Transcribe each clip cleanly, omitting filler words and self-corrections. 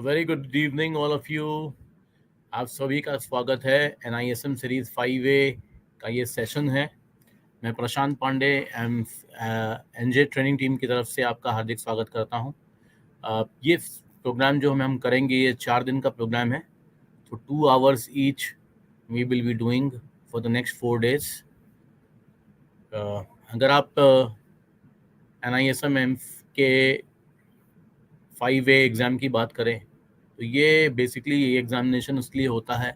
Very good evening all of you. आप सभी का स्वागत है NISM सीरीज 5A का ये सेशन है। मैं प्रशांत पांडे NJ ट्रेनिंग टीम की तरफ से आपका हार्दिक स्वागत करता हूँ। ये प्रोग्राम जो हम करेंगे ये 4 दिन का प्रोग्राम है। तो 2 hours each we will be doing for the next 4 days. अगर आप NISM के 5A एग्ज़ाम की बात करें तो ये बेसिकली ये एग्जामिनेशन इसलिए होता है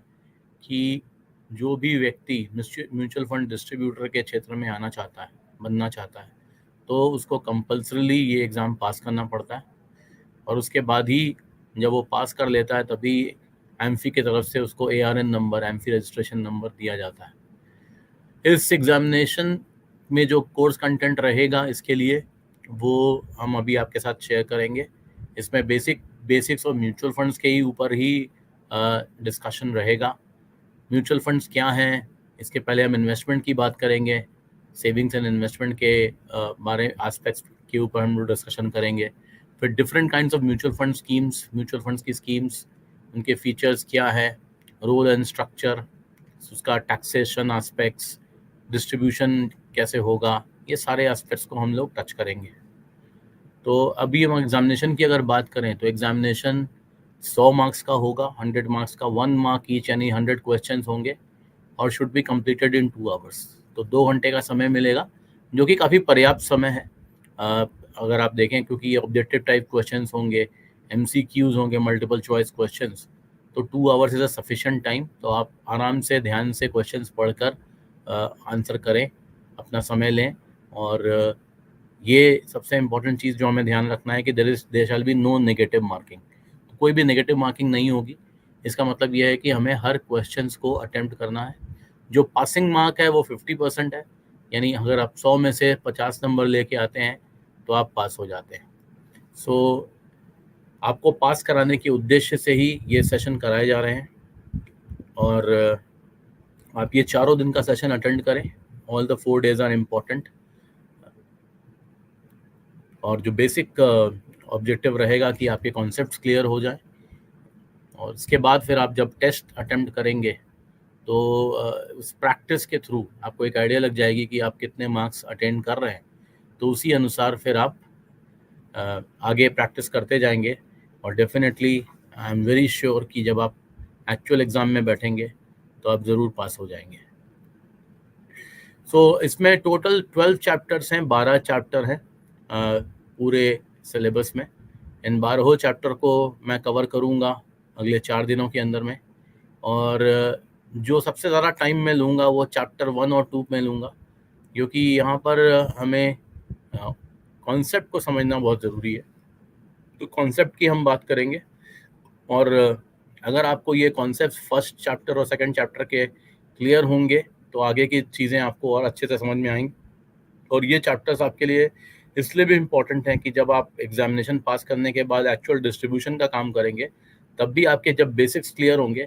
कि जो भी व्यक्ति म्यूचुअल फंड डिस्ट्रीब्यूटर के क्षेत्र में आना चाहता है, बनना चाहता है, तो उसको कंपल्सरीली ये एग्ज़ाम पास करना पड़ता है और उसके बाद ही जब वो पास कर लेता है तभी एमफी की तरफ से उसको ARN number, AMFI registration number दिया जाता है। इस एग्जामिनेशन में जो कोर्स कंटेंट रहेगा इसके लिए वो हम अभी आपके साथ शेयर करेंगे। इसमें बेसिक्स और म्यूचुअल फंड्स के ही ऊपर ही डिस्कशन रहेगा। म्यूचुअल फंड्स क्या हैं, इसके पहले हम इन्वेस्टमेंट की बात करेंगे, सेविंग्स एंड इन्वेस्टमेंट के बारे एस्पेक्ट्स के ऊपर हम लोग डिस्कशन करेंगे। फिर different kinds of mutual fund schemes, mutual funds की स्कीम्स, उनके फीचर्स क्या है, रोल एंड स्ट्रक्चर, उसका टैक्सेशन एस्पेक्ट्स, डिस्ट्रीब्यूशन कैसे होगा, ये सारे एस्पेक्ट्स को हम लोग टच करेंगे। तो अभी हम एग्जामिनेशन की अगर बात करें तो एग्जामिनेशन 100 मार्क्स का होगा, 100 मार्क्स का, 1 मार्क ईच, यानी 100 क्वेश्चंस होंगे और should be completed in 2 hours. तो 2 घंटे का समय मिलेगा जो कि काफ़ी पर्याप्त समय है अगर आप देखें, क्योंकि ये ऑब्जेक्टिव टाइप क्वेश्चंस होंगे, MCQs होंगे, मल्टीपल चॉइस क्वेश्चंस। तो 2 hours is a sufficient time. तो आप आराम से ध्यान से क्वेश्चंस पढ़कर आंसर करें, अपना समय लें। और ये सबसे इम्पोर्टेंट चीज़ जो हमें ध्यान रखना है कि there shall be no negative marking. तो कोई भी नेगेटिव मार्किंग नहीं होगी। इसका मतलब यह है कि हमें हर क्वेश्चंस को अटेम्प्ट करना है। जो पासिंग मार्क है वो 50% है, यानी अगर आप 100 में से 50 नंबर लेके आते हैं तो आप पास हो जाते हैं। सो आपको पास कराने के उद्देश्य से ही ये सेशन कराए जा रहे हैं और आप ये 4 दिन का सेशन अटेंड करें। All the 4 days are important. और जो बेसिक ऑब्जेक्टिव रहेगा कि आपके कॉन्सेप्ट्स क्लियर हो जाए और इसके बाद फिर आप जब टेस्ट अटेम्प्ट करेंगे तो उस प्रैक्टिस के थ्रू आपको एक आइडिया लग जाएगी कि आप कितने मार्क्स अटेंड कर रहे हैं। तो उसी अनुसार फिर आप आगे प्रैक्टिस करते जाएंगे और definitely I am very sure कि जब आप एक्चुअल एग्ज़ाम में बैठेंगे तो आप ज़रूर पास हो जाएंगे। सो इसमें टोटल 12 चैप्टर्स हैं, 12 चैप्टर हैं पूरे सिलेबस में। इन 12 चैप्टर को मैं कवर करूँगा अगले 4 दिनों के अंदर में। और जो सबसे ज़्यादा टाइम मैं लूँगा वो चैप्टर 1 और 2 में लूँगा, क्योंकि यहाँ पर हमें कॉन्सेप्ट को समझना बहुत ज़रूरी है। तो कॉन्सेप्ट की हम बात करेंगे और अगर आपको ये कॉन्सेप्ट फर्स्ट चैप्टर और सेकंड चैप्टर के क्लियर होंगे तो आगे की चीज़ें आपको और अच्छे से समझ में आएंगी। और ये चैप्टर्स आपके लिए इसलिए भी इम्पॉर्टेंट हैं कि जब आप एग्जामिनेशन पास करने के बाद एक्चुअल डिस्ट्रीब्यूशन का काम करेंगे तब भी आपके जब बेसिक्स क्लियर होंगे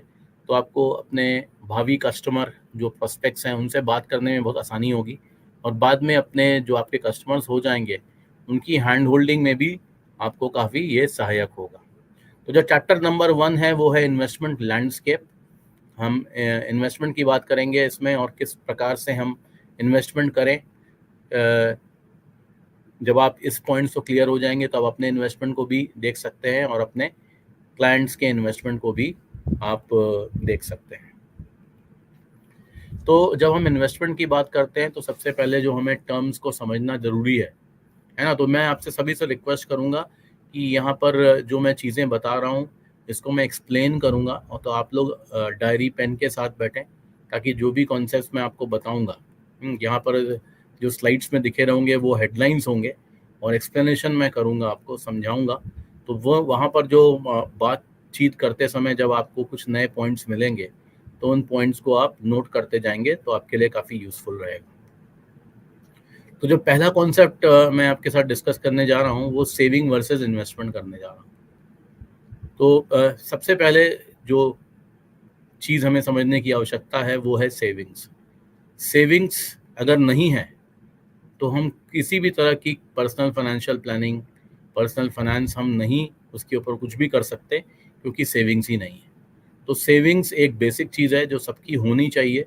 तो आपको अपने भावी कस्टमर जो प्रोस्पेक्ट्स हैं उनसे बात करने में बहुत आसानी होगी और बाद में अपने जो आपके कस्टमर्स हो जाएंगे उनकी हैंड होल्डिंग में भी आपको काफ़ी ये सहायक होगा। तो जो चैप्टर नंबर 1 है वो है इन्वेस्टमेंट लैंडस्केप। हम इन्वेस्टमेंट की बात करेंगे इसमें और किस प्रकार से हम इन्वेस्टमेंट करें। जब आप इस पॉइंट्स को क्लियर हो जाएंगे तो आप अपने इन्वेस्टमेंट को भी देख सकते हैं और अपने क्लाइंट्स के इन्वेस्टमेंट को भी आप देख सकते हैं। तो जब हम इन्वेस्टमेंट की बात करते हैं तो सबसे पहले जो हमें टर्म्स को समझना ज़रूरी है ना। तो मैं आपसे सभी से रिक्वेस्ट करूंगा कि यहाँ पर जो मैं चीज़ें बता रहा हूँ इसको मैं एक्सप्लेन करूँगा और तो आप लोग डायरी पेन के साथ बैठें ताकि जो भी कॉन्सेप्ट्स मैं आपको बताऊँगा यहाँ पर जो स्लाइड्स में दिखे रहेंगे वो हेडलाइंस होंगे और एक्सप्लेनेशन मैं करूँगा, आपको समझाऊँगा। तो वो वहाँ पर जो बातचीत करते समय जब आपको कुछ नए पॉइंट्स मिलेंगे तो उन पॉइंट्स को आप नोट करते जाएंगे तो आपके लिए काफ़ी यूज़फुल रहेगा। तो जो पहला कॉन्सेप्ट मैं आपके साथ डिस्कस करने जा रहा हूँ वो सेविंग वर्सेस इन्वेस्टमेंट करने जा रहा हूँ। तो सबसे पहले जो चीज़ हमें समझने की आवश्यकता है वो है सेविंग्स। सेविंग्स अगर नहीं है तो हम किसी भी तरह की personal financial planning, personal finance हम नहीं उसके ऊपर कुछ भी कर सकते क्योंकि सेविंग्स ही नहीं है। तो सेविंग्स एक बेसिक चीज़ है जो सबकी होनी चाहिए।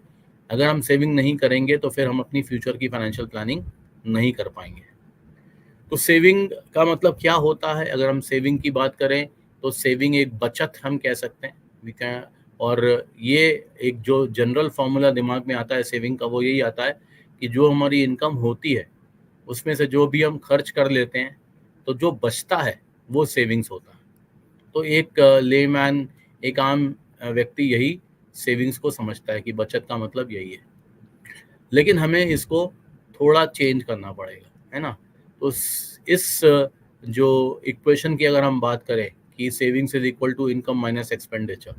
अगर हम सेविंग नहीं करेंगे तो फिर हम अपनी फ्यूचर की फाइनेंशियल प्लानिंग नहीं कर पाएंगे। तो सेविंग का मतलब क्या होता है? अगर हम सेविंग की बात करें तो सेविंग एक बचत हम कह सकते हैं, और ये एक जो जनरल फॉर्मूला दिमाग में आता है सेविंग का, वो यही आता है कि जो हमारी इनकम होती है उसमें से जो भी हम खर्च कर लेते हैं तो जो बचता है वो सेविंग्स होता है। तो एक लेमैन, एक आम व्यक्ति यही सेविंग्स को समझता है कि बचत का मतलब यही है। लेकिन हमें इसको थोड़ा चेंज करना पड़ेगा, है ना। तो इस जो इक्वेशन की अगर हम बात करें कि savings is equal to income minus expenditure,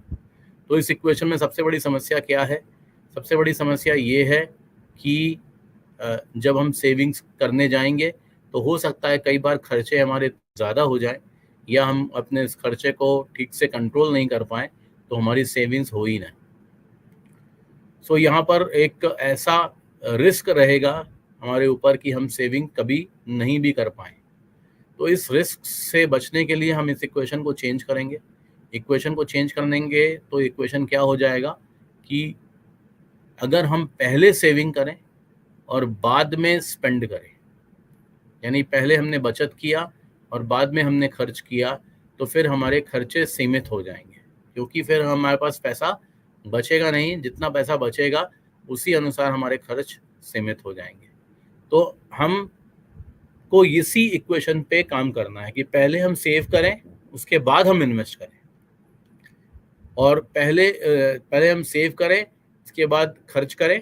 तो इस इक्वेशन में सबसे बड़ी समस्या क्या है? सबसे बड़ी समस्या ये है कि जब हम सेविंग्स करने जाएंगे तो हो सकता है कई बार खर्चे हमारे ज़्यादा हो जाएं, या हम अपने इस खर्चे को ठीक से कंट्रोल नहीं कर पाएं, तो हमारी सेविंग्स हो ही ना। सो यहाँ पर एक ऐसा रिस्क रहेगा हमारे ऊपर कि हम सेविंग कभी नहीं भी कर पाएं। तो इस रिस्क से बचने के लिए हम इस इक्वेशन को चेंज करेंगे। इक्वेशन को चेंज करेंगे तो इक्वेशन क्या हो जाएगा कि अगर हम पहले सेविंग करें और बाद में स्पेंड करें, यानी पहले हमने बचत किया और बाद में हमने खर्च किया, तो फिर हमारे खर्चे सीमित हो जाएंगे, क्योंकि फिर हमारे पास पैसा बचेगा नहीं। जितना पैसा बचेगा उसी अनुसार हमारे खर्च सीमित हो जाएंगे। तो हम को इसी इक्वेशन पे काम करना है कि पहले हम सेव करें, उसके बाद हम इन्वेस्ट करें, और पहले हम सेव करें, इसके बाद खर्च करें,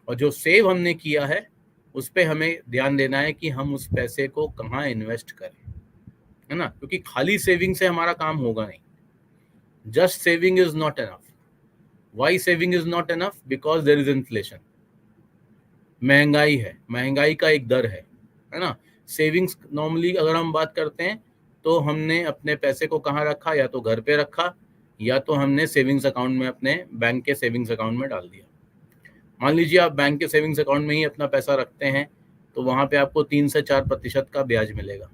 और जो सेव हमने किया है उस पर हमें ध्यान देना है कि हम उस पैसे को कहाँ इन्वेस्ट करें, है ना। क्योंकि खाली सेविंग से हमारा काम होगा नहीं। Just saving is not enough. Why saving is not enough? Because there is inflation. महंगाई है, महंगाई का एक दर है ना। सेविंग्स नॉर्मली अगर हम बात करते हैं तो हमने अपने पैसे को कहाँ रखा? या तो घर पे रखा, या तो हमने सेविंग्स अकाउंट में, अपने बैंक के सेविंग्स अकाउंट में डाल दिया। मान लीजिए आप बैंक के सेविंग्स अकाउंट में ही अपना पैसा रखते हैं, तो वहाँ पे आपको 3 से 4% का ब्याज मिलेगा,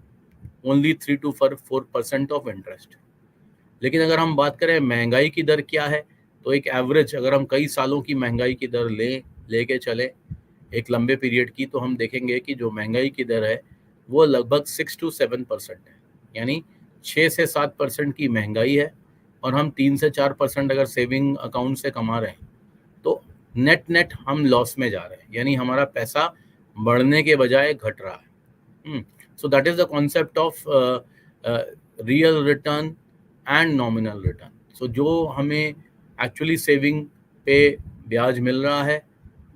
ओनली 3 to 4% ऑफ इंटरेस्ट। लेकिन अगर हम बात करें महंगाई की दर क्या है, तो एक एवरेज अगर हम कई सालों की महंगाई की दर लेके चले एक लंबे पीरियड की, तो हम देखेंगे कि जो महंगाई की दर है वो लगभग 6 to 7% है। यानी 6 से 7% की महंगाई है, और हम 3 से 4% अगर सेविंग अकाउंट से कमा रहे हैं, तो नेट हम लॉस में जा रहे हैं, यानी हमारा पैसा बढ़ने के बजाय घट रहा है। So that is the concept of real return and nominal return. So जो हमें एक्चुअली सेविंग पे ब्याज मिल रहा है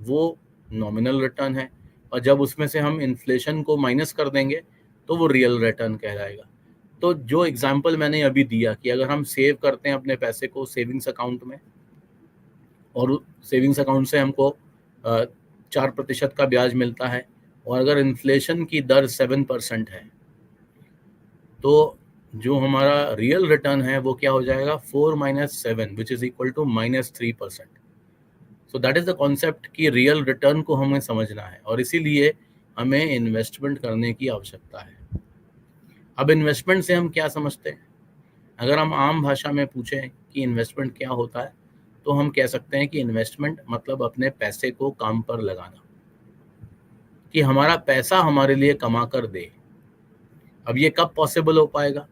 वो नॉमिनल रिटर्न है, और जब उसमें से हम इन्फ्लेशन को माइनस कर देंगे तो वो रियल रिटर्न कहलाएगा। तो जो एग्जांपल मैंने अभी दिया कि अगर हम सेव करते हैं अपने पैसे को सेविंग्स अकाउंट में, और सेविंग्स अकाउंट से हमको 4% का ब्याज मिलता है, और अगर इन्फ्लेशन की दर 7% है, तो जो हमारा रियल रिटर्न है वो क्या हो जाएगा? 4 - 7 which is equal to -3%। So that is the concept कि रियल रिटर्न को हमें समझना है, और इसीलिए हमें इन्वेस्टमेंट करने की आवश्यकता है। अब इन्वेस्टमेंट से हम क्या समझते हैं? अगर हम आम भाषा में पूछें कि इन्वेस्टमेंट क्या होता है, तो हम कह सकते हैं कि इन्वेस्टमेंट मतलब अपने पैसे को काम पर लगाना, कि हमारा पैसा हमारे लिए कमा कर दे। अब ये कब पॉसिबल हो पाएगा?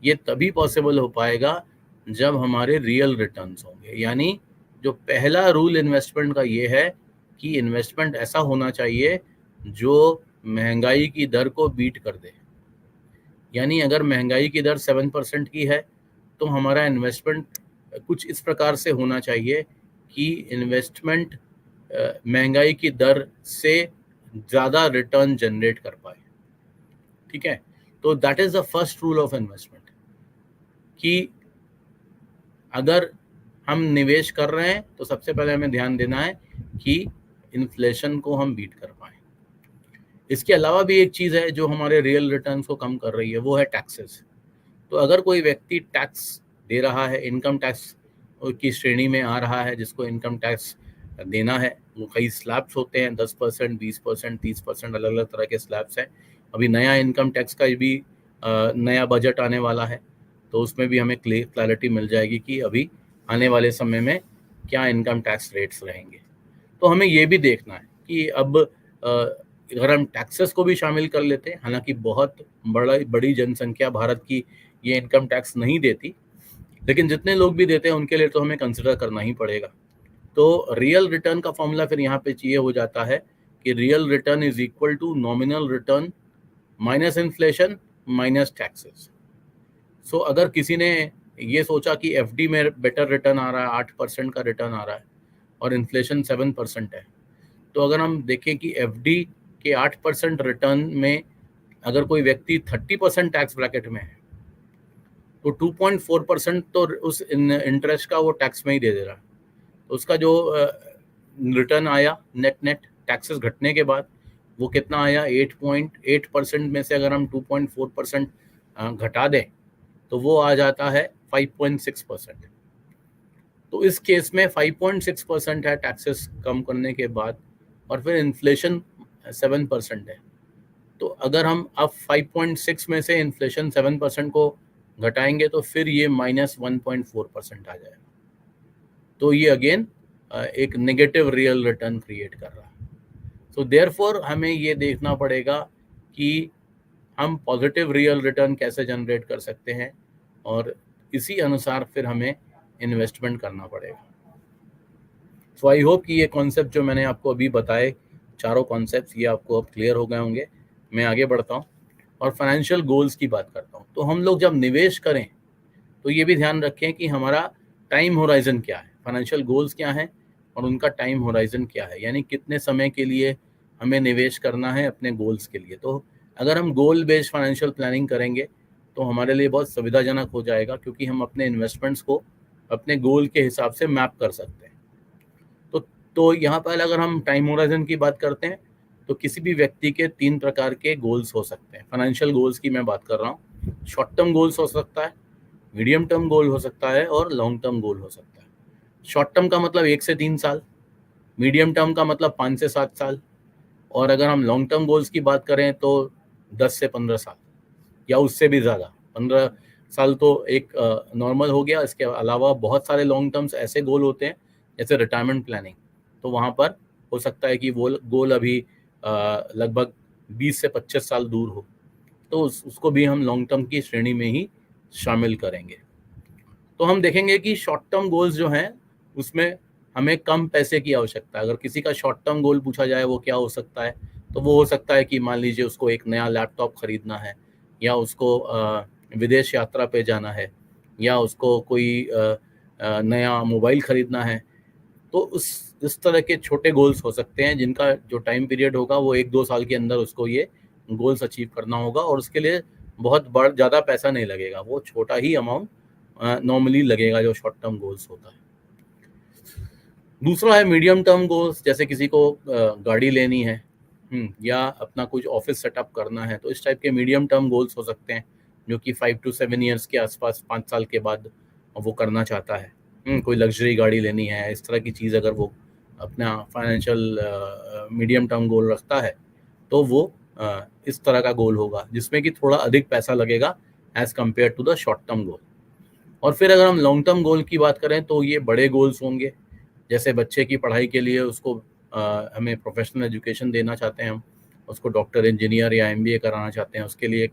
ये तभी पॉसिबल हो पाएगा जब हमारे रियल रिटर्न्स होंगे। यानी जो पहला रूल इन्वेस्टमेंट का ये है कि इन्वेस्टमेंट ऐसा होना चाहिए जो महंगाई की दर को बीट कर दे। यानी अगर महंगाई की दर 7% की है, तो हमारा इन्वेस्टमेंट कुछ इस प्रकार से होना चाहिए कि इन्वेस्टमेंट महंगाई की दर से ज़्यादा रिटर्न जनरेट कर पाए। ठीक है, तो that is the first rule of investment, कि अगर हम निवेश कर रहे हैं तो सबसे पहले हमें ध्यान देना है कि इन्फ्लेशन को हम बीट कर पाए। इसके अलावा भी एक चीज़ है जो हमारे रियल रिटर्न्स को कम कर रही है, वो है टैक्सेस। तो अगर कोई व्यक्ति टैक्स दे रहा है, इनकम टैक्स की श्रेणी में आ रहा है, जिसको इनकम टैक्स देना है, वो कई स्लैब्स होते हैं, 10%, 20%, 30%, अलग अलग तरह के स्लैब्स हैं। अभी नया इनकम टैक्स का भी नया बजट आने वाला है, तो उसमें भी हमें क्लैरिटी मिल जाएगी कि अभी आने वाले समय में क्या इनकम टैक्स रेट्स रहेंगे। तो हमें ये भी देखना है कि अब अगर हम टैक्सेस को भी शामिल कर लेते हैं, हालांकि बहुत बड़ी जनसंख्या भारत की ये इनकम टैक्स नहीं देती, लेकिन जितने लोग भी देते हैं उनके लिए तो हमें कंसिडर करना ही पड़ेगा। तो रियल रिटर्न का फॉर्मूला फिर यहाँ पे ये हो जाता है कि real return is equal to nominal return minus inflation minus taxes. So अगर किसी ने ये सोचा कि एफडी में बेटर रिटर्न आ रहा है, 8% का रिटर्न आ रहा है और इन्फ्लेशन 7% है, तो अगर हम देखें कि एफडी के 8% रिटर्न में अगर कोई व्यक्ति 30% टैक्स ब्रैकेट में है, तो 2.4% तो उस इंटरेस्ट का वो टैक्स में ही दे रहा है। तो उसका जो रिटर्न आया नेट नेट टैक्सेस घटने के बाद वो कितना आया, 8.8% में से अगर हम 2.4% घटा दें तो वो आ जाता है 5.6%। तो इस केस में 5.6% है टैक्सेस कम करने के बाद, और फिर इन्फ्लेशन 7% है। तो अगर हम अब 5.6 में से इन्फ्लेशन 7% को घटाएंगे तो फिर ये -1.4% आ जाएगा। तो ये अगेन एक नेगेटिव रियल रिटर्न क्रिएट कर रहा है। सो देयरफॉर हमें ये देखना पड़ेगा कि हम पॉजिटिव रियल रिटर्न कैसे जनरेट कर सकते हैं, और इसी अनुसार फिर हमें इन्वेस्टमेंट करना पड़ेगा। सो आई होप कि ये कॉन्सेप्ट जो मैंने आपको अभी बताए, चारों कॉन्सेप्ट, ये आपको अब क्लियर हो गए होंगे। मैं आगे बढ़ता हूँ और फाइनेंशियल गोल्स की बात करता हूँ। तो हम लोग जब निवेश करें तो ये भी ध्यान रखें कि हमारा टाइम होराइजन क्या है, फाइनेंशियल गोल्स क्या है और उनका टाइम होराइजन क्या है, यानी कितने समय के लिए हमें निवेश करना है अपने गोल्स के लिए। तो अगर हम गोल बेस्ड फाइनेंशियल प्लानिंग करेंगे तो हमारे लिए बहुत सुविधाजनक हो जाएगा, क्योंकि हम अपने इन्वेस्टमेंट्स को अपने गोल के हिसाब से मैप कर सकते हैं। तो यहाँ पर अगर हम टाइम होराइजन की बात करते हैं तो किसी भी व्यक्ति के 3 प्रकार के गोल्स हो सकते हैं। फाइनेंशियल गोल्स की मैं बात कर रहा हूँ। शॉर्ट टर्म गोल्स हो सकता है, मीडियम टर्म गोल हो सकता है और लॉन्ग टर्म गोल हो सकता है। शॉर्ट टर्म का मतलब 1 से 3 साल, मीडियम टर्म का मतलब 5 से 7 साल, और अगर हम लॉन्ग टर्म गोल्स की बात करें तो 10 से 15 साल या उससे भी ज़्यादा। 15 साल तो एक नॉर्मल हो गया। इसके अलावा बहुत सारे लॉन्ग टर्म्स ऐसे गोल होते हैं, जैसे रिटायरमेंट प्लानिंग। तो वहाँ पर हो सकता है कि वो गोल अभी लगभग 20 से 25 साल दूर हो, तो उसको भी हम लॉन्ग टर्म की श्रेणी में ही शामिल करेंगे। तो हम देखेंगे कि शॉर्ट टर्म गोल्स जो हैं उसमें हमें कम पैसे की आवश्यकता है। अगर किसी का शॉर्ट टर्म गोल पूछा जाए वो क्या हो सकता है, तो वो हो सकता है कि मान लीजिए उसको एक नया लैपटॉप खरीदना है, या उसको विदेश यात्रा पे जाना है, या उसको कोई नया मोबाइल खरीदना है। तो इस तरह के छोटे गोल्स हो सकते हैं जिनका जो टाइम पीरियड होगा वो 1-2 साल के अंदर उसको ये गोल्स अचीव करना होगा, और उसके लिए बहुत ज़्यादा पैसा नहीं लगेगा, वो छोटा ही अमाउंट नॉर्मली लगेगा जो शॉर्ट टर्म गोल्स होता है। दूसरा है मीडियम टर्म गोल्स, जैसे किसी को गाड़ी लेनी है या अपना कुछ ऑफिस सेटअप करना है, तो इस टाइप के मीडियम टर्म गोल्स हो सकते हैं, जो कि 5 to 7 ईयर्स के आसपास, 5 साल के बाद वो करना चाहता है। कोई लग्जरी गाड़ी लेनी है, इस तरह की चीज़ अगर वो अपना फाइनेंशियल मीडियम टर्म गोल रखता है तो वो इस तरह का गोल होगा जिसमें कि थोड़ा अधिक पैसा लगेगा as compare to the short term goal. और फिर अगर हम लॉन्ग टर्म गोल की बात करें तो ये बड़े गोल्स होंगे, जैसे बच्चे की पढ़ाई के लिए उसको हमें प्रोफेशनल एजुकेशन देना चाहते हैं, हम उसको डॉक्टर, इंजीनियर या एमबीए कराना चाहते हैं, उसके लिए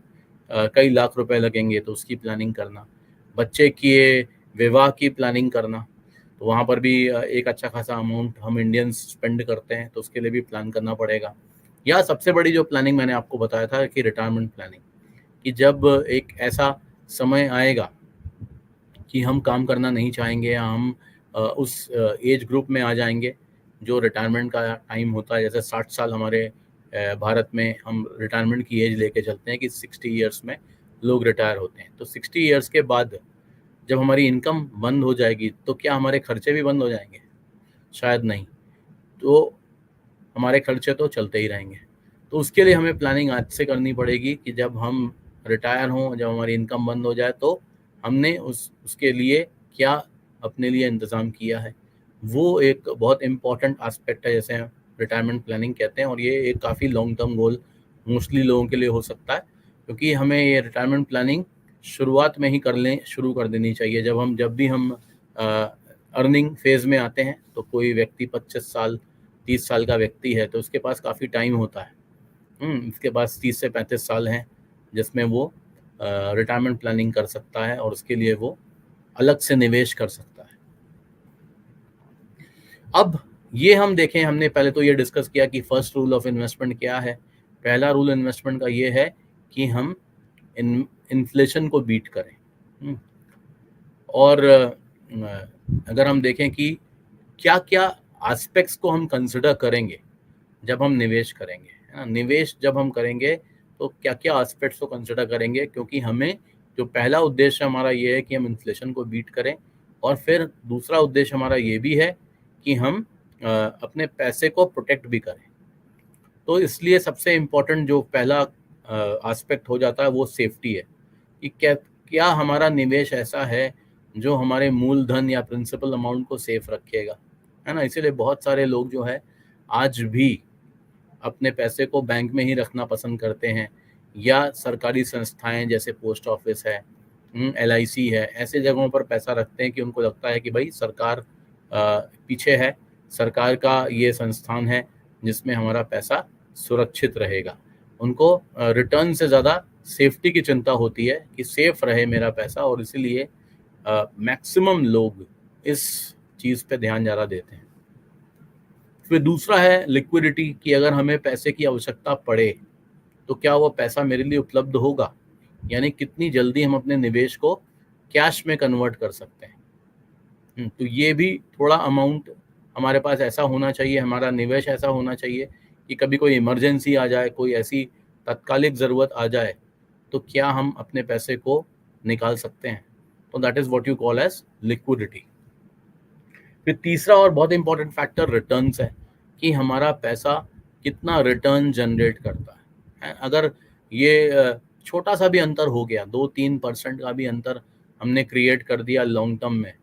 कई लाख रुपए लगेंगे, तो उसकी प्लानिंग करना। बच्चे के विवाह की प्लानिंग करना, तो वहाँ पर भी एक अच्छा खासा अमाउंट हम इंडियंस स्पेंड करते हैं, तो उसके लिए भी प्लान करना पड़ेगा। या सबसे बड़ी जो प्लानिंग मैंने आपको बताया था कि रिटायरमेंट प्लानिंग, कि जब एक ऐसा समय आएगा कि हम काम करना नहीं चाहेंगे, या हम उस एज ग्रुप में आ जाएंगे जो रिटायरमेंट का टाइम होता है। जैसे 60 साल हमारे भारत में हम रिटायरमेंट की एज लेके चलते हैं कि 60 ईयर्स में लोग रिटायर होते हैं। तो 60 ईयर्स के बाद जब हमारी इनकम बंद हो जाएगी तो क्या हमारे खर्चे भी बंद हो जाएंगे? शायद नहीं। तो हमारे खर्चे तो चलते ही रहेंगे। तो उसके लिए हमें प्लानिंग आज से करनी पड़ेगी कि जब हम रिटायर हों, जब हमारी इनकम बंद हो जाए, तो हमने उसके लिए क्या अपने लिए इंतज़ाम किया है। वो एक बहुत इम्पॉर्टेंट एस्पेक्ट है, जैसे रिटायरमेंट प्लानिंग कहते हैं, और ये एक काफ़ी लॉन्ग टर्म गोल मोस्टली लोगों के लिए हो सकता है, क्योंकि हमें ये रिटायरमेंट प्लानिंग शुरुआत में ही शुरू कर देनी चाहिए। जब भी हम अर्निंग फेज में आते हैं, तो कोई व्यक्ति 25 साल 30 साल का व्यक्ति है तो उसके पास काफ़ी टाइम होता है। उसके पास 30 से 35 साल हैं जिसमें वो रिटायरमेंट प्लानिंग कर सकता है और उसके लिए वो अलग से निवेश कर सकता है। अब ये हम देखें, हमने पहले तो ये डिस्कस किया कि फर्स्ट रूल ऑफ इन्वेस्टमेंट क्या है। पहला रूल इन्वेस्टमेंट का ये है कि हम इन्फ्लेशन को बीट करें। और अगर हम देखें कि क्या क्या एस्पेक्ट्स को हम कंसिडर करेंगे जब हम निवेश करेंगे, है ना, निवेश जब हम करेंगे तो क्या क्या एस्पेक्ट्स को कंसिडर करेंगे, क्योंकि हमें जो पहला उद्देश्य हमारा ये है कि हम इन्फ्लेशन को बीट करें, और फिर दूसरा उद्देश्य हमारा ये भी है कि हम अपने पैसे को प्रोटेक्ट भी करें। तो इसलिए सबसे इम्पोर्टेंट जो पहला एस्पेक्ट हो जाता है वो सेफ्टी है कि क्या हमारा निवेश ऐसा है जो हमारे मूलधन या प्रिंसिपल अमाउंट को सेफ रखेगा, है ना। इसीलिए बहुत सारे लोग जो है आज भी अपने पैसे को बैंक में ही रखना पसंद करते हैं, या सरकारी संस्थाएं जैसे पोस्ट ऑफिस है, LIC है, ऐसे जगहों पर पैसा रखते हैं कि उनको लगता है कि भाई सरकार पीछे है, सरकार का ये संस्थान है जिसमें हमारा पैसा सुरक्षित रहेगा। उनको रिटर्न से ज़्यादा सेफ्टी की चिंता होती है कि सेफ रहे मेरा पैसा, और इसीलिए मैक्सिमम लोग इस चीज़ पे ध्यान ज़्यादा देते हैं। फिर दूसरा है लिक्विडिटी, कि अगर हमें पैसे की आवश्यकता पड़े तो क्या वो पैसा मेरे लिए उपलब्ध होगा, यानी कितनी जल्दी हम अपने निवेश को कैश में कन्वर्ट कर सकते हैं। तो ये भी थोड़ा अमाउंट हमारे पास ऐसा होना चाहिए, हमारा निवेश ऐसा होना चाहिए कि कभी कोई इमरजेंसी आ जाए, कोई ऐसी तात्कालिक ज़रूरत आ जाए तो क्या हम अपने पैसे को निकाल सकते हैं। तो that is what you call as liquidity. फिर तीसरा और बहुत इंपॉर्टेंट फैक्टर रिटर्न्स है, कि हमारा पैसा कितना रिटर्न जनरेट करता है। अगर ये छोटा सा भी अंतर हो गया, 2-3% का भी अंतर हमने क्रिएट कर दिया लॉन्ग टर्म में,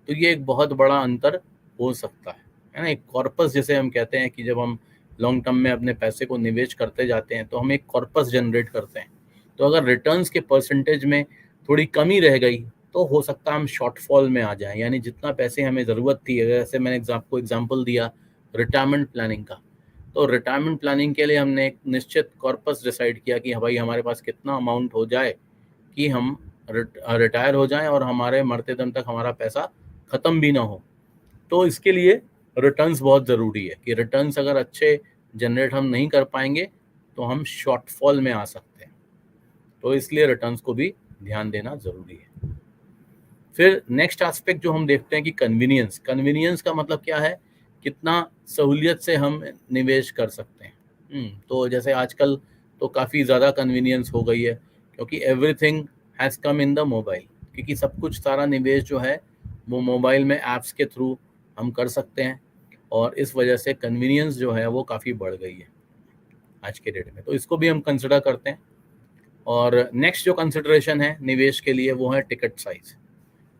तो ये एक बहुत बड़ा अंतर हो सकता है ना। एक कॉर्पस जिसे हम कहते हैं कि जब हम लॉन्ग टर्म में अपने पैसे को निवेश करते जाते हैं तो हम एक कॉर्पस जनरेट करते हैं। तो अगर रिटर्न्स के परसेंटेज में थोड़ी कमी रह गई तो हो सकता है हम शॉर्टफॉल में आ जाएं, यानी जितना पैसे हमें ज़रूरत थी, जैसे मैंने आपको एग्जांपल दिया रिटायरमेंट प्लानिंग का, तो रिटायरमेंट प्लानिंग के लिए हमने एक निश्चित कॉर्पस डिसाइड किया कि भाई हमारे पास कितना अमाउंट हो जाए कि हम रिटायर हो जाएं और हमारे मरते दम तक हमारा पैसा ख़त्म भी ना हो। तो इसके लिए रिटर्न्स बहुत ज़रूरी है, कि रिटर्न्स अगर अच्छे जनरेट हम नहीं कर पाएंगे तो हम शॉर्टफॉल में आ सकते हैं। तो इसलिए रिटर्न्स को भी ध्यान देना ज़रूरी है। फिर नेक्स्ट एस्पेक्ट जो हम देखते हैं कि कन्वीनियंस का मतलब क्या है, कितना सहूलियत से हम निवेश कर सकते हैं। तो जैसे आजकल तो काफ़ी ज़्यादा कन्वीनियंस हो गई है, क्योंकि everything has come in the mobile, क्योंकि सब कुछ सारा निवेश जो है वो मोबाइल में ऐप्स के थ्रू हम कर सकते हैं, और इस वजह से कन्वीनियंस जो है वो काफ़ी बढ़ गई है आज के डेट में। तो इसको भी हम कंसिडर करते हैं। और नेक्स्ट जो कंसिडरेशन है निवेश के लिए वो है टिकट साइज़।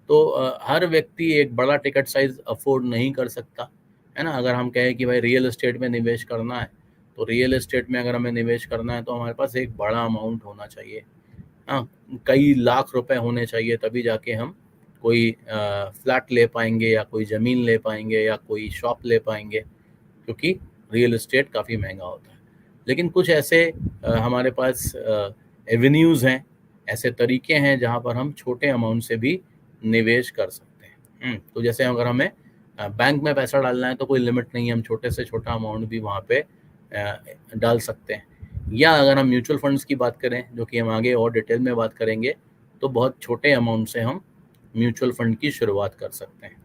तो हर व्यक्ति एक बड़ा टिकट साइज़ अफोर्ड नहीं कर सकता, है ना। अगर हम कहें कि भाई रियल एस्टेट में निवेश करना है, तो रियल एस्टेट में अगर हमें निवेश करना है तो हमारे पास एक बड़ा अमाउंट होना चाहिए, हाँ, कई लाख रुपए होने चाहिए, तभी जाके हम कोई फ्लैट ले पाएंगे, या कोई ज़मीन ले पाएंगे, या कोई शॉप ले पाएंगे, क्योंकि रियल एस्टेट काफ़ी महंगा होता है। लेकिन कुछ ऐसे हमारे पास एवेन्यूज़ हैं, ऐसे तरीके हैं जहाँ पर हम छोटे अमाउंट से भी निवेश कर सकते हैं। तो जैसे अगर हमें बैंक में पैसा डालना है तो कोई लिमिट नहीं है, हम छोटे से छोटा अमाउंट भी वहाँ पे डाल सकते हैं। या अगर हम म्यूचुअल फंड्स की बात करें, जो कि हम आगे और डिटेल में बात करेंगे, तो बहुत छोटे अमाउंट से हम म्यूचुअल फंड की शुरुआत कर सकते हैं,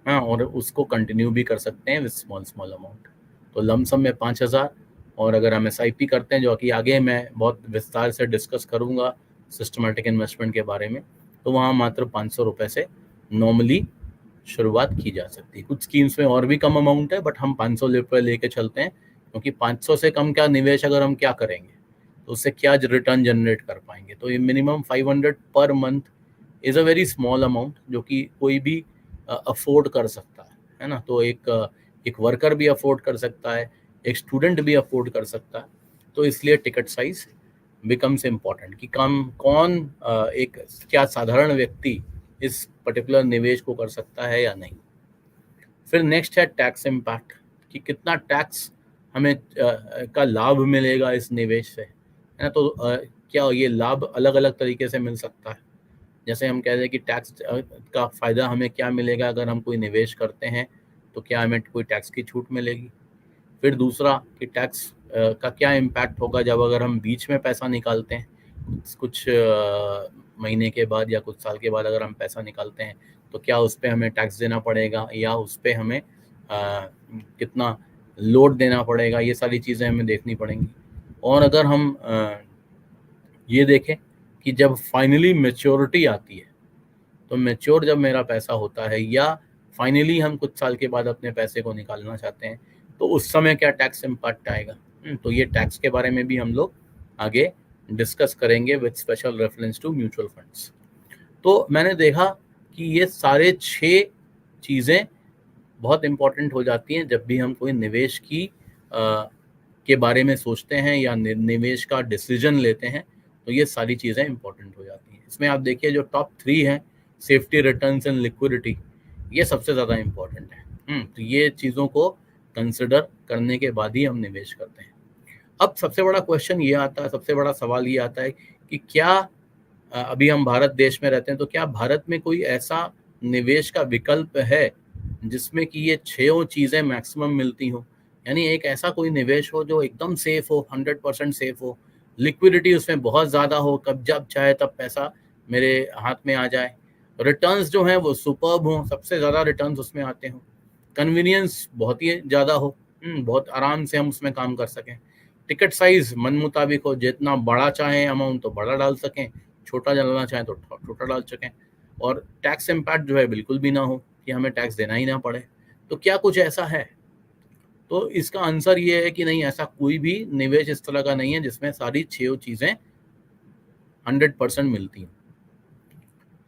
हाँ, और उसको कंटिन्यू भी कर सकते हैं विद स्मॉल अमाउंट। तो लमसम में 5,000, और अगर हम SIP करते हैं, जो कि आगे मैं बहुत विस्तार से डिस्कस करूँगा सिस्टमेटिक इन्वेस्टमेंट के बारे में, तो वहाँ मात्र 500 रुपये से नॉर्मली शुरुआत की जा सकती है। कुछ स्कीम्स में और भी कम अमाउंट है, बट हम 500 रुपये लेके चलते हैं, क्योंकि 500 से कम क्या निवेश अगर हम क्या करेंगे, तो उससे क्या रिटर्न जनरेट कर पाएंगे। तो ये minimum 500 per month is a very small amount, जो कि कोई भी अफोर्ड कर सकता है ना। तो एक वर्कर भी अफोर्ड कर सकता है, एक स्टूडेंट भी अफोर्ड कर सकता है। तो इसलिए टिकट साइज़ बिकम्स इम्पॉर्टेंट कि कौन एक क्या साधारण व्यक्ति इस पर्टिकुलर निवेश को कर सकता है या नहीं। फिर नेक्स्ट है टैक्स इम्पैक्ट कि कितना टैक्स हमें का लाभ मिलेगा इस निवेश से, है ना। तो क्या ये लाभ अलग अलग तरीके से मिल सकता है। जैसे हम कह रहे हैं कि टैक्स का फ़ायदा हमें क्या मिलेगा अगर हम कोई निवेश करते हैं, तो क्या हमें कोई टैक्स की छूट मिलेगी। फिर दूसरा कि टैक्स का क्या इम्पैक्ट होगा जब अगर हम बीच में पैसा निकालते हैं, कुछ महीने के बाद या कुछ साल के बाद अगर हम पैसा निकालते हैं, तो क्या उस पर हमें टैक्स देना पड़ेगा या उस पर हमें कितना लोड देना पड़ेगा। ये सारी चीज़ें हमें देखनी पड़ेंगी। और अगर हम ये देखें कि जब फाइनली मैच्योरिटी आती है, तो मैच्योर जब मेरा पैसा होता है या फाइनली हम कुछ साल के बाद अपने पैसे को निकालना चाहते हैं, तो उस समय क्या टैक्स इम्पैक्ट आएगा। तो ये टैक्स के बारे में भी हम लोग आगे डिस्कस करेंगे with special reference to mutual funds. तो मैंने देखा कि ये सारे 6 चीज़ें बहुत इम्पॉर्टेंट हो जाती हैं जब भी हम कोई निवेश के बारे में सोचते हैं या निवेश का डिसीजन लेते हैं, तो ये सारी चीज़ें इम्पॉर्टेंट हो जाती हैं। इसमें आप देखिए जो टॉप 3 हैं, सेफ्टी, रिटर्न्स एंड लिक्विडिटी, ये सबसे ज़्यादा इम्पॉर्टेंट है। तो ये चीज़ों को कंसिडर करने के बाद ही हम निवेश करते हैं। अब सबसे बड़ा क्वेश्चन ये आता है, सबसे बड़ा सवाल ये आता है कि क्या अभी हम भारत देश में रहते हैं, तो क्या भारत में कोई ऐसा निवेश का विकल्प है जिसमें कि ये 6 चीज़ें मैक्सिमम मिलती हो, यानी एक ऐसा कोई निवेश हो जो एकदम सेफ हो, 100% सेफ हो, लिक्विडिटी उसमें बहुत ज़्यादा हो, कब जब चाहे तब पैसा मेरे हाथ में आ जाए, रिटर्न्स जो हैं वो सुपर्ब हों, सबसे ज़्यादा रिटर्न्स उसमें आते हों, कन्वीनियंस बहुत ही ज़्यादा हो, बहुत आराम से हम उसमें काम कर सकें, टिकट साइज मन मुताबिक हो, जितना बड़ा चाहें अमाउंट तो बड़ा डाल सकें, छोटा डालना चाहें तो छोटा डाल सकें, और टैक्स इम्पैक्ट जो है बिल्कुल भी ना हो कि हमें टैक्स देना ही ना पड़े। तो क्या कुछ ऐसा है? तो इसका आंसर ये है कि नहीं, ऐसा कोई भी निवेश इस तरह का नहीं है जिसमें सारी 6 चीज़ें 100% मिलती हैं।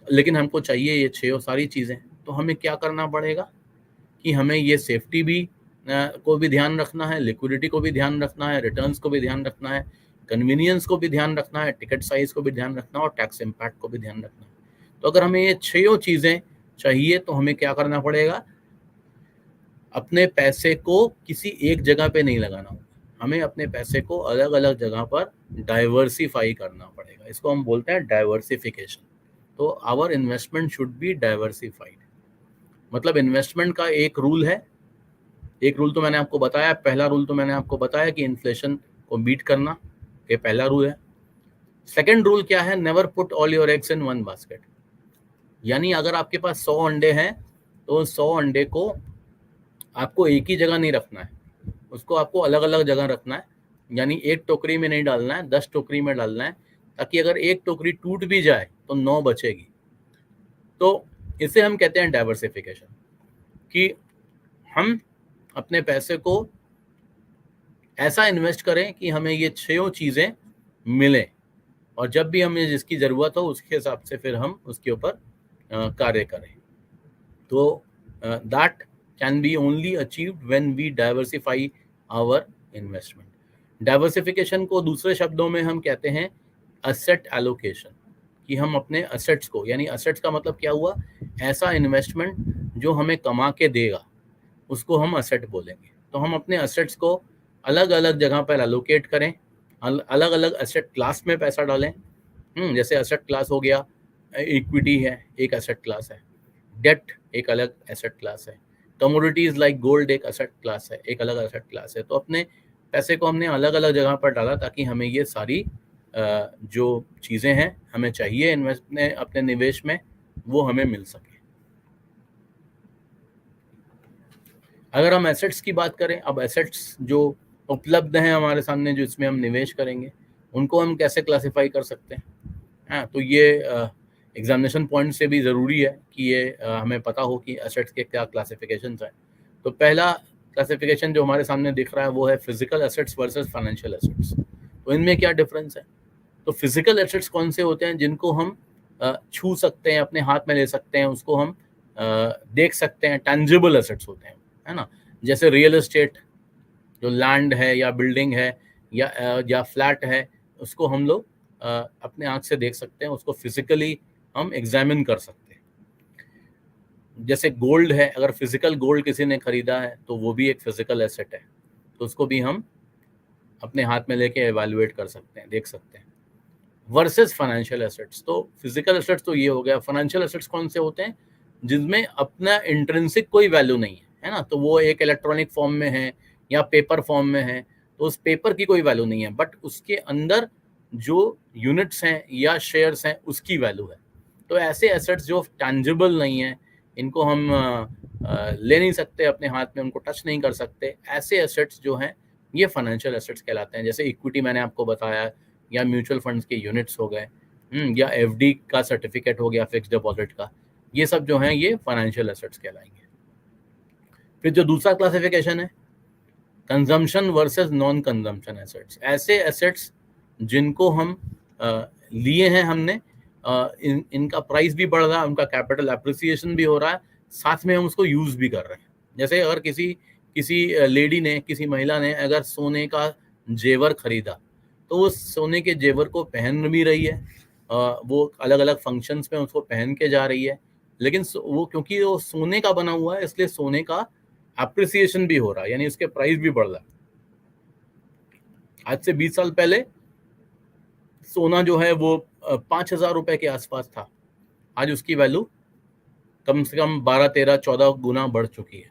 लेकिन हमको चाहिए ये 6 सारी चीज़ें, तो हमें क्या करना पड़ेगा कि हमें ये सेफ्टी भी को भी ध्यान रखना है, लिक्विडिटी को भी ध्यान रखना है, रिटर्न्स को भी ध्यान रखना है, कन्वीनियंस को भी ध्यान रखना है, टिकट साइज को भी ध्यान रखना है और टैक्स इम्पैक्ट को भी ध्यान रखना है। तो अगर हमें ये 6 चीज़ें चाहिए तो हमें क्या करना पड़ेगा, अपने पैसे को किसी एक जगह पे नहीं लगाना होगा, हमें अपने पैसे को अलग अलग जगह पर डाइवर्सिफाई करना पड़ेगा। इसको हम बोलते हैं डाइवर्सिफिकेशन। तो our investment should be diversified. मतलब इन्वेस्टमेंट का एक रूल है, एक रूल तो मैंने आपको बताया, पहला रूल तो मैंने आपको बताया कि इन्फ्लेशन को बीट करना, ये पहला रूल है। सेकंड रूल क्या है, never put all your eggs in one basket. यानी अगर आपके पास 100 अंडे हैं तो 100 अंडे को आपको एक ही जगह नहीं रखना है, उसको आपको अलग अलग जगह रखना है। यानी एक टोकरी में नहीं डालना है, 10 टोकरी में डालना है, ताकि अगर एक टोकरी टूट भी जाए तो 9 बचेगी। तो इसे हम कहते हैं डाइवर्सिफिकेशन, कि हम अपने पैसे को ऐसा इन्वेस्ट करें कि हमें ये 6 चीज़ें मिलें, और जब भी हमें जिसकी ज़रूरत हो उसके हिसाब से फिर हम उसके ऊपर कार्य करें। तो that can be only achieved when we diversify our investment. Diversification को दूसरे शब्दों में हम कहते हैं असेट एलोकेशन, कि हम अपने असेट्स को, यानी असेट्स का मतलब क्या हुआ, ऐसा इन्वेस्टमेंट जो हमें कमा के देगा, उसको हम असेट बोलेंगे। तो हम अपने असेट्स को अलग अलग जगह पर एलोकेट करें, अलग अलग असेट क्लास में पैसा डालें। जैसे असेट क्लास हो गया, इक्विटी है एक असेट क्लास है, डेट एक अलग एसेट क्लास है, कमोडिटीज लाइक गोल्ड एक एसेट क्लास है, एक अलग एसेट क्लास है। तो अपने पैसे को हमने अलग अलग जगह पर डाला ताकि हमें ये सारी जो चीज़ें हैं हमें चाहिए इन्वेस्ट अपने निवेश में, वो हमें मिल सके। अगर हम एसेट्स की बात करें, अब एसेट्स जो उपलब्ध हैं हमारे सामने जो इसमें हम निवेश करेंगे, उनको हम कैसे क्लासिफाई कर सकते हैं। हाँ, तो ये एग्जामिनेशन पॉइंट से भी ज़रूरी है कि ये हमें पता हो कि एसेट्स के क्या क्लासिफिकेशंस हैं। तो पहला क्लासिफिकेशन जो हमारे सामने दिख रहा है वो है physical assets versus financial assets. तो इनमें क्या डिफरेंस है। तो फिजिकल एसेट्स कौन से होते हैं, जिनको हम छू सकते हैं, अपने हाथ में ले सकते हैं, उसको हम देख सकते हैं, टेंजिबल एसेट्स होते हैं, है ना। जैसे रियल एस्टेट, जो लैंड है या बिल्डिंग है या फ्लैट है, उसको हम लोग अपने आँख से देख सकते हैं, उसको फिजिकली हम एग्जामिन कर सकते हैं। जैसे गोल्ड है, अगर फिजिकल गोल्ड किसी ने खरीदा है तो वो भी एक फिजिकल एसेट है, तो उसको भी हम अपने हाथ में लेके एवेल्युएट कर सकते हैं, देख सकते हैं। वर्सेस फाइनेंशियल एसेट्स, तो फिजिकल एसेट्स तो ये हो गया। फाइनेंशियल एसेट्स कौन से होते हैं? जिनमें अपना इंट्रिंसिक कोई वैल्यू नहीं है ना, तो वो एक इलेक्ट्रॉनिक फॉर्म में है या पेपर फॉर्म में है, तो उस पेपर की कोई वैल्यू नहीं है, बट उसके अंदर जो यूनिट्स हैं या शेयर्स हैं उसकी वैल्यू है। तो ऐसे एसेट्स जो टैंजिबल नहीं है, इनको हम ले नहीं सकते अपने हाथ में, उनको टच नहीं कर सकते, ऐसे एसेट्स जो हैं ये फाइनेंशियल एसेट्स कहलाते हैं। जैसे इक्विटी मैंने आपको बताया, या म्यूचुअल फंड्स के यूनिट्स हो गए, या एफडी का सर्टिफिकेट हो गया फिक्स डिपॉजिट का, ये सब जो हैं ये फाइनेंशियल एसेट्स कहलाएंगे। फिर जो दूसरा क्लासिफिकेशन है, consumption versus non consumption assets. ऐसे एसेट्स जिनको हम लिए हैं हमने, इनका प्राइस भी बढ़ रहा है, उनका कैपिटल एप्रिसिएशन भी हो रहा है, साथ में हम उसको यूज भी कर रहे हैं। जैसे अगर किसी लेडी ने, किसी महिला ने अगर सोने का जेवर खरीदा, तो वो सोने के जेवर को पहन भी रही है, वो अलग अलग फंक्शंस में उसको पहन के जा रही है, लेकिन वो क्योंकि वो सोने का बना हुआ है इसलिए सोने का अप्रिसिएशन भी हो रहा है, यानी उसके प्राइस भी बढ़ रहा है। आज से 20 साल पहले सोना जो है वो 5,000 रुपए के आसपास था, आज उसकी वैल्यू कम से कम 12, 13, 14 गुना बढ़ चुकी है।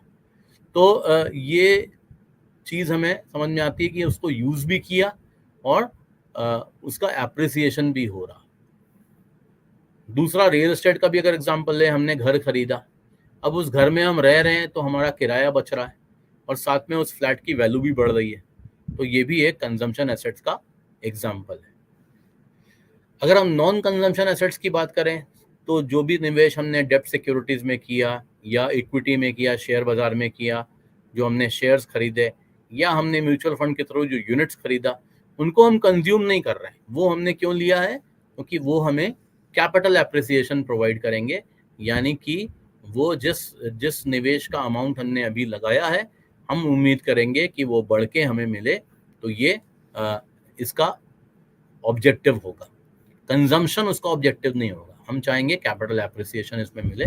तो ये चीज़ हमें समझ में आती है कि उसको यूज भी किया और उसका एप्रिसिएशन भी हो रहा। दूसरा, रियल एस्टेट का भी अगर एग्जांपल ले, हमने घर खरीदा, अब उस घर में हम रह रहे हैं तो हमारा किराया बच रहा है और साथ में उस फ्लैट की वैल्यू भी बढ़ रही है, तो ये भी एक कंजम्पशन एसेट्स का एग्जांपल है। अगर हम नॉन कंजम्पशन एसेट्स की बात करें, तो जो भी निवेश हमने डेब्ट सिक्योरिटीज में किया या इक्विटी में किया, शेयर बाजार में किया, जो हमने शेयर्स खरीदे या हमने म्यूचुअल फंड के थ्रू जो यूनिट्स खरीदा, उनको हम कंज्यूम नहीं कर रहे हैं। वो हमने क्यों लिया है? क्योंकि वो हमें कैपिटल एप्रिसिएशन प्रोवाइड करेंगे, यानी कि वो जिस निवेश का अमाउंट हमने अभी लगाया है, हम उम्मीद करेंगे कि वो बढ़ के हमें मिले, तो ये इसका ऑब्जेक्टिव होगा। कंजम्पशन उसका ऑब्जेक्टिव नहीं होगा। हम चाहेंगे कैपिटल एप्रिसिएशन इसमें मिले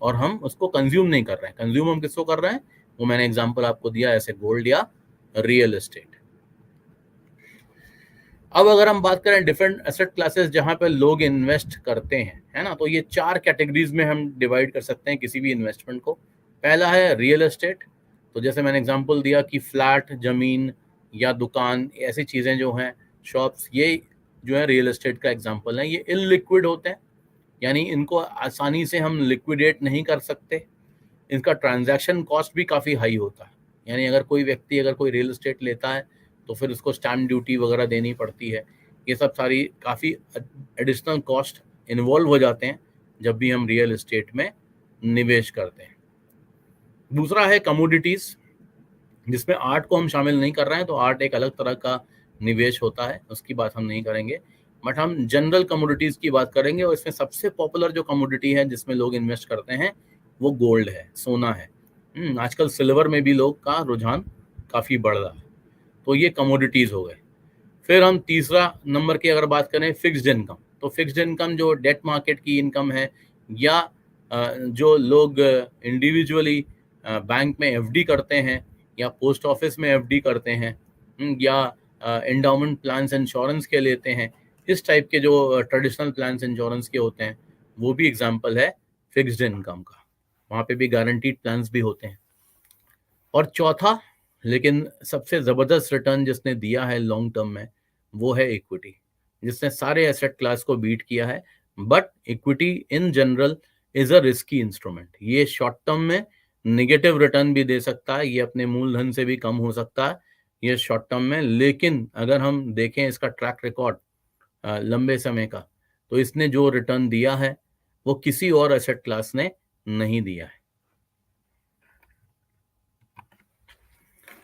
और हम उसको कंज्यूम नहीं कर रहे हैं। कंज्यूम हम किसको कर रहे हैं? वो मैंने एग्जांपल आपको दिया, ऐसे गोल्ड या रियल एस्टेट। अब अगर हम बात करें डिफरेंट एसेट क्लासेस जहां पे लोग इन्वेस्ट करते हैं, है ना, तो ये 4 कैटेगरीज में हम डिवाइड कर सकते हैं किसी भी इन्वेस्टमेंट को। पहला है रियल एस्टेट, तो जैसे मैंने एग्जांपल दिया कि फ्लैट, जमीन या दुकान, ऐसी चीज़ें जो हैं, शॉप्स, ये जो है रियल एस्टेट का एग्जांपल है। ये इललिक्विड होते हैं, यानी इनको आसानी से हम लिक्विडेट नहीं कर सकते। इनका ट्रांजैक्शन कॉस्ट भी काफ़ी हाई होता है, यानी अगर कोई व्यक्ति अगर कोई रियल एस्टेट लेता है तो फिर उसको स्टैम्प ड्यूटी वगैरह देनी पड़ती है। ये सब सारी काफ़ी एडिशनल कॉस्ट इन्वॉल्व हो जाते हैं जब भी हम रियल एस्टेट में निवेश करते हैं। दूसरा है कमोडिटीज़, जिसमें आर्ट को हम शामिल नहीं कर रहे हैं, तो आर्ट एक अलग तरह का निवेश होता है, उसकी बात हम नहीं करेंगे, बट हम जनरल कमोडिटीज़ की बात करेंगे। और इसमें सबसे पॉपुलर जो कमोडिटी है जिसमें लोग इन्वेस्ट करते हैं वो गोल्ड है, सोना है। आजकल सिल्वर में भी लोग का रुझान काफ़ी बढ़ रहा है, तो ये कमोडिटीज़ हो गए। फिर हम तीसरा नंबर की अगर बात करें, फिक्स्ड इनकम, तो फिक्स्ड इनकम जो डेट मार्केट की इनकम है, या जो लोग इंडिविजुअली बैंक में एफडी करते हैं या पोस्ट ऑफिस में एफडी करते हैं, या एंडाउमेंट प्लान्स इंश्योरेंस के लेते हैं, इस टाइप के जो ट्रेडिशनल प्लान्स इंश्योरेंस के होते हैं, वो भी एग्जांपल है फिक्स्ड इनकम का। वहाँ पे भी गारंटीड प्लान्स भी होते हैं। और चौथा, लेकिन सबसे ज़बरदस्त रिटर्न जिसने दिया है लॉन्ग टर्म में, वो है इक्विटी, जिसने सारे एसेट क्लास को बीट किया है। But equity in general is a risky instrument. ये शॉर्ट टर्म में नेगेटिव रिटर्न भी दे सकता है, ये अपने मूलधन से भी कम हो सकता है ये शॉर्ट टर्म में, लेकिन अगर हम देखें इसका ट्रैक रिकॉर्ड लंबे समय का, तो इसने जो रिटर्न दिया है वो किसी और एसेट क्लास ने नहीं दिया है।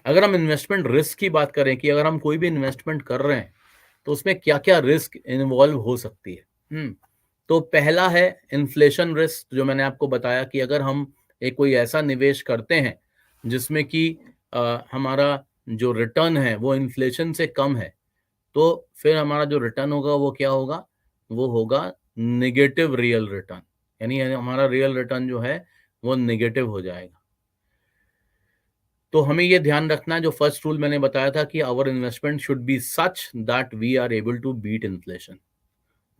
अगर हम इन्वेस्टमेंट रिस्क की बात करें कि अगर हम कोई भी इन्वेस्टमेंट कर रहे हैं तो उसमें क्या क्या रिस्क इन्वॉल्व हो सकती है, तो पहला है इन्फ्लेशन रिस्क, जो मैंने आपको बताया कि अगर हम एक कोई ऐसा निवेश करते हैं जिसमें कि हमारा जो रिटर्न है वो इन्फ्लेशन से कम है, तो फिर हमारा जो रिटर्न होगा वो क्या होगा, वो होगा नेगेटिव रियल रिटर्न, यानी हमारा रियल रिटर्न जो है वो नेगेटिव हो जाएगा। तो हमें ये ध्यान रखना है, जो फर्स्ट रूल मैंने बताया था कि our investment should be such that we are able to beat inflation.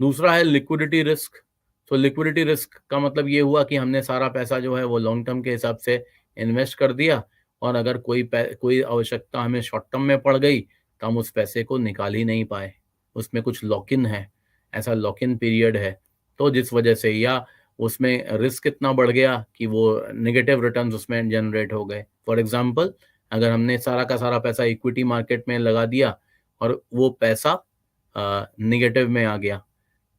दूसरा है लिक्विडिटी रिस्क। तो लिक्विडिटी रिस्क का मतलब ये हुआ कि हमने सारा पैसा जो है वो लॉन्ग टर्म के हिसाब से इन्वेस्ट कर दिया, और अगर कोई आवश्यकता हमें शॉर्ट टर्म में पड़ गई तो हम उस पैसे को निकाल ही नहीं पाए, उसमें कुछ लॉक इन है, ऐसा लॉक इन पीरियड है, तो जिस वजह से या उसमें रिस्क इतना बढ़ गया कि वो नेगेटिव रिटर्न्स उसमें जनरेट हो गए। फॉर एग्जांपल, अगर हमने सारा का सारा पैसा इक्विटी मार्केट में लगा दिया और वो पैसा नेगेटिव में आ गया,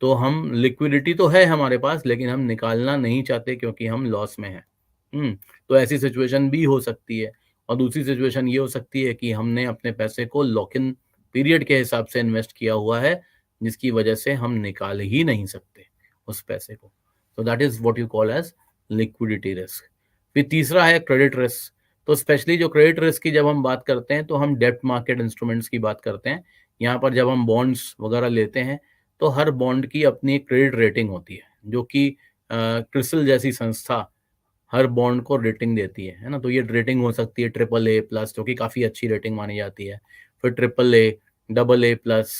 तो हम लिक्विडिटी तो है हमारे पास, लेकिन हम निकालना नहीं चाहते क्योंकि हम लॉस में हैं। तो ऐसी सिचुएशन भी हो सकती है। और दूसरी सिचुएशन ये हो सकती है कि हमने अपने पैसे को लॉक इन पीरियड के हिसाब से इन्वेस्ट किया हुआ है, जिसकी वजह से हम निकाल ही नहीं सकते उस पैसे को। तो that is what you call as liquidity risk. फिर तीसरा है क्रेडिट रिस्क। तो स्पेशली जो क्रेडिट रिस्क की जब हम बात करते हैं तो हम डेब्ट मार्केट इंस्ट्रूमेंट्स की बात करते हैं। यहाँ पर जब हम बॉन्ड्स वगैरह लेते हैं तो हर बॉन्ड की अपनी क्रेडिट रेटिंग होती है, जो कि क्रिसिल जैसी संस्था हर बॉन्ड को रेटिंग देती है ना। तो ये रेटिंग हो सकती है AAA+, जो कि काफ़ी अच्छी रेटिंग मानी जाती है, फिर AAA, AA+,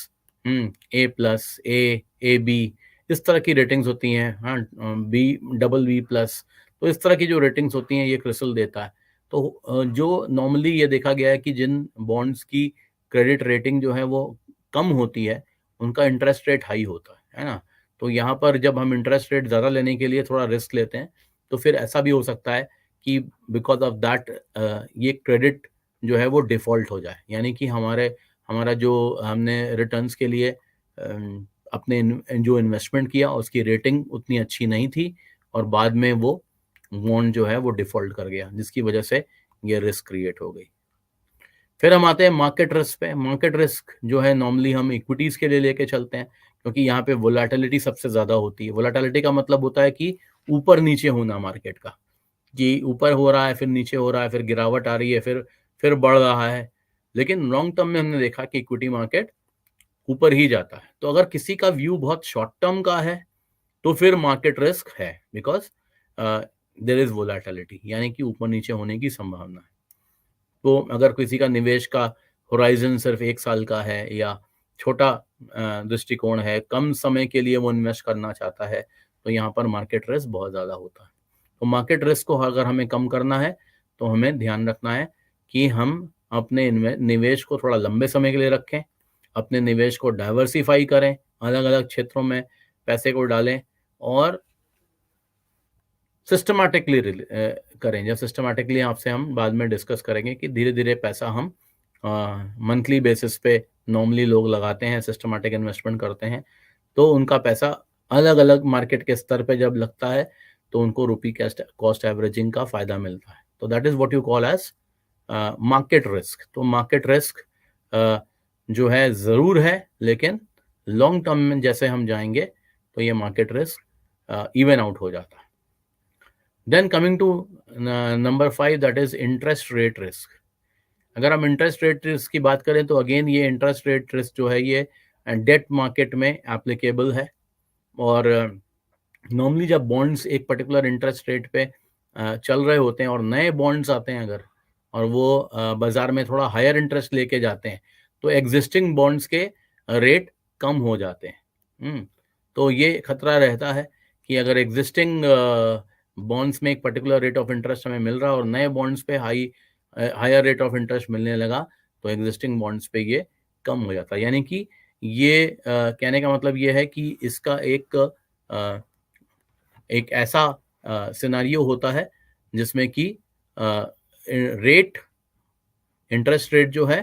A+, AB, इस तरह की रेटिंग्स होती हैं। हाँ, BB+, तो इस तरह की जो रेटिंग्स होती हैं ये क्रिसिल देता है। तो जो नॉर्मली ये देखा गया है कि जिन बॉन्ड्स की क्रेडिट रेटिंग जो है वो कम होती है, उनका इंटरेस्ट रेट हाई होता है ना। तो यहाँ पर जब हम इंटरेस्ट रेट ज़्यादा लेने के लिए थोड़ा रिस्क लेते हैं, तो फिर ऐसा भी हो सकता है कि बिकॉज ऑफ दैट ये क्रेडिट जो है वो डिफ़ॉल्ट हो जाए, यानी कि हमारा जो हमने रिटर्न्स के लिए अपने जो इन्वेस्टमेंट किया उसकी रेटिंग उतनी अच्छी नहीं थी, और बाद में वो बॉन्ड जो है वो डिफ़ॉल्ट कर गया, जिसकी वजह से ये रिस्क क्रिएट हो गई। फिर हम आते हैं मार्केट रिस्क पे। मार्केट रिस्क जो है नॉर्मली हम इक्विटीज़ के लिए लेके चलते हैं, क्योंकि यहाँ पे वोलेटिलिटी सबसे ज़्यादा होती है। वोलेटिलिटी का मतलब होता है कि ऊपर नीचे होना मार्केट का, कि ऊपर हो रहा है, फिर नीचे हो रहा है, फिर गिरावट आ रही है, फिर बढ़ रहा है। लेकिन लॉन्ग टर्म में हमने देखा कि इक्विटी मार्केट ऊपर ही जाता है। तो अगर किसी का व्यू बहुत शॉर्ट टर्म का है तो फिर मार्केट रिस्क है, बिकॉज देयर इज वोलेटिलिटी, यानी कि ऊपर नीचे होने की संभावना है। तो अगर किसी का निवेश का होराइजन सिर्फ 1 साल का है या छोटा दृष्टिकोण है, कम समय के लिए वो इन्वेस्ट करना चाहता है, तो यहाँ पर मार्केट रिस्क बहुत ज़्यादा होता है। तो मार्केट रिस्क को अगर हमें कम करना है तो हमें ध्यान रखना है कि हम अपने निवेश को थोड़ा लंबे समय के लिए रखें, अपने निवेश को डाइवर्सिफाई करें, अलग-अलग क्षेत्रों में पैसे को डालें, और सिस्टमैटिकली करें। जब सिस्टमैटिकली आपसे हम बाद में डिस्कस करेंगे कि धीरे-धीरे पैसा हम मंथली बेसिस पे नॉर्मली लोग लगाते हैं, सिस्टमैटिक इन्वेस्टमेंट करते हैं, तो उनका पैसा अलग-अलग मार्केट के स्तर पे जब लगता है तो उनको रुपी कॉस्ट एवरेजिंग का फ़ायदा मिलता है। तो that is what you call as market risk. तो मार्केट रिस्क जो है ज़रूर है, लेकिन लॉन्ग टर्म में जैसे हम जाएँगे तो ये मार्केट रिस्क इवन आउट हो जाता है। Then coming to number 5, that is interest rate risk. अगर हम इंटरेस्ट रेट रिस्क की बात करें तो अगेन ये इंटरेस्ट रेट रिस्क जो है ये डेट मार्केट में एप्लीकेबल है। और नॉर्मली जब बॉन्ड्स एक पर्टिकुलर इंटरेस्ट रेट पे चल रहे होते हैं और नए बॉन्ड्स आते हैं अगर, और वो बाजार में थोड़ा हायर इंटरेस्ट लेके जाते हैं, तो एग्जिस्टिंग बॉन्ड्स के रेट कम हो जाते हैं। तो ये खतरा रहता है कि अगर एग्जिस्टिंग बॉन्ड्स में एक पर्टिकुलर रेट ऑफ इंटरेस्ट हमें मिल रहा है और नए बॉन्ड्स पे हायर रेट ऑफ इंटरेस्ट मिलने लगा, तो एग्जिस्टिंग बॉन्ड्स पे ये कम हो जाता है। यानी कि ये कहने का मतलब ये है कि इसका एक ऐसा सिनारियो होता है जिसमें कि इंटरेस्ट रेट जो है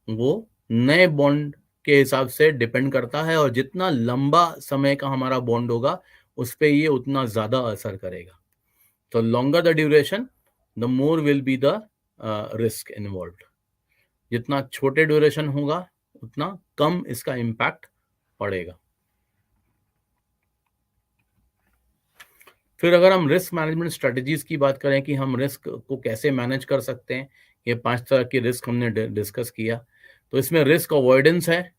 वो नए बॉन्ड के हिसाब से डिपेंड करता है, और जितना लंबा समय का हमारा बॉन्ड होगा उस पे ये उतना ज़्यादा असर करेगा। तो longer the duration, the more will be the risk involved. जितना छोटे ड्यूरेशन होगा उतना कम इसका इम्पैक्ट पड़ेगा। फिर अगर हम रिस्क मैनेजमेंट स्ट्रेटजीज की बात करें कि हम रिस्क को कैसे मैनेज कर सकते हैं, ये 5 तरह की रिस्क हमने डिस्कस किया। तो इसमें रिस्क अवॉइडेंस है,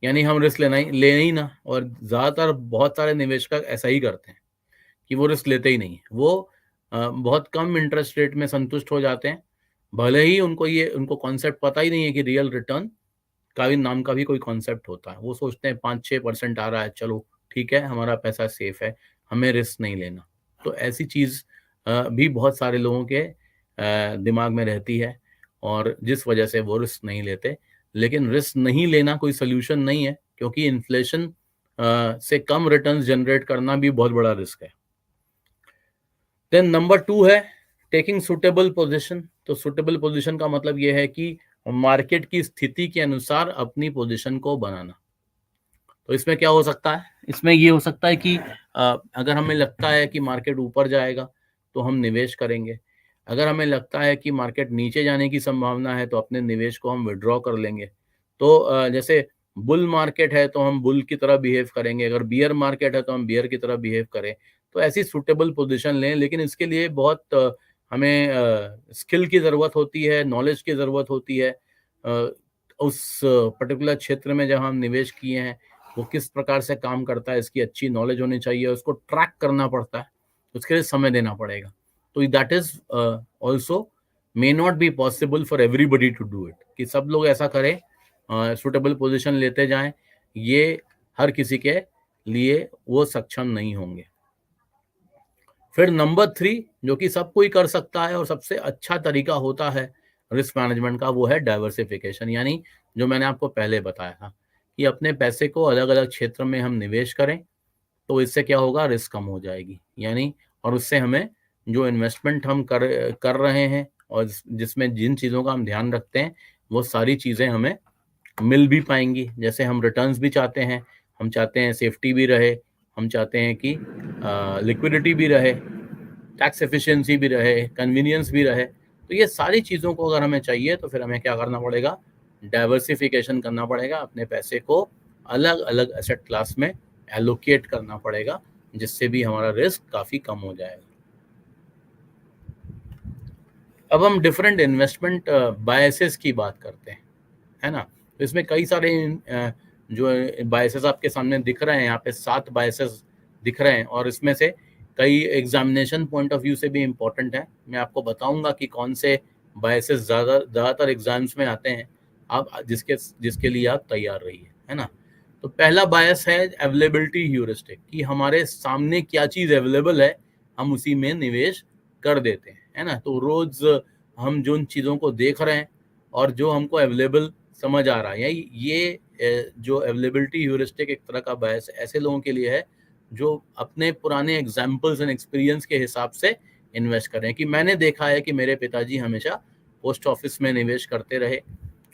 यानी हम रिस्क ले ही ना। और ज़्यादातर बहुत सारे निवेशक ऐसा ही करते हैं कि वो रिस्क लेते ही नहीं है। वो बहुत कम इंटरेस्ट रेट में संतुष्ट हो जाते हैं, भले ही उनको कॉन्सेप्ट पता ही नहीं है कि रियल रिटर्न का भी नाम का भी कोई कॉन्सेप्ट होता है। वो सोचते हैं 5-6% आ रहा है, चलो ठीक है, हमारा पैसा सेफ है, हमें रिस्क नहीं लेना। तो ऐसी चीज़ भी बहुत सारे लोगों के दिमाग में रहती है, और जिस वजह से वो रिस्क नहीं लेते। लेकिन रिस्क नहीं लेना कोई सोल्यूशन नहीं है, क्योंकि इन्फ्लेशन से कम रिटर्न्स जनरेट करना भी बहुत बड़ा रिस्क है। देन नंबर 2 है टेकिंग सुटेबल पोजीशन। तो सुटेबल पोजीशन का मतलब यह है कि मार्केट की स्थिति के अनुसार अपनी पोजीशन को बनाना। तो इसमें क्या हो सकता है? इसमें ये हो सकता है कि अगर हमें लगता है कि मार्केट ऊपर जाएगा तो हम निवेश करेंगे। अगर हमें लगता है कि मार्केट नीचे जाने की संभावना है तो अपने निवेश को हम विड्रॉ कर लेंगे। तो जैसे बुल मार्केट है तो हम बुल की तरह बिहेव करेंगे, अगर बियर मार्केट है तो हम बियर की तरह बिहेव करें। तो ऐसी सूटेबल पोजीशन लें, लेकिन इसके लिए बहुत हमें स्किल की ज़रूरत होती है, नॉलेज की ज़रूरत होती है। उस पर्टिकुलर क्षेत्र में जहाँ हम निवेश किए हैं वो किस प्रकार से काम करता है, इसकी अच्छी नॉलेज होनी चाहिए, उसको ट्रैक करना पड़ता है, उसके लिए समय देना पड़ेगा। तो that is also may not be possible for everybody to do it, कि सब लोग ऐसा करें, सुटेबल पोजीशन लेते जाएं, ये हर किसी के लिए वो सक्षम नहीं होंगे। फिर नंबर 3 जो कि सब कोई कर सकता है और सबसे अच्छा तरीका होता है रिस्क मैनेजमेंट का, वो है डाइवर्सिफिकेशन। यानी जो मैंने आपको पहले बताया था कि अपने पैसे को अलग अलग क्षेत्र में हम निवेश करें, तो इससे क्या होगा, रिस्क कम हो जाएगी। यानी और उससे हमें जो इन्वेस्टमेंट हम कर रहे हैं और जिसमें जिन चीज़ों का हम ध्यान रखते हैं वो सारी चीज़ें हमें मिल भी पाएंगी। जैसे हम रिटर्न्स भी चाहते हैं, हम चाहते हैं सेफ्टी भी रहे, हम चाहते हैं कि लिक्विडिटी भी रहे, टैक्स एफिशिएंसी भी रहे, कन्वीनियंस भी रहे। तो ये सारी चीज़ों को अगर हमें चाहिए तो फिर हमें क्या करना पड़ेगा, डाइवर्सिफिकेशन करना पड़ेगा, अपने पैसे को अलग अलग एसेट क्लास में एलोकेट करना पड़ेगा, जिससे भी हमारा रिस्क काफ़ी कम हो जाएगा। अब हम डिफरेंट इन्वेस्टमेंट बायसेस की बात करते हैं, है ना। तो इसमें कई सारे जो बायसेस आपके सामने दिख रहे हैं, यहाँ पे 7 बायसेस दिख रहे हैं, और इसमें से कई एग्जामिनेशन पॉइंट ऑफ व्यू से भी इम्पोर्टेंट है। मैं आपको बताऊंगा कि कौन से बायसेस ज़्यादातर एग्जाम्स में आते हैं, आप जिसके लिए आप तैयार रहिए, है ना। तो पहला बायस है अवेलेबिलिटी ह्यूरिस्टिक, कि हमारे सामने क्या चीज़ अवेलेबल है हम उसी में निवेश कर देते हैं, है ना। तो रोज़ हम जिन चीज़ों को देख रहे हैं और जो हमको अवेलेबल समझ आ रहा है, ये जो अवेलेबिलिटी ह्यूरिस्टिक एक तरह का बायस ऐसे लोगों के लिए है जो अपने पुराने एग्जाम्पल्स एंड एक्सपीरियंस के हिसाब से इन्वेस्ट करें। कि मैंने देखा है कि मेरे पिताजी हमेशा पोस्ट ऑफिस में निवेश करते रहे,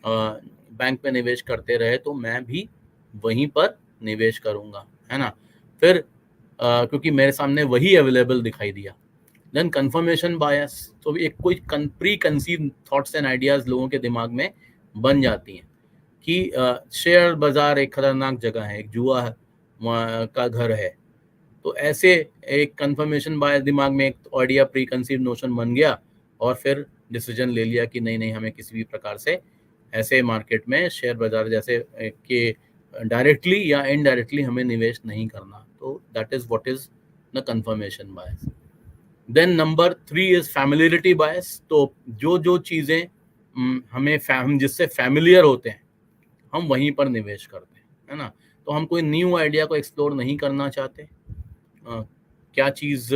बैंक में निवेश करते रहे, तो मैं भी वहीं पर निवेश करूंगा, है ना। फिर क्योंकि मेरे सामने वही अवेलेबल दिखाई दिया। देन कंफर्मेशन बायस, तो एक कोई pre conceive thoughts and ideas लोगों के दिमाग में बन जाती हैं कि शेयर बाजार एक खतरनाक जगह है, एक जुआ का घर है। तो ऐसे एक कंफर्मेशन बायस, दिमाग में एक आइडिया, प्री कंसीव नोशन बन गया, और फिर डिसीजन ले लिया कि नहीं नहीं, हमें किसी भी प्रकार से ऐसे मार्केट में शेयर बाजार जैसे के डायरेक्टली या इनडायरेक्टली हमें निवेश नहीं करना। तो that is what is the confirmation bias. Then number 3 is familiarity bias. तो जो चीज़ें हम जिससे फैमिलियर होते हैं हम वहीं पर निवेश करते हैं, है ना। तो हम कोई न्यू आइडिया को एक्सप्लोर नहीं करना चाहते, क्या चीज़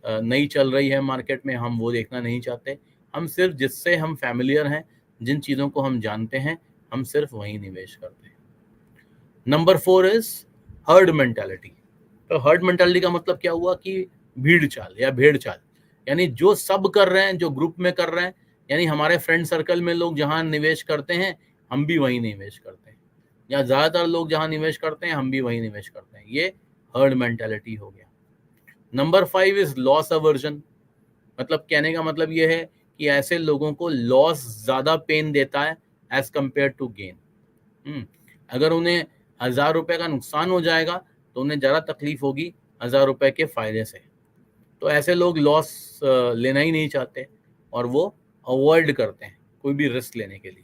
नई चल रही है मार्केट में हम वो देखना नहीं चाहते। हम सिर्फ जिससे हम फैमिलियर हैं, जिन चीज़ों को हम जानते हैं, हम सिर्फ वहीं निवेश करते हैं। Number 4 is herd mentality. तो हर्ड मेंटालिटी का मतलब क्या हुआ कि भीड़ चाल या भेड़ चाल, यानी जो सब कर रहे हैं, जो ग्रुप में कर रहे हैं, यानी हमारे फ्रेंड सर्कल में लोग जहां निवेश करते हैं हम भी वहीं निवेश करते हैं, या ज्यादातर लोग जहां निवेश करते हैं हम भी वहीं निवेश करते हैं। ये हर्ड मेंटालिटी हो गया। Number 5 is loss aversion. मतलब कहने का मतलब ये है कि ऐसे लोगों को लॉस ज्यादा पेन देता है एज कंपेयर टू गेन। अगर उन्हें 1000 रुपए का नुकसान हो जाएगा तो उन्हें ज़्यादा तकलीफ होगी 1000 रुपए के फायदे से। तो ऐसे लोग लॉस लेना ही नहीं चाहते और वो अवॉइड करते हैं कोई भी रिस्क लेने के लिए।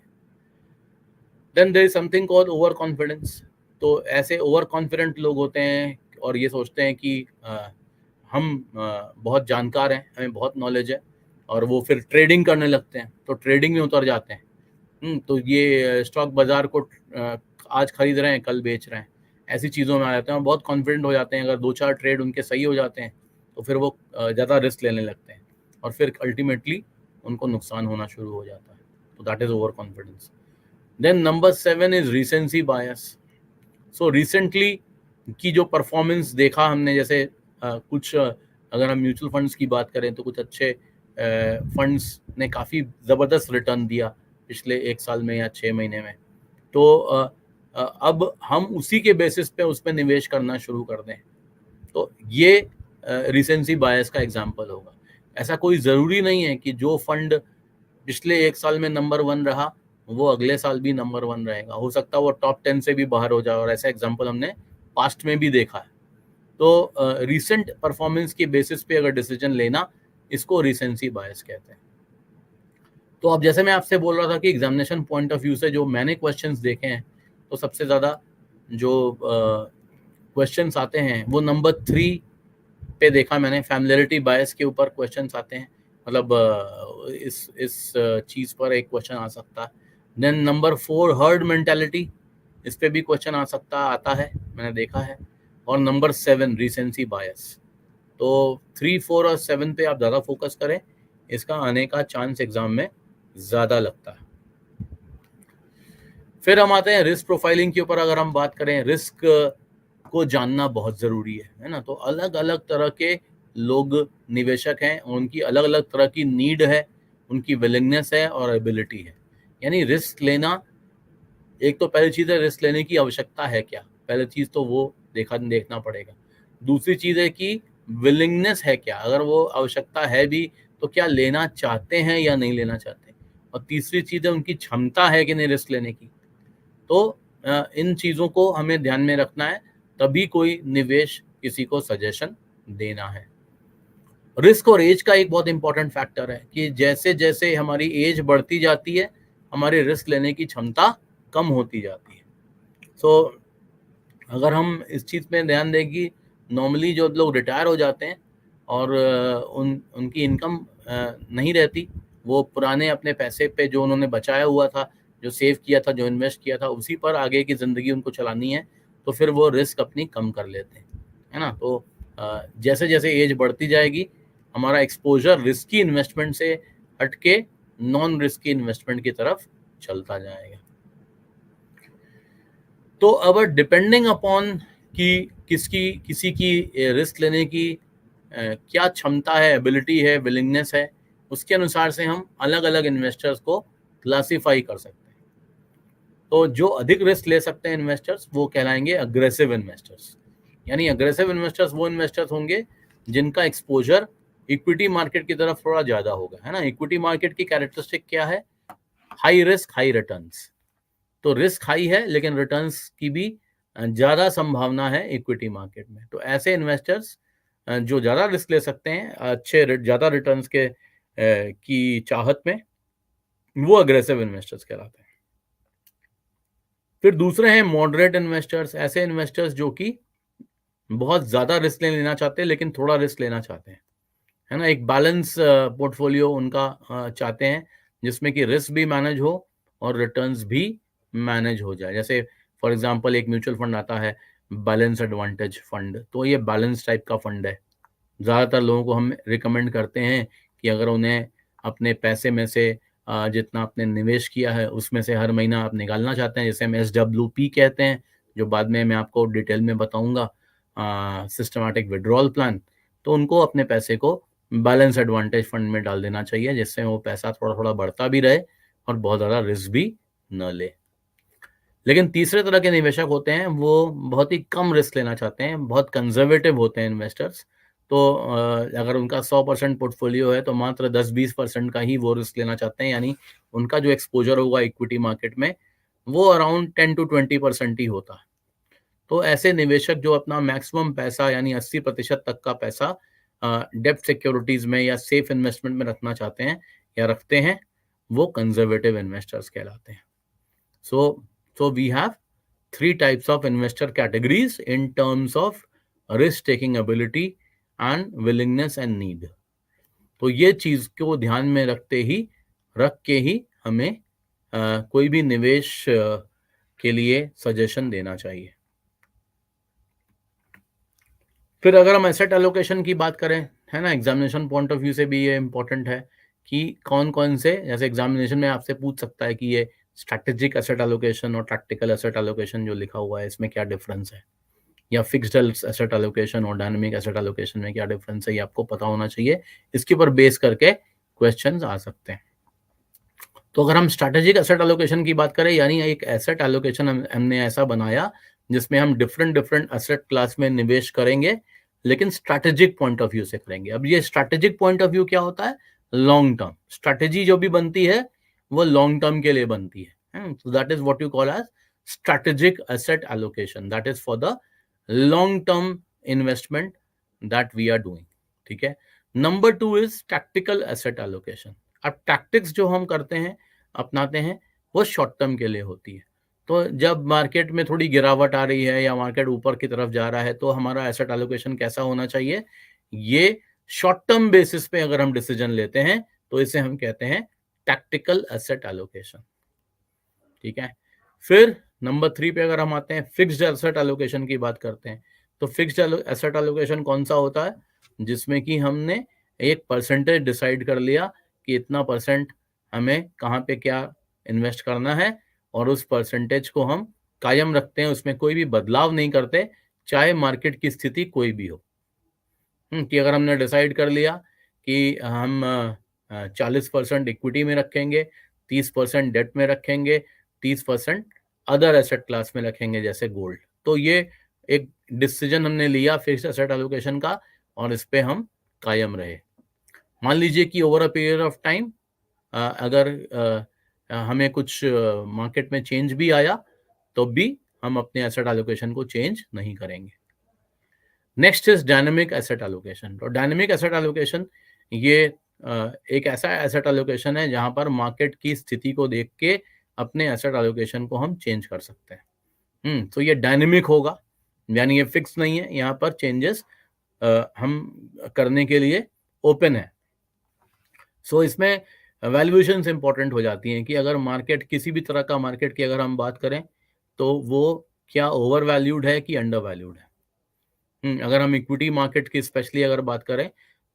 Then there is something called over confidence. तो ऐसे ओवर कॉन्फिडेंट लोग होते हैं और ये सोचते हैं कि हम बहुत जानकार हैं, हमें बहुत नॉलेज है, और वो फिर ट्रेडिंग करने लगते हैं, तो ट्रेडिंग में उतर जाते हैं। तो ये स्टॉक बाजार को आज खरीद रहे हैं, कल बेच रहे हैं, ऐसी चीज़ों में आ जाते हैं और बहुत कॉन्फिडेंट हो जाते हैं। अगर 2-4 ट्रेड उनके सही हो जाते हैं तो फिर वो ज़्यादा रिस्क लेने लगते हैं और फिर अल्टीमेटली उनको नुकसान होना शुरू हो जाता है। तो that is over confidence. Then number 7 is recency bias. So recently की जो परफॉर्मेंस देखा हमने, जैसे कुछ अगर हम म्यूचुअल फंड्स की बात करें तो कुछ अच्छे फंड्स ने काफ़ी ज़बरदस्त रिटर्न दिया पिछले 1 साल में या 6 महीने में। तो अब हम उसी के बेसिस पे उस पर निवेश करना शुरू कर दें, तो ये रिसेंसी बायस का एग्जाम्पल होगा। ऐसा कोई ज़रूरी नहीं है कि जो फंड पिछले 1 साल में नंबर 1 रहा वो अगले साल भी नंबर 1 रहेगा। हो सकता है वो टॉप 10 से भी बाहर हो जाए, और ऐसा एग्जाम्पल हमने पास्ट में भी देखा है। तो रिसेंट परफॉर्मेंस के बेसिस पे अगर डिसीजन लेना, इसको रिसेंसी बायस कहते हैं। तो अब जैसे मैं आपसे बोल रहा था कि एग्जामिनेशन पॉइंट ऑफ व्यू से जो मैंने क्वेश्चंस देखे हैं, तो सबसे ज़्यादा जो क्वेश्चंस आते हैं वो नंबर 3 पे देखा मैंने। फैमिलियरिटी बायस के ऊपर क्वेश्चंस आते हैं, मतलब इस चीज़ पर एक क्वेश्चन आ सकता है। देन नंबर 4 हर्ड मेंटालिटी, इस पे भी क्वेश्चन आता है, मैंने देखा है। और नंबर 7 रिसेंसी बायस। तो 3, 4 और 7 पे आप ज़्यादा फोकस करें, इसका आने का चांस एग्जाम में ज़्यादा लगता है। फिर हम आते हैं रिस्क प्रोफाइलिंग के ऊपर। अगर हम बात करें, रिस्क को जानना बहुत ज़रूरी है ना। तो अलग अलग तरह के लोग निवेशक हैं, उनकी अलग अलग तरह की नीड है, उनकी विलिंगनेस है और एबिलिटी है। यानी रिस्क लेना, एक तो पहली चीज़ है रिस्क लेने की आवश्यकता है क्या, पहली चीज़ तो वो देखना पड़ेगा। दूसरी चीज़ है कि विलिंगनेस है क्या, अगर वो आवश्यकता है भी तो क्या लेना चाहते हैं या नहीं लेना चाहते। और तीसरी चीज़ है उनकी क्षमता है कि नहीं रिस्क लेने की। तो इन चीज़ों को हमें ध्यान में रखना है, तभी कोई निवेश किसी को सजेशन देना है। रिस्क और एज का एक बहुत इंपॉर्टेंट फैक्टर है कि जैसे जैसे हमारी एज बढ़ती जाती है, हमारी रिस्क लेने की क्षमता कम होती जाती है। सो अगर हम इस चीज़ में ध्यान दें कि नॉर्मली जो लोग रिटायर हो जाते हैं और उनकी इनकम नहीं रहती, वो पुराने अपने पैसे पे जो उन्होंने बचाया हुआ था, जो सेव किया था, जो इन्वेस्ट किया था, उसी पर आगे की ज़िंदगी उनको चलानी है, तो फिर वो रिस्क अपनी कम कर लेते हैं, है ना। तो जैसे जैसे एज बढ़ती जाएगी, हमारा एक्सपोजर रिस्की इन्वेस्टमेंट से हट के नॉन रिस्की इन्वेस्टमेंट की तरफ चलता जाएगा। तो अब डिपेंडिंग अपॉन कि किसी की रिस्क लेने की क्या क्षमता है, एबिलिटी है, विलिंगनेस है, उसके अनुसार से हम अलग अलग इन्वेस्टर्स को क्लासीफाई कर सकते हैं। तो जो अधिक रिस्क ले सकते हैं इन्वेस्टर्स, वो कहलाएंगे अग्रेसिव इन्वेस्टर्स। यानी अग्रेसिव इन्वेस्टर्स वो इन्वेस्टर्स होंगे जिनका एक्सपोजर इक्विटी मार्केट की तरफ थोड़ा ज़्यादा होगा, है ना। इक्विटी मार्केट की कैरेक्टरिस्टिक क्या है? High risk high returns. तो रिस्क हाई है लेकिन रिटर्न्स की भी ज़्यादा संभावना है इक्विटी मार्केट में। तो ऐसे इन्वेस्टर्स जो ज़्यादा रिस्क ले सकते हैं, अच्छे ज़्यादा रिटर्न्स के की चाहत में, वो अग्रेसिव इन्वेस्टर्स कहलाते हैं। फिर दूसरे हैं मॉडरेट इन्वेस्टर्स। ऐसे इन्वेस्टर्स जो कि बहुत ज़्यादा रिस्क नहीं लेना चाहते लेकिन थोड़ा रिस्क लेना चाहते हैं, है ना। एक बैलेंस पोर्टफोलियो उनका चाहते हैं, जिसमें कि रिस्क भी मैनेज हो और रिटर्न्स भी मैनेज हो जाए। जैसे फॉर एग्जांपल एक म्यूचुअल फंड आता है बैलेंस एडवांटेज फंड, तो ये बैलेंस टाइप का फंड है। ज़्यादातर लोगों को हम रिकमेंड करते हैं कि अगर उन्हें अपने पैसे में से जितना आपने निवेश किया है उसमें से हर महीना आप निकालना चाहते हैं, जिसे हम SWP कहते हैं, जो बाद में मैं आपको डिटेल में बताऊंगा, सिस्टमैटिक विड्रॉल प्लान, तो उनको अपने पैसे को बैलेंस एडवांटेज फंड में डाल देना चाहिए, जिससे वो पैसा थोड़ा थोड़ा बढ़ता भी रहे और बहुत ज़्यादा रिस्क भी न ले। लेकिन तीसरे तरह के निवेशक होते हैं, वो बहुत ही कम रिस्क लेना चाहते हैं, बहुत कंजर्वेटिव होते हैं इन्वेस्टर्स। तो अगर उनका 100% पोर्टफोलियो है तो मात्र 10-20% का ही वो रिस्क लेना चाहते हैं, यानी उनका जो एक्सपोजर होगा इक्विटी मार्केट में वो अराउंड 10-20% ही होता है। तो ऐसे निवेशक जो अपना मैक्सिमम पैसा यानी 80% तक का पैसा डेब्ट सिक्योरिटीज में या सेफ इन्वेस्टमेंट में रखना चाहते हैं या रखते हैं, वो कंजर्वेटिव इन्वेस्टर्स कहलाते हैं। So we have 3 types of investor categories in terms of risk taking ability and willingness and need. तो ये चीज को ध्यान में रख के ही हमें कोई भी निवेश के लिए सजेशन देना चाहिए। फिर अगर हम एसेट एलोकेशन की बात करें, है ना, एग्जामिनेशन पॉइंट ऑफ व्यू से भी ये इंपॉर्टेंट है कि कौन कौन से, जैसे एग्जामिनेशन में आपसे पूछ सकता है कि ये स्ट्रैटेजिक एसेट एलोकेशन और टैक्टिकल एसेट एलोकेशन जो लिखा हुआ है इसमें क्या डिफरेंस है, या फिक्स्ड एसेट एलोकेशन और डायनामिक एसेट एलोकेशन में क्या डिफरेंस है, ये आपको पता होना चाहिए। इसके ऊपर बेस करके क्वेश्चंस आ सकते हैं। तो अगर हम स्ट्रैटेजिक एसेट एलोकेशन की बात करें, यानी एक एसेट एलोकेशन हमने ऐसा बनाया जिसमें हम डिफरेंट एसेट क्लास में निवेश करेंगे, लेकिन स्ट्रैटेजिक पॉइंट ऑफ व्यू से करेंगे। अब ये स्ट्रैटेजिक पॉइंट ऑफ व्यू क्या होता है? लॉन्ग टर्म स्ट्रैटेजी जो भी बनती है वो लॉन्ग टर्म के लिए बनती है। So that is what you call as strategic asset allocation. That is for the long term investment that we are doing. ठीक है। Number 2 is tactical asset allocation. अब टैक्टिक्स जो हम करते हैं, अपनाते हैं, वो शॉर्ट टर्म के लिए होती है। तो जब मार्केट में थोड़ी गिरावट आ रही है या मार्केट ऊपर की तरफ जा रहा है तो हमारा एसेट एलोकेशन कैसा होना चाहिए? ये शॉर्ट टर्म बेसिस पे अगर हम डिसीजन लेते हैं तो इसे हम कहते हैं टैक्टिकल एसेट एलोकेशन। ठीक है। फिर नंबर 3 पे अगर हम आते हैं, फिक्स्ड एसेट एलोकेशन की बात करते हैं, तो फिक्स्ड एसेट एलोकेशन कौन सा होता है? जिसमें कि हमने एक परसेंटेज डिसाइड कर लिया कि इतना परसेंट हमें कहाँ पे क्या इन्वेस्ट करना है और उस परसेंटेज को हम कायम रखते हैं, उसमें कोई भी बदलाव नहीं करते, चाहे मार्केट की स्थिति कोई भी हो। कि अगर हमने डिसाइड कर लिया कि हम 40% इक्विटी में रखेंगे, 30% डेट में रखेंगे, 30% अदर एसेट क्लास में रखेंगे जैसे गोल्ड, तो ये एक डिसीजन हमने लिया फिक्स्ड एसेट एलोकेशन का और इस पे हम कायम रहे। मान लीजिए कि over a period of time अगर हमें कुछ मार्केट में चेंज भी आया तो भी हम अपने एसेट एलोकेशन को चेंज नहीं करेंगे। Next is dynamic asset allocation. तो डायनेमिक एसेट एलोकेशन ये एक ऐसा एसेट एलोकेशन है जहां पर मार्केट की स्थिति को देख के अपने एसेट एलोकेशन को हम चेंज कर सकते हैं। तो ये डायनेमिक होगा, यानी ये फिक्स नहीं है, यहाँ पर चेंजेस हम करने के लिए ओपन है। सो इसमें वैल्यूएशंस इंपॉर्टेंट हो जाती हैं कि अगर मार्केट किसी भी तरह का मार्केट की अगर हम बात करें तो वो क्या ओवर वैल्यूड है कि अंडर वैल्यूड है। अगर हम इक्विटी मार्केट की स्पेशली अगर बात करें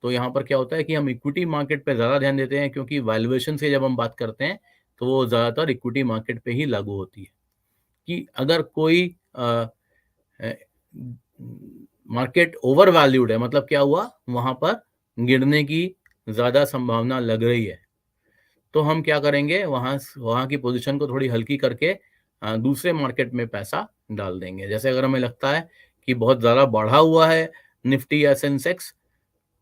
तो यहाँ पर क्या होता है कि हम इक्विटी मार्केट पे ज़्यादा ध्यान देते हैं, क्योंकि वैल्यूएशन से जब हम बात करते हैं तो वो ज़्यादातर इक्विटी मार्केट पे ही लागू होती है कि अगर कोई मार्केट ओवर वैल्यूड है, मतलब क्या हुआ, वहाँ पर गिरने की ज़्यादा संभावना लग रही है, तो हम क्या करेंगे, वहाँ की पोजीशन को थोड़ी हल्की करके दूसरे मार्केट में पैसा डाल देंगे। जैसे अगर हमें लगता है कि बहुत ज़्यादा बढ़ा हुआ है निफ्टी या सेंसेक्स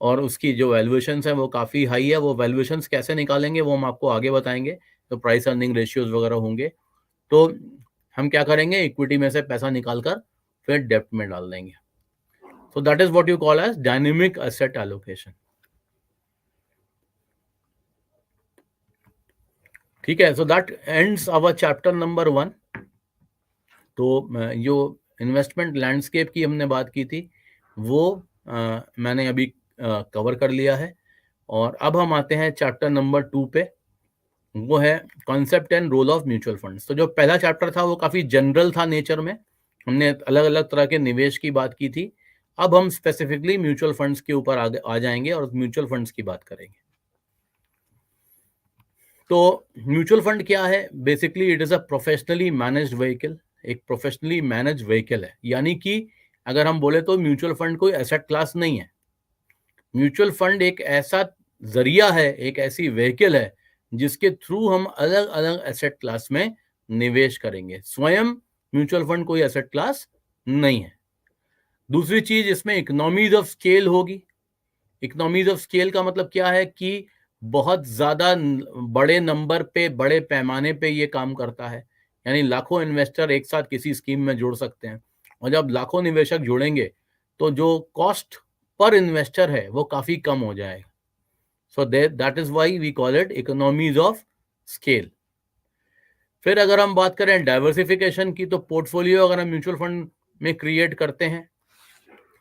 और उसकी जो वैल्यूएशंस है वो काफ़ी हाई है, वो वैल्यूएशंस कैसे निकालेंगे वो हम आपको आगे बताएंगे, तो प्राइस अर्निंग रेशियोज वगैरह होंगे। तो हम क्या करेंगे, इक्विटी में से पैसा निकाल कर फिर डेप्ट में डाल देंगे। So that is what you call as dynamic asset allocation. ठीक है। So that ends our chapter number 1। तो जो इन्वेस्टमेंट लैंडस्केप की हमने बात की थी वो मैंने अभी कवर कर लिया है, और अब हम आते हैं चैप्टर नंबर 2 पे, वो है concept and role of mutual funds. तो जो पहला चैप्टर था वो काफी जनरल था नेचर में, हमने अलग अलग तरह के निवेश की बात की थी। अब हम स्पेसिफिकली म्यूचुअल फंड्स के ऊपर आ जाएंगे और म्यूचुअल फंड्स की बात करेंगे। तो म्यूचुअल फंड क्या है? Basically it is a professionally managed vehicle, एक प्रोफेशनली मैनेज व्हीकल है, यानी कि अगर हम बोले तो म्यूचुअल फंड कोई एसेट क्लास नहीं है। म्यूचुअल फंड एक ऐसा जरिया है, एक ऐसी व्हीकल है जिसके थ्रू हम अलग अलग एसेट क्लास में निवेश करेंगे। स्वयं म्यूचुअल फंड कोई एसेट क्लास नहीं है। दूसरी चीज, इसमें इकोनॉमीज ऑफ स्केल होगी। इकोनॉमीज ऑफ स्केल का मतलब क्या है कि बहुत ज्यादा बड़े नंबर पे, बड़े पैमाने पे ये काम करता है, यानी लाखों इन्वेस्टर एक साथ किसी स्कीम में जुड़ सकते हैं, और जब लाखों निवेशक जुड़ेंगे तो जो कॉस्ट पर इन्वेस्टर है वो काफी कम हो जाएगा। So that is why we call it economies of scale. फिर अगर हम बात करें डाइवर्सिफिकेशन की, तो पोर्टफोलियो अगर हम म्यूचुअल फंड में क्रिएट करते हैं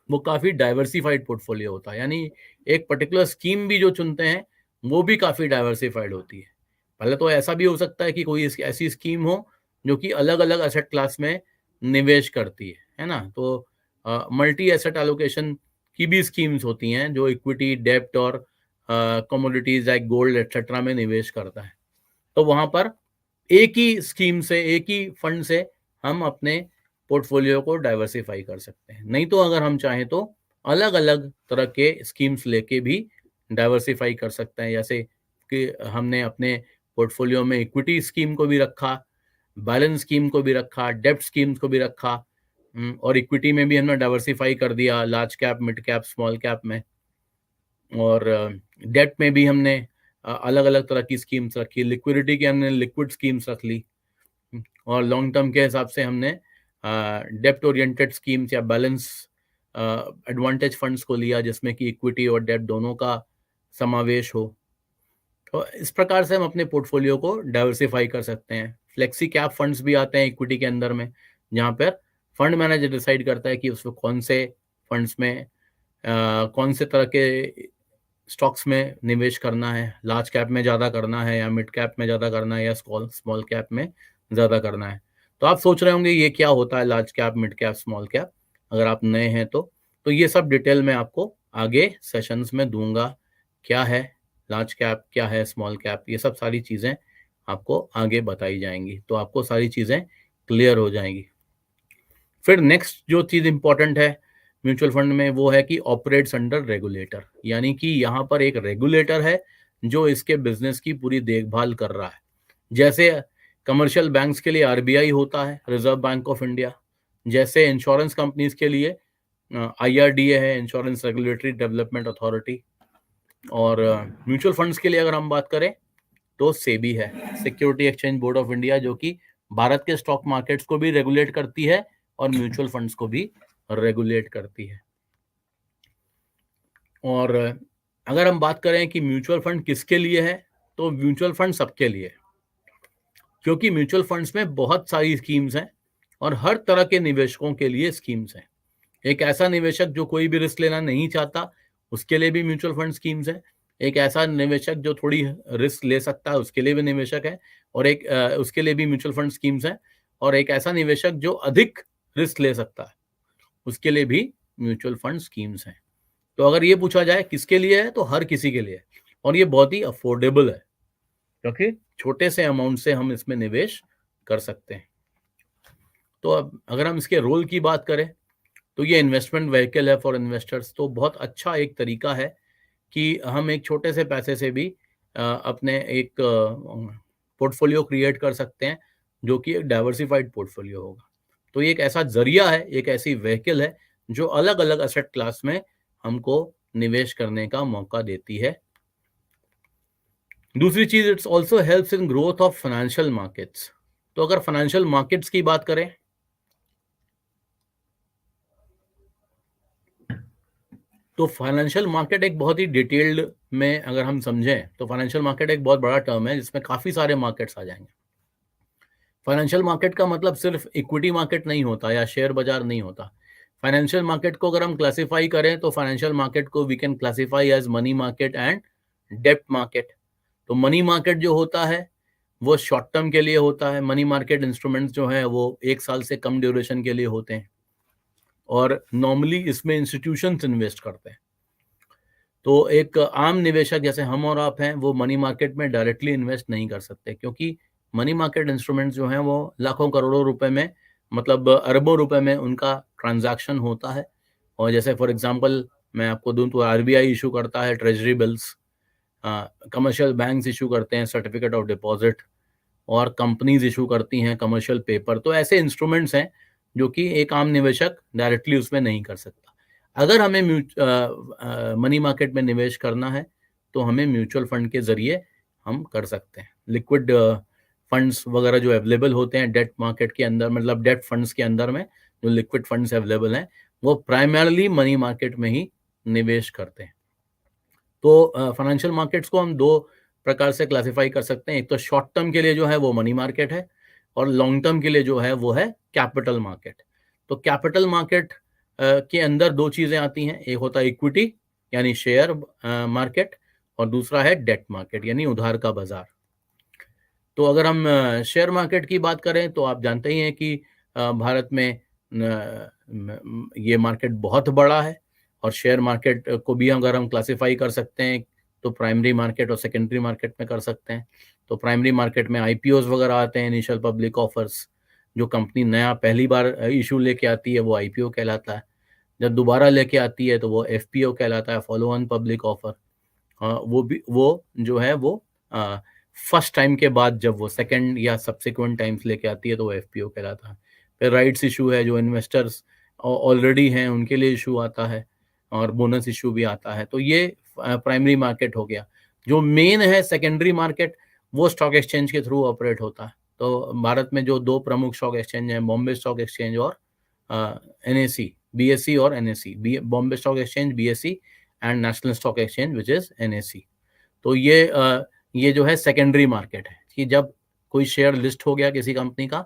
वो काफ़ी डाइवर्सिफाइड पोर्टफोलियो होता है, यानी एक पर्टिकुलर स्कीम भी जो चुनते हैं वो भी काफ़ी डाइवर्सिफाइड होती है। पहले तो ऐसा भी हो सकता है कि कोई ऐसी स्कीम हो जो कि अलग अलग एसेट क्लास में निवेश करती है ना। तो मल्टी एसेट एलोकेशन की भी स्कीम्स होती हैं जो इक्विटी, डेब्ट और कमोडिटीज लाइक गोल्ड एक्सेट्रा में निवेश करता है। तो वहां पर एक ही स्कीम से, एक ही फंड से हम अपने पोर्टफोलियो को डाइवर्सिफाई कर सकते हैं। नहीं तो अगर हम चाहें तो अलग अलग तरह के स्कीम्स लेके भी डाइवर्सिफाई कर सकते हैं। जैसे कि हमने अपने पोर्टफोलियो में इक्विटी स्कीम को भी रखा, बैलेंस स्कीम को भी रखा, डेब्ट स्कीम्स को भी रखा, और इक्विटी में भी हमने डाइवर्सिफाई कर दिया large cap, mid cap, small cap में। और डेट में भी हमने अलग अलग तरह की स्कीम्स रखी। लिक्विडिटी की हमने लिक्विड स्कीम्स रख ली, और लॉन्ग टर्म के हिसाब से हमने डेप्ट ओरिएंटेड स्कीम्स या बैलेंस एडवांटेज फंड्स को लिया जिसमें कि इक्विटी और डेट दोनों का समावेश हो। तो इस प्रकार से हम अपने पोर्टफोलियो को डाइवर्सिफाई कर सकते हैं। फ्लेक्सी कैप फंड्स भी आते हैं इक्विटी के अंदर में, जहाँ पर फंड मैनेजर डिसाइड करता है कि उसको कौन से फंड्स में कौन से तरह के स्टॉक्स में निवेश करना है, लार्ज कैप में ज़्यादा करना है या मिड कैप में ज़्यादा करना है या स्मॉल कैप में ज़्यादा करना है। तो आप सोच रहे होंगे ये क्या होता है large cap, mid cap, small cap. अगर आप नए हैं तो ये सब डिटेल में आपको आगे सेशंस में दूंगा। क्या है लार्ज कैप, क्या है स्मॉल कैप, ये सब सारी चीज़ें आपको आगे बताई जाएंगी, तो आपको सारी चीज़ें क्लियर हो जाएंगी। फिर नेक्स्ट जो चीज़ इंपॉर्टेंट है म्यूचुअल फंड में वो है कि ऑपरेट्स अंडर रेगुलेटर, यानी कि यहाँ पर एक रेगुलेटर है जो इसके बिजनेस की पूरी देखभाल कर रहा है। जैसे कमर्शियल बैंक्स के लिए आरबीआई होता है, रिजर्व बैंक ऑफ इंडिया, जैसे इंश्योरेंस कंपनीज के लिए आईआरडीए है, इंश्योरेंस रेगुलेटरी डेवलपमेंट अथॉरिटी, और म्यूचुअल फंड्स के लिए अगर हम बात करें तो सेबी है, security exchange board of India, जो कि भारत के स्टॉक मार्केट्स को भी रेगुलेट करती है और म्यूचुअल फंड्स को भी रेगुलेट करती है। और अगर हम बात करें कि म्यूचुअल फंड किसके लिए है, तो म्यूचुअल फंड सबके लिए, क्योंकि म्यूचुअल फंड्स में बहुत सारी स्कीम्स हैं और हर तरह के निवेशकों के लिए स्कीम्स हैं। एक ऐसा निवेशक जो कोई भी रिस्क लेना नहीं चाहता उसके लिए भी म्यूचुअल फंड स्कीम्स है। एक ऐसा निवेशक जो थोड़ी रिस्क ले सकता है उसके लिए भी निवेशक है, और एक उसके लिए भी म्यूचुअल फंड स्कीम्स है। और एक ऐसा निवेशक जो अधिक रिस्क ले सकता है उसके लिए भी म्यूचुअल फंड स्कीम्स हैं। तो अगर ये पूछा जाए किसके लिए है, तो हर किसी के लिए है, और ये बहुत ही अफोर्डेबल है क्योंकि छोटे से अमाउंट से हम इसमें निवेश कर सकते हैं। तो अब अगर हम इसके रोल की बात करें तो ये इन्वेस्टमेंट व्हीकल है फॉर इन्वेस्टर्स। तो बहुत अच्छा एक तरीका है कि हम एक छोटे से पैसे से भी अपने एक पोर्टफोलियो क्रिएट कर सकते हैं जो कि एक डाइवर्सिफाइड पोर्टफोलियो होगा। तो ये एक ऐसा जरिया है, एक ऐसी व्हीकल है जो अलग अलग एसेट क्लास में हमको निवेश करने का मौका देती है। दूसरी चीज, it's also helps in growth of financial markets. तो अगर फाइनेंशियल मार्केट्स की बात करें तो फाइनेंशियल मार्केट एक बहुत ही डिटेल्ड में अगर हम समझें तो फाइनेंशियल मार्केट एक बहुत बड़ा टर्म है जिसमें काफ़ी सारे मार्केट्स आ जाएंगे। फाइनेंशियल मार्केट का मतलब सिर्फ इक्विटी मार्केट नहीं होता या शेयर बाजार नहीं होता। फाइनेंशियल मार्केट को अगर हम क्लासिफाई करें तो फाइनेंशियल मार्केट को we can classify as money market and डेब्ट मार्केट। तो मनी मार्केट जो होता है वो शॉर्ट टर्म के लिए होता है। मनी मार्केट इंस्ट्रूमेंट्स जो है वो 1 साल से कम ड्यूरेशन के लिए होते हैं, और नॉर्मली इसमें इंस्टीट्यूशंस इन्वेस्ट करते हैं। तो एक आम निवेशक जैसे हम और आप हैं वो मनी मार्केट में डायरेक्टली इन्वेस्ट नहीं कर सकते, क्योंकि मनी मार्केट इंस्ट्रूमेंट्स जो हैं वो लाखों करोड़ों रुपए में, मतलब अरबों रुपए में उनका ट्रांजैक्शन होता है। और जैसे फॉर एग्जांपल मैं आपको दूं तो आरबीआई इशू करता है treasury bills, commercial banks issue करते हैं सर्टिफिकेट ऑफ डिपॉजिट, और कंपनीज इशू करती हैं कमर्शियल पेपर। तो ऐसे इंस्ट्रूमेंट्स हैं जो कि एक आम निवेशक डायरेक्टली उसमें नहीं कर सकता। अगर हमें मनी मार्केट में निवेश करना है तो हमें म्यूचुअल फंड के जरिए हम कर सकते हैं। लिक्विड फंड्स वगैरह जो अवेलेबल होते हैं डेट मार्केट के अंदर, मतलब डेट फंड्स के अंदर में जो लिक्विड फंड्स अवेलेबल हैं वो प्राइमरली मनी मार्केट में ही निवेश करते हैं। तो फाइनेंशियल मार्केट्स को हम दो प्रकार से क्लासिफाई कर सकते हैं। एक तो शॉर्ट टर्म के लिए जो है वो मनी मार्केट है, और लॉन्ग टर्म के लिए जो है वो है कैपिटल मार्केट। तो कैपिटल मार्केट के अंदर दो चीजें आती हैं, एक होता है इक्विटी यानी शेयर मार्केट, और दूसरा है डेट मार्केट यानी उधार का बाजार। तो अगर हम शेयर मार्केट की बात करें तो आप जानते ही हैं कि भारत में ये मार्केट बहुत बड़ा है, और शेयर मार्केट को भी अगर हम क्लासिफाई कर सकते हैं तो प्राइमरी मार्केट और सेकेंडरी मार्केट में कर सकते हैं। तो प्राइमरी मार्केट में आईपीओज वगैरह आते हैं, इनिशियल पब्लिक ऑफर्स, जो कंपनी नया पहली बार इशू लेके आती है वो आईपीओ कहलाता है। जब दोबारा लेके आती है तो वो एफपीओ कहलाता है, फॉलो ऑन पब्लिक ऑफर। वो जो है वो फर्स्ट टाइम के बाद जब वो सेकंड या सब्सिक्वेंट टाइम्स लेके आती है तो वो एफपीओ कहलाता है। फिर राइट्स इशू है, जो इन्वेस्टर्स ऑलरेडी हैं उनके लिए इशू आता है, और बोनस इशू भी आता है। तो ये प्राइमरी मार्केट हो गया। जो मेन है सेकेंडरी मार्केट, वो स्टॉक एक्सचेंज के थ्रू ऑपरेट होता है। तो भारत में जो दो प्रमुख स्टॉक एक्सचेंज हैं, बॉम्बे स्टॉक एक्सचेंज और एनएसई, बीएसई और NSE, Bombay stock exchange BSE and national stock exchange which is NSE. तो ये जो है सेकेंडरी मार्केट है कि जब कोई शेयर लिस्ट हो गया किसी कंपनी का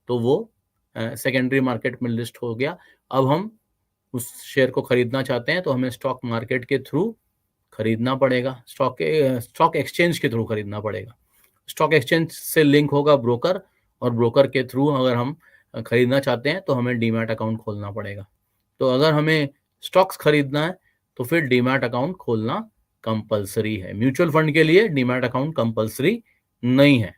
तो वो सेकेंडरी मार्केट में लिस्ट हो गया। अब हम उस शेयर को खरीदना चाहते हैं तो हमें स्टॉक मार्केट के थ्रू खरीदना पड़ेगा, स्टॉक एक्सचेंज के थ्रू खरीदना पड़ेगा। स्टॉक एक्सचेंज से लिंक होगा ब्रोकर, और ब्रोकर के थ्रू अगर हम खरीदना चाहते हैं तो हमें डीमैट अकाउंट खोलना पड़ेगा। तो अगर हमें स्टॉक्स खरीदना है तो फिर डीमैट अकाउंट खोलना कंपलसरी है। म्यूचुअल फंड के लिए डीमैट अकाउंट कंपलसरी नहीं है।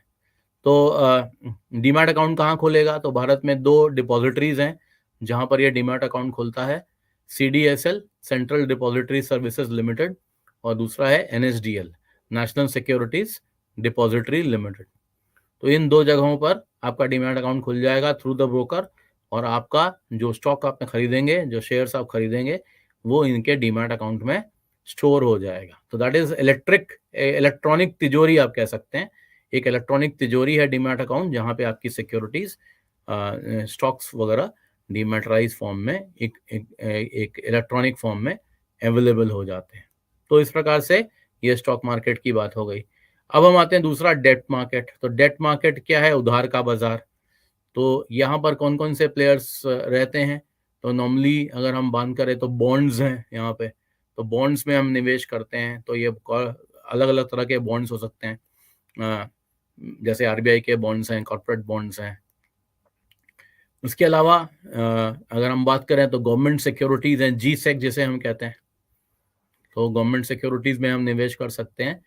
तो डीमैट अकाउंट कहाँ खोलेगा? तो भारत में दो डिपॉजिटरीज हैं जहां पर यह डीमैट अकाउंट खोलता है, CDSL central depository services limited, और दूसरा है NSDL national securities depository limited. तो इन दो जगहों पर आपका डीमैट अकाउंट खुल जाएगा थ्रू द ब्रोकर, और आपका जो स्टॉक आप खरीदेंगे, जो शेयर्स आप खरीदेंगे, वो इनके डीमैट अकाउंट में स्टोर हो जाएगा। तो दैट इज इलेक्ट्रॉनिक तिजोरी आप कह सकते हैं। एक इलेक्ट्रॉनिक तिजोरी है डीमैट अकाउंट, जहां पे आपकी सिक्योरिटीज, स्टॉक्स वगैरह डीमैटराइज फॉर्म में एक इलेक्ट्रॉनिक फॉर्म में अवेलेबल हो जाते हैं। तो इस प्रकार से ये स्टॉक मार्केट की बात हो गई। अब हम आते हैं दूसरा, डेट मार्केट। तो डेट मार्केट क्या है? उधार का बाजार। तो यहाँ पर कौन कौन से प्लेयर्स रहते हैं? तो नॉर्मली अगर हम बात करें तो बॉन्ड्स हैं यहाँ पे। तो बॉन्ड्स में हम निवेश करते हैं, तो ये अलग अलग तरह के बॉन्ड्स हो सकते हैं, जैसे आरबीआई के बॉन्ड्स हैं, कॉर्पोरेट बॉन्ड्स हैं। उसके अलावा अगर हम बात करें तो गवर्नमेंट सिक्योरिटीज हैं, जी सेक जिसे हम कहते हैं। तो गवर्नमेंट सिक्योरिटीज में हम निवेश कर सकते हैं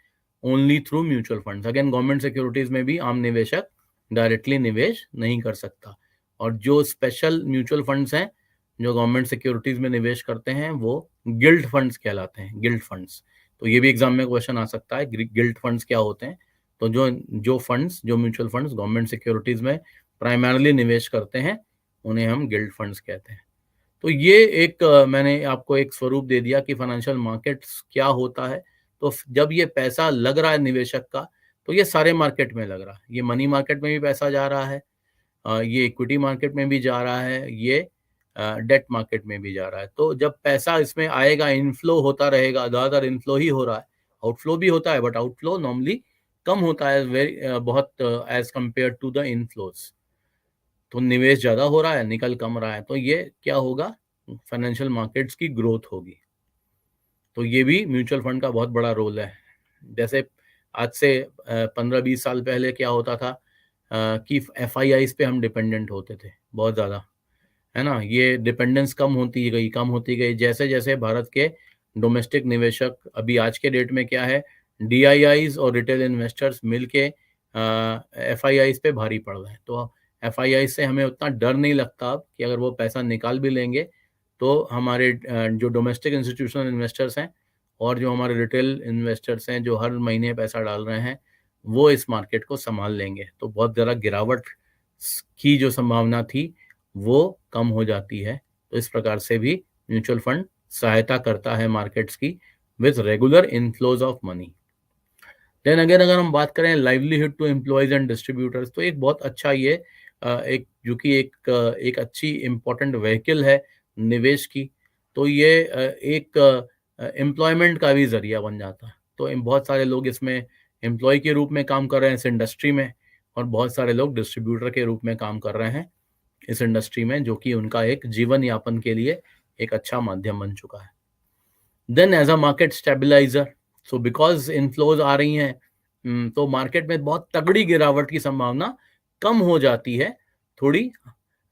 only through mutual funds. Again government securities में भी आम निवेशक डायरेक्टली निवेश नहीं कर सकता। और जो स्पेशल म्यूचुअल फंड्स हैं जो गवर्नमेंट सिक्योरिटीज में निवेश करते हैं वो गिल्ट फंड्स कहलाते हैं, गिल्ट फंड्स। तो ये भी एग्जाम में क्वेश्चन आ सकता है, गिल्ट फंड्स क्या होते हैं? तो जो म्यूचुअल फंड्स गवर्नमेंट सिक्योरिटीज में प्राइमरली निवेश करते हैं उन्हें हम गिल्ट फंड्स कहते हैं। तो ये एक मैंने आपको एक स्वरूप दे दिया कि फाइनेंशियल मार्केट्स क्या होता है। तो जब ये पैसा लग रहा है निवेशक का, तो ये सारे मार्केट में लग रहा है। ये मनी मार्केट में भी पैसा जा रहा है, ये इक्विटी मार्केट में भी जा रहा है, ये डेट मार्केट में भी जा रहा है। तो जब पैसा इसमें आएगा, इनफ्लो होता रहेगा, ज़्यादातर इनफ्लो ही हो रहा है, आउटफ्लो भी होता है बट आउटफ्लो नॉर्मली कम होता है, बहुत as compare to the inflows. तो निवेश ज़्यादा हो रहा है, निकल कम रहा है, तो ये क्या होगा? फाइनेंशियल मार्केट्स की ग्रोथ होगी। तो ये भी म्यूचुअल फंड का बहुत बड़ा रोल है। जैसे आज से 15-20 साल पहले क्या होता था कि एफआईआईस पे हम डिपेंडेंट होते थे बहुत ज़्यादा, है ना। ये डिपेंडेंस कम होती गई जैसे जैसे भारत के डोमेस्टिक निवेशक, अभी आज के डेट में क्या है, डीआईआईज और रिटेल इन्वेस्टर्स मिलके एफआईआईस पे भारी पड़ रहे हैं। तो एफआईआई से हमें उतना डर नहीं लगता अब कि अगर वो पैसा निकाल भी लेंगे तो हमारे जो डोमेस्टिक इंस्टीट्यूशनल इन्वेस्टर्स हैं और जो हमारे रिटेल इन्वेस्टर्स हैं जो हर महीने पैसा डाल रहे हैं, वो इस मार्केट को संभाल लेंगे। तो बहुत ज़्यादा गिरावट की जो संभावना थी वो कम हो जाती है। तो इस प्रकार से भी म्यूचुअल फंड सहायता करता है मार्केट्स की with regular inflows of money. Then again अगर हम बात करें livelihood to employees and distributors, तो एक बहुत अच्छा ये एक जो कि एक अच्छी इम्पोर्टेंट व्हीकल है निवेश की। तो ये एक एम्प्लॉयमेंट का भी जरिया बन जाता है। तो बहुत सारे लोग इसमें एम्प्लॉय के रूप में काम कर रहे हैं इस इंडस्ट्री में, और बहुत सारे लोग डिस्ट्रीब्यूटर के रूप में काम कर रहे हैं इस इंडस्ट्री में, जो कि उनका एक जीवन यापन के लिए एक अच्छा माध्यम बन चुका है। Then as a market stabiliser, so because inflows आ रही हैं, तो मार्केट में बहुत तगड़ी गिरावट की संभावना कम हो जाती है थोड़ी,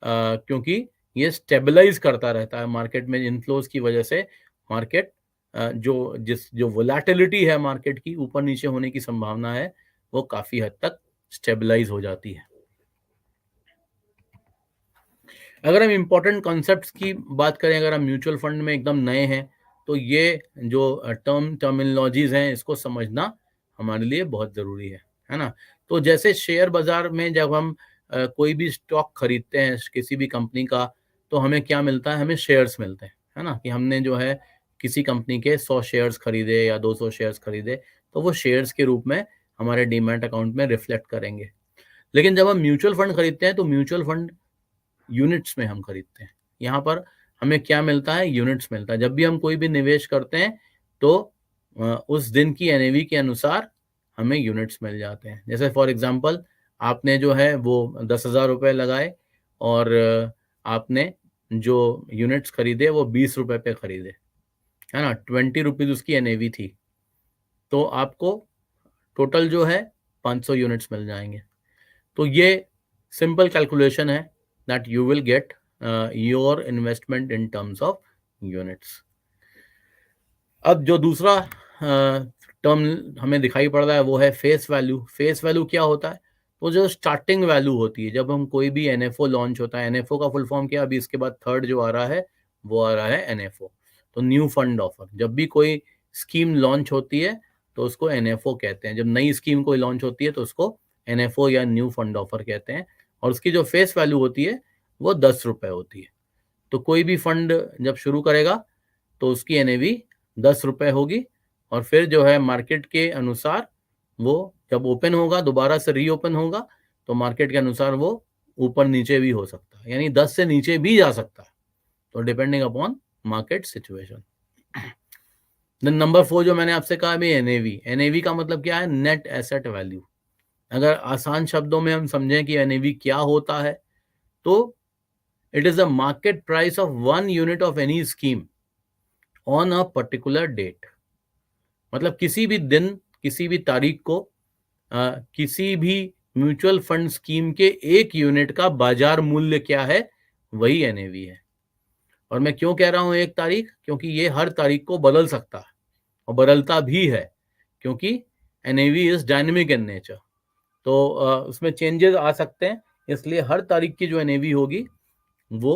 क्योंकि ये स्टेबलाइज करता रहता है मार्केट में इनफ्लोज की वजह से। मार्केट जो वोलेटिलिटी है मार्केट की ऊपर नीचे होने की संभावना है, वो काफी हद तक स्टेबलाइज हो जाती है। अगर हम इंपॉर्टेंट कॉन्सेप्ट्स की बात करें, अगर हम म्यूचुअल फंड में एकदम नए हैं, तो ये जो टर्मिनोलॉजीज हैं इसको समझना हमारे लिए बहुत जरूरी है ना। तो जैसे शेयर बाजार में जब हम कोई भी स्टॉक खरीदते हैं किसी भी कंपनी का, तो हमें क्या मिलता है, हमें शेयर्स मिलते हैं, है ना, कि हमने जो है किसी कंपनी के 100 शेयर्स खरीदे या 200 शेयर्स खरीदे, तो वो शेयर्स के रूप में हमारे डीमैट अकाउंट में रिफ्लेक्ट करेंगे। लेकिन जब हम म्यूचुअल फंड खरीदते हैं तो म्यूचुअल फंड यूनिट्स में हम खरीदते हैं। यहाँ पर हमें क्या मिलता है, यूनिट्स मिलता है। जब भी हम कोई भी निवेश करते हैं तो उस दिन की एनएवी के अनुसार हमें यूनिट्स मिल जाते हैं। जैसे फॉर एग्जांपल आपने जो है वो 10,000 रुपये लगाए और आपने जो यूनिट्स खरीदे वो 20 रुपये पे खरीदे, है ना, 20 रुपीज उसकी एनएवी थी, तो आपको टोटल जो है 500 यूनिट्स मिल जाएंगे। तो ये सिंपल कैलकुलेशन है that you will get your investment in terms of units. अब जो दूसरा टर्म हमें दिखाई पड़ रहा है वो है फेस वैल्यू। फेस वैल्यू क्या होता है, तो जो स्टार्टिंग वैल्यू होती है जब हम कोई भी एनएफओ लॉन्च होता है, एनएफओ का फुल फॉर्म क्या, अभी इसके बाद थर्ड जो आ रहा है वो आ रहा है एनएफओ, तो न्यू फंड ऑफर। जब भी कोई स्कीम लॉन्च होती है तो उसको एनएफओ कहते हैं। जब नई स्कीम कोई लॉन्च होती है तो उसको एनएफओ या न्यू फंड ऑफर कहते हैं। और उसकी जो फेस वैल्यू होती है वो 10 रुपये होती है। तो कोई भी फंड जब शुरू करेगा तो उसकी एनएवी 10 रुपये होगी, और फिर जो है मार्केट के अनुसार वो जब ओपन होगा, दोबारा से रीओपन होगा, तो मार्केट के अनुसार वो ऊपर नीचे भी हो सकता है, यानी 10 से नीचे भी जा सकता है, तो depending upon market situation. Then number 4 जो मैंने आपसे कहा अभी, एनएवी। एनएवी का मतलब क्या है, नेट एसेट वैल्यू। अगर आसान शब्दों में हम समझें कि एनएवी क्या होता है, तो it is the market price of 1 unit of any scheme on a particular date। मतलब किसी भी दिन, किसी भी तारीख को किसी भी म्यूचुअल फंड स्कीम के 1 यूनिट का बाजार मूल्य क्या है, वही एनएवी है। और मैं क्यों कह रहा हूं 1 तारीख, क्योंकि ये हर तारीख को बदल सकता है और बदलता भी है, क्योंकि NAV is dynamic in nature, तो उसमें चेंजेस आ सकते हैं, इसलिए हर तारीख की जो एनएवी होगी वो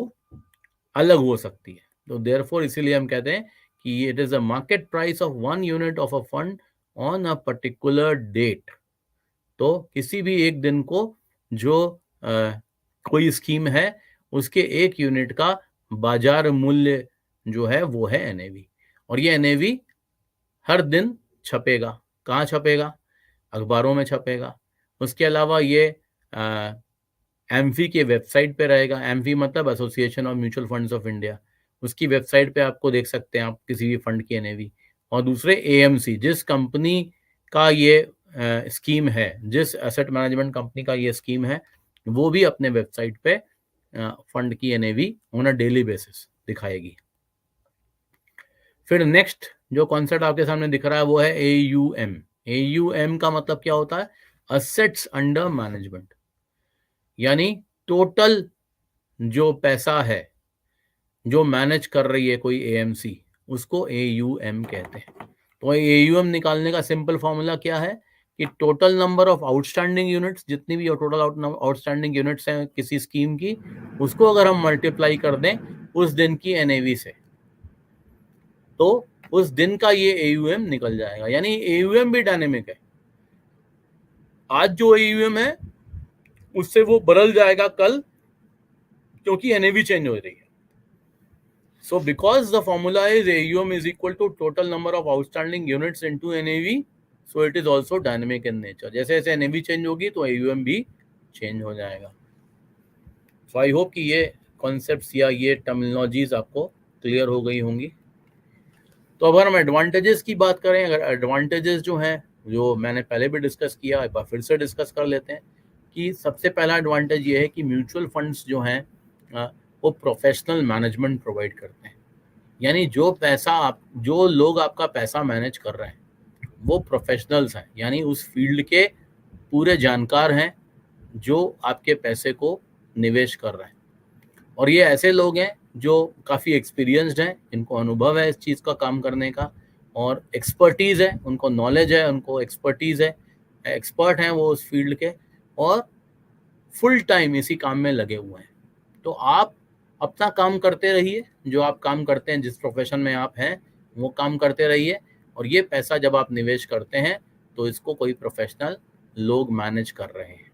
अलग हो सकती है। तो देयरफॉर इसीलिए हम कहते हैं कि it is a market price of 1 unit of a fund on a particular date. तो किसी भी एक दिन को जो कोई स्कीम है उसके 1 यूनिट का बाजार मूल्य जो है वो है एनएवी। और ये एनएवी हर दिन छपेगा। कहाँ छपेगा, अखबारों में छपेगा। उसके अलावा ये एम्फी के वेबसाइट पे रहेगा। एम्फी मतलब association of mutual funds of India, उसकी वेबसाइट पे आपको देख सकते हैं आप किसी भी फंड की एनएवी। और दूसरे एएमसी, जिस कंपनी का ये स्कीम है, जिस एसेट मैनेजमेंट कंपनी का ये स्कीम है, वो भी अपने वेबसाइट पे फंड की NAV on a daily basis दिखाएगी। फिर नेक्स्ट जो कॉन्सेप्ट आपके सामने दिख रहा है वो है एयूएम। एयूएम का मतलब क्या होता है, असेट्स अंडर मैनेजमेंट, यानी टोटल जो पैसा है जो मैनेज कर रही है कोई एएमसी, उसको एयूएम कहते हैं। तो एयूएम निकालने का सिंपल फॉर्मूला क्या है कि total number of outstanding units, जितनी भी टोटल आउटस्टैंडिंग यूनिट्स हैं किसी स्कीम की, उसको अगर हम मल्टीप्लाई कर दें उस दिन की एनएवी से, तो उस दिन का ये एयूएम निकल जाएगा। यानी एयूएम भी डायनेमिक है। आज जो एयूएम है उससे वो बदल जाएगा कल, क्योंकि एनएवी चेंज हो रही है। So because the formula is AUM is equal to total number of outstanding units into NAV, so it is also dynamic in nature। जैसे जैसे NAV चेंज होगी तो AUM भी चेंज हो जाएगा। So I hope कि ये कॉन्सेप्ट्स या ये टर्मिनोलॉजीज आपको क्लियर हो गई होंगी। तो अगर हम एडवांटेजेस की बात करें, अगर एडवांटेजेस जो हैं, जो मैंने पहले भी डिस्कस किया, एक बार फिर से डिस्कस कर लेते हैं कि सबसे पहला एडवांटेज ये है कि म्यूचुअल फंड्स जो हैं वो प्रोफेशनल मैनेजमेंट प्रोवाइड करते हैं। यानी जो लोग आपका पैसा मैनेज कर रहे हैं वो प्रोफेशनल्स हैं, यानी उस फील्ड के पूरे जानकार हैं जो आपके पैसे को निवेश कर रहे हैं। और ये ऐसे लोग हैं जो काफ़ी एक्सपीरियंस्ड हैं, इनको अनुभव है इस चीज़ का काम करने का, और एक्सपर्टीज़ है, उनको नॉलेज है, उनको एक्सपर्टीज़ है, एक्सपर्ट हैं वो उस फील्ड के, और फुल टाइम इसी काम में लगे हुए हैं। तो आप अपना काम करते रहिए, जो आप काम करते हैं, जिस प्रोफेशन में आप हैं वो काम करते रहिए, और ये पैसा जब आप निवेश करते हैं तो इसको कोई प्रोफेशनल लोग मैनेज कर रहे हैं।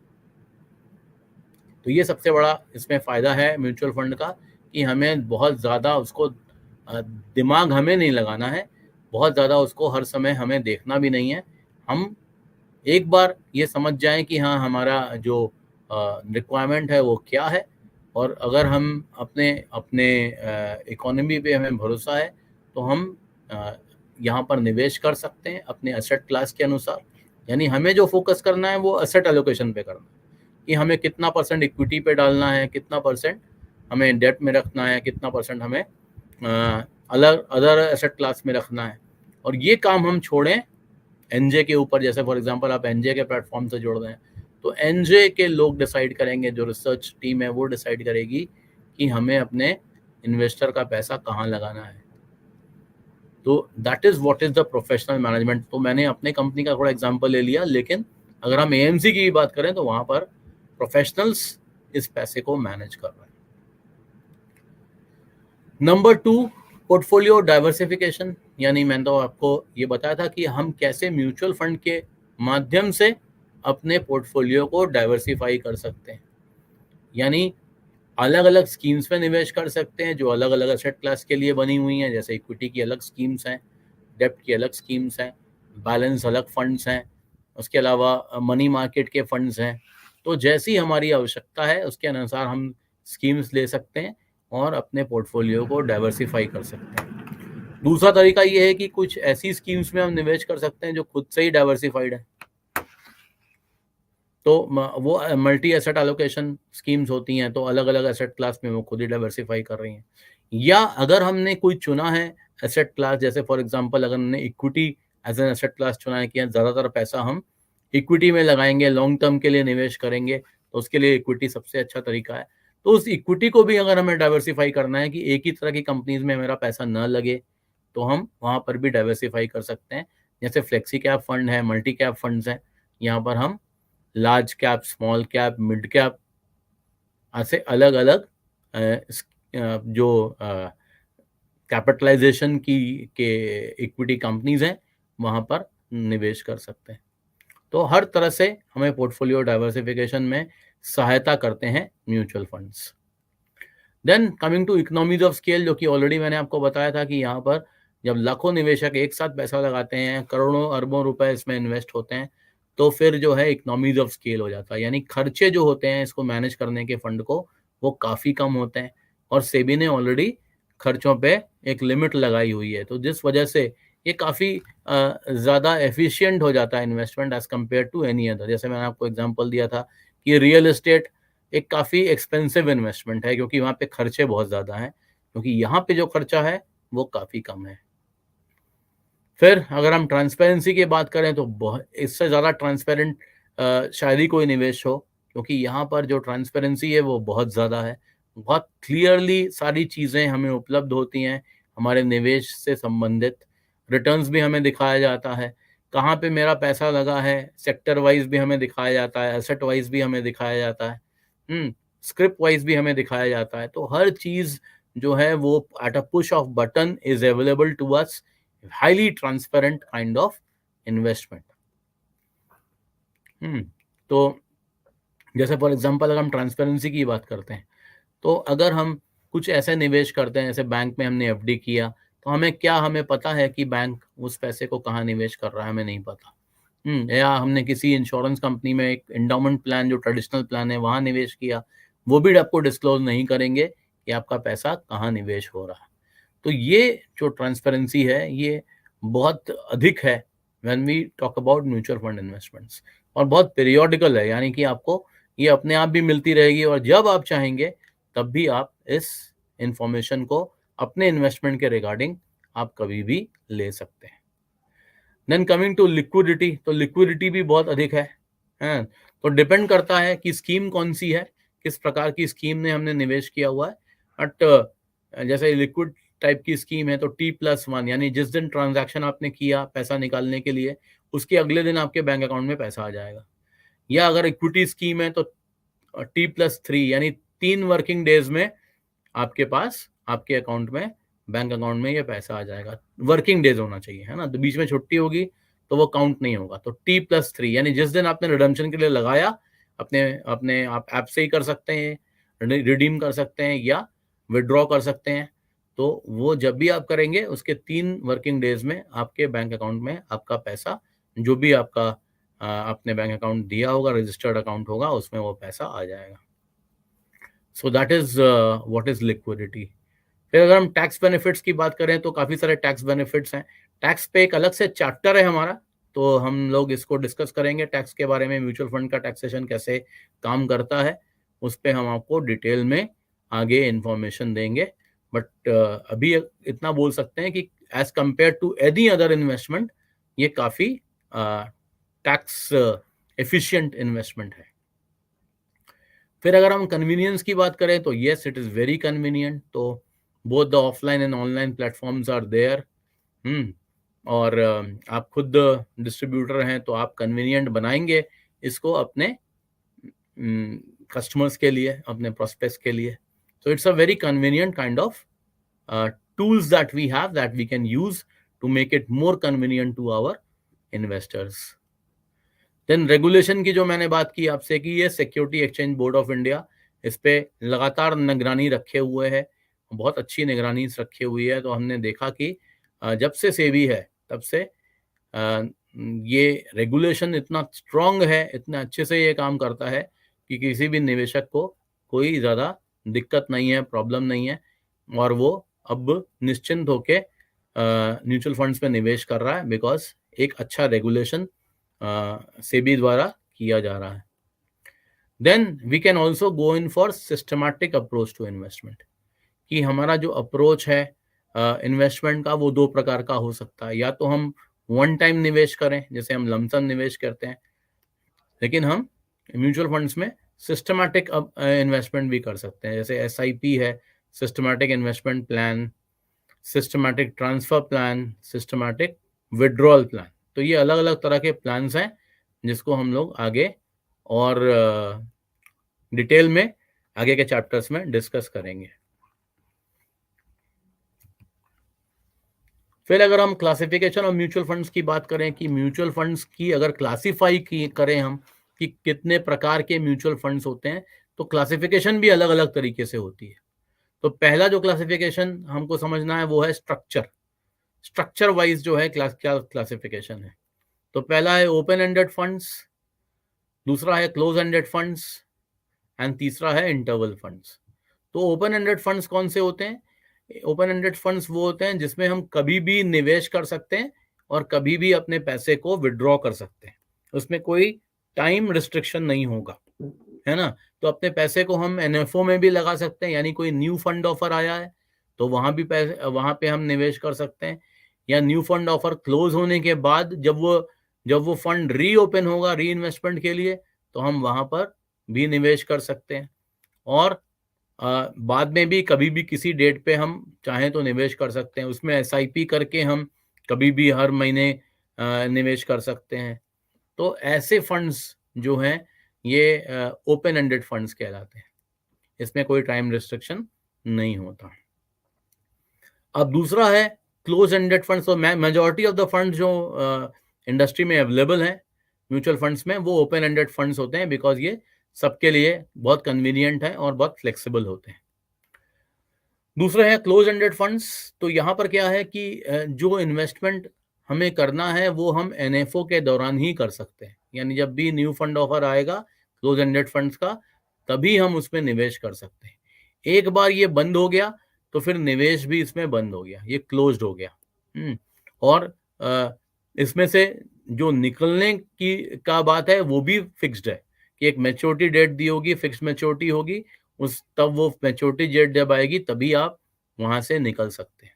तो ये सबसे बड़ा इसमें फ़ायदा है म्यूचुअल फंड का, कि हमें बहुत ज़्यादा उसको दिमाग हमें नहीं लगाना है, बहुत ज़्यादा उसको हर समय हमें देखना भी नहीं है। हम एक बार ये समझ जाएं कि हाँ, हमारा जो रिक्वायरमेंट है वो क्या है, और अगर हम अपने अपने इकोनॉमी पे हमें भरोसा है तो हम यहाँ पर निवेश कर सकते हैं अपने एसेट क्लास के अनुसार। यानी हमें जो फोकस करना है वो एसेट एलोकेशन पे करना है, कि हमें कितना परसेंट इक्विटी पे डालना है, कितना परसेंट हमें डेट में रखना है, कितना परसेंट हमें अलग अदर एसेट क्लास में रखना है। और ये काम हम छोड़ें एनजे के ऊपर। जैसे फॉर एग्जांपल आप एनजे के प्लेटफॉर्म से जुड़ रहे हैं तो एनजे के लोग डिसाइड करेंगे, जो रिसर्च टीम है वो डिसाइड करेगी कि हमें अपने इन्वेस्टर का पैसा कहाँ लगाना है। तो that is what is the professional management. तो मैंने अपने कंपनी का थोड़ा एग्जांपल ले लिया, लेकिन अगर हम एएमसी की भी बात करें तो वहाँ पर प्रोफेशनल्स इस पैसे को मैनेज कर रहे हैं। Number 2, portfolio diversification. यानी मैंने तो आपको ये बताया था कि हम कैसे म्यूचुअल फंड के माध्यम से अपने पोर्टफोलियो को डाइवर्सिफाई कर सकते हैं। यानी अलग अलग स्कीम्स में निवेश कर सकते हैं जो अलग अलग एसेट क्लास के लिए बनी हुई हैं। जैसे इक्विटी की अलग स्कीम्स हैं, डेब्ट की अलग स्कीम्स हैं, बैलेंस अलग फंड्स हैं, उसके अलावा मनी मार्केट के फंड्स हैं। तो जैसी हमारी आवश्यकता है उसके अनुसार हम स्कीम्स ले सकते हैं और अपने पोर्टफोलियो को डाइवर्सिफाई कर सकते हैं। दूसरा तरीका ये है कि कुछ ऐसी स्कीम्स में हम निवेश कर सकते हैं जो खुद से ही डाइवर्सिफाइड है। तो वो मल्टी एसेट एलोकेशन स्कीम्स होती हैं, तो अलग अलग एसेट क्लास में वो खुद ही डाइवर्सिफाई कर रही हैं। या अगर हमने कोई चुना है एसेट क्लास, जैसे फॉर एग्जांपल अगर हमने equity as an asset class चुना है कि ज़्यादातर पैसा हम इक्विटी में लगाएंगे, लॉन्ग टर्म के लिए निवेश करेंगे, तो उसके लिए इक्विटी सबसे अच्छा तरीका है। तो उस इक्विटी को भी अगर हमें डाइवर्सिफाई करना है कि एक ही तरह की कंपनीज में मेरा पैसा न लगे, तो हम वहाँ पर भी डाइवर्सिफाई कर सकते हैं। जैसे फ्लेक्सी कैप फंड है, मल्टी कैप फंड्स हैं, यहाँ पर हम large cap, small cap, mid cap, ऐसे अलग अलग जो कैपिटलाइजेशन की के इक्विटी कंपनीज हैं वहाँ पर निवेश कर सकते हैं। तो हर तरह से हमें पोर्टफोलियो डाइवर्सिफिकेशन में सहायता करते हैं mutual funds. Then coming to economies of scale, जो कि ऑलरेडी मैंने आपको बताया था कि यहाँ पर जब लाखों निवेशक एक साथ पैसा लगाते हैं, करोड़ों अरबों रुपए इसमें इन्वेस्ट होते हैं, तो फिर जो है इकोनॉमीज ऑफ स्केल हो जाता है। यानी खर्चे जो होते हैं इसको मैनेज करने के फंड को, वो काफ़ी कम होते हैं, और सेबी ने ऑलरेडी खर्चों पे एक लिमिट लगाई हुई है। तो जिस वजह से ये काफ़ी ज़्यादा एफिशिएंट हो जाता है investment as compare to any other. जैसे मैंने आपको एग्जांपल दिया था कि रियल एस्टेट एक काफ़ी एक्सपेंसिव इन्वेस्टमेंट है, क्योंकि वहाँ पे खर्चे बहुत ज़्यादा हैं, क्योंकि यहाँ पे जो खर्चा है वो काफ़ी कम है। फिर अगर हम ट्रांसपेरेंसी की बात करें तो बहुत इससे ज़्यादा ट्रांसपेरेंट शायद ही कोई निवेश हो, क्योंकि यहाँ पर जो ट्रांसपेरेंसी है वो बहुत ज़्यादा है। बहुत क्लियरली सारी चीज़ें हमें उपलब्ध होती हैं, हमारे निवेश से संबंधित रिटर्न्स भी हमें दिखाया जाता है, कहाँ पे मेरा पैसा लगा है सेक्टर वाइज भी हमें दिखाया जाता है, एसेट वाइज भी हमें दिखाया जाता है, स्क्रिप्ट वाइज भी हमें दिखाया जाता है। तो हर चीज़ जो है वो at a push of button is available to us, highly transparent kind of investment. तो जैसे फॉर एग्जांपल अगर हम ट्रांसपेरेंसी की बात करते हैं, तो अगर हम कुछ ऐसे निवेश करते हैं, जैसे बैंक में हमने एफडी किया, तो हमें पता है कि बैंक उस पैसे को कहाँ निवेश कर रहा है, हमें नहीं पता। या हमने किसी इंश्योरेंस कंपनी में एक एंडोमेंट प्लान, जो ट्रेडिशनल प्लान है, वहाँ निवेश किया, वो भी आपको डिस्क्लोज नहीं करेंगे कि आपका पैसा कहाँ निवेश हो रहा है। तो ये जो ट्रांसपेरेंसी है ये बहुत अधिक है when we talk about mutual fund investments, और बहुत पीरियोडिकल है, यानी कि आपको ये अपने आप भी मिलती रहेगी और जब आप चाहेंगे तब भी आप इस इंफॉर्मेशन को अपने इन्वेस्टमेंट के रिगार्डिंग आप कभी भी ले सकते हैं। देन कमिंग टू लिक्विडिटी, तो लिक्विडिटी भी बहुत अधिक है, हैं? तो डिपेंड करता है कि स्कीम कौन सी है, किस प्रकार की स्कीम में हमने निवेश किया हुआ है। बट जैसे लिक्विड टाइप की स्कीम है तो T+1 यानी जिस दिन ट्रांजैक्शन आपने किया पैसा निकालने के लिए उसके अगले दिन आपके बैंक अकाउंट में पैसा आ जाएगा। या अगर इक्विटी स्कीम है तो T+3 यानी 3 वर्किंग डेज में आपके पास आपके अकाउंट में बैंक अकाउंट में ये पैसा आ जाएगा। वर्किंग डेज होना चाहिए, है ना, तो बीच में छुट्टी होगी तो वो काउंट नहीं होगा। तो T+3 यानी जिस दिन आपने रिडम्पशन के लिए लगाया अपने अपने आप ऐप से ही कर सकते हैं, रिडीम कर सकते हैं या विड्रॉ कर सकते हैं। तो वो जब भी आप करेंगे उसके 3 वर्किंग डेज में आपके बैंक अकाउंट में आपका पैसा जो भी आपका आपने बैंक अकाउंट दिया होगा, रजिस्टर्ड अकाउंट होगा, उसमें वो पैसा आ जाएगा। So that is what is liquidity. फिर अगर हम टैक्स बेनिफिट्स की बात करें तो काफ़ी सारे टैक्स बेनिफिट्स हैं। टैक्स पे एक अलग से चैप्टर है हमारा, तो हम लोग इसको डिस्कस करेंगे टैक्स के बारे में, म्यूचुअल फंड का टैक्सेशन कैसे काम करता है, उस पे हम आपको डिटेल में आगे इंफॉर्मेशन देंगे। बट अभी इतना बोल सकते हैं कि as compare to any other investment ये काफ़ी टैक्स एफिशिएंट इन्वेस्टमेंट है। फिर अगर हम कन्वीनियंस की बात करें तो yes it is very convenient. तो both the offline and online platforms are there. और आप खुद डिस्ट्रीब्यूटर हैं तो आप कन्वीनियंट बनाएंगे इसको अपने कस्टमर्स के लिए, अपने प्रोस्पेक्ट्स के लिए। So it's a very convenient kind of tools that we have that we can use to make it more convenient to our investors. Then regulation की जो मैंने बात की आपसे कि ये security exchange board of India इस पे लगातार निगरानी रखे हुए है, बहुत अच्छी निगरानी रखी हुई है। तो हमने देखा कि जब से सेबी है तब से ये रेगुलेशन इतना स्ट्रांग है, इतने अच्छे से ये काम करता है कि किसी भी निवेशक को कोई ज़्यादा दिक्कत नहीं है, प्रॉब्लम नहीं है और वो अब निश्चिंत होके म्यूचुअल फंड्स में निवेश कर रहा है बिकॉज एक अच्छा रेगुलेशन सेबी द्वारा किया जा रहा है। Then we can also go in for systematic approach to investment, कि हमारा जो अप्रोच है इन्वेस्टमेंट का वो 2 प्रकार का हो सकता है। या तो हम वन टाइम निवेश करें जैसे हम लमसम निवेश करते हैं, लेकिन हम म्यूचुअल फंड्स में सिस्टमैटिक इन्वेस्टमेंट भी कर सकते हैं, जैसे SIP है, systematic investment plan, systematic transfer plan, systematic withdrawal plan. तो ये अलग अलग तरह के प्लान्स हैं जिसको हम लोग आगे और डिटेल में आगे के चैप्टर्स में डिस्कस करेंगे। फिर अगर हम क्लासिफिकेशन ऑफ म्यूचुअल फंड्स की बात करें कि म्यूचुअल फंड्स की अगर क्लासिफाई की करें हम कि कितने प्रकार के म्यूचुअल फंड्स होते हैं, तो क्लासिफिकेशन भी अलग अलग तरीके से होती है। तो पहला जो क्लासिफिकेशन हमको समझना है वो है स्ट्रक्चर वाइज जो है क्या क्लासिफिकेशन है। तो पहला है ओपन एंडेड फंड्स, दूसरा है क्लोज एंडेड फंड्स एंड तीसरा है इंटरवल फंड्स। तो ओपन एंडेड फंड्स कौन से होते हैं? ओपन एंडेड फंड्स वो होते हैं जिसमें हम कभी भी निवेश कर सकते हैं और कभी भी अपने पैसे को विड्रॉ कर सकते हैं, उसमें कोई टाइम रिस्ट्रिक्शन नहीं होगा, है ना। तो अपने पैसे को हम NFO में भी लगा सकते हैं, यानी कोई न्यू फंड ऑफर आया है तो वहां पे हम निवेश कर सकते हैं, या न्यू फंड ऑफर क्लोज होने के बाद जब वो फंड रीओपन होगा री इन्वेस्टमेंट के लिए तो हम वहां पर भी निवेश कर सकते हैं। और बाद में भी कभी भी किसी डेट पे हम चाहें तो निवेश कर सकते हैं, उसमें SIP करके हम कभी भी हर महीने निवेश कर सकते हैं। तो ऐसे फंड्स जो हैं ये ओपन एंडेड फंड्स कहलाते हैं, इसमें कोई टाइम रिस्ट्रिक्शन नहीं होता। अब दूसरा है क्लोज एंडेड फंड्स। तो मेजॉरिटी ऑफ द फंड्स जो इंडस्ट्री में अवेलेबल हैं म्यूचुअल फंड्स में वो ओपन एंडेड फंड्स होते हैं बिकॉज ये सबके लिए बहुत कन्वीनियंट है और बहुत फ्लेक्सिबल होते हैं। दूसरा है क्लोज एंडेड फंड्स। तो यहाँ पर क्या है कि जो इन्वेस्टमेंट हमें करना है वो हम NFO के दौरान ही कर सकते हैं, यानी जब भी न्यू फंड ऑफर आएगा क्लोज एंडेड फंड्स का तभी हम उसमें निवेश कर सकते हैं। एक बार ये बंद हो गया तो फिर निवेश भी इसमें बंद हो गया, ये क्लोज्ड हो गया। और इसमें से जो निकलने की का बात है वो भी फिक्स्ड है कि एक मैच्योरिटी डेट दी होगी, फिक्स मैच्योरिटी होगी, उस तब वो मैच्योरिटी डेट जब आएगी तभी आप वहां से निकल सकते हैं।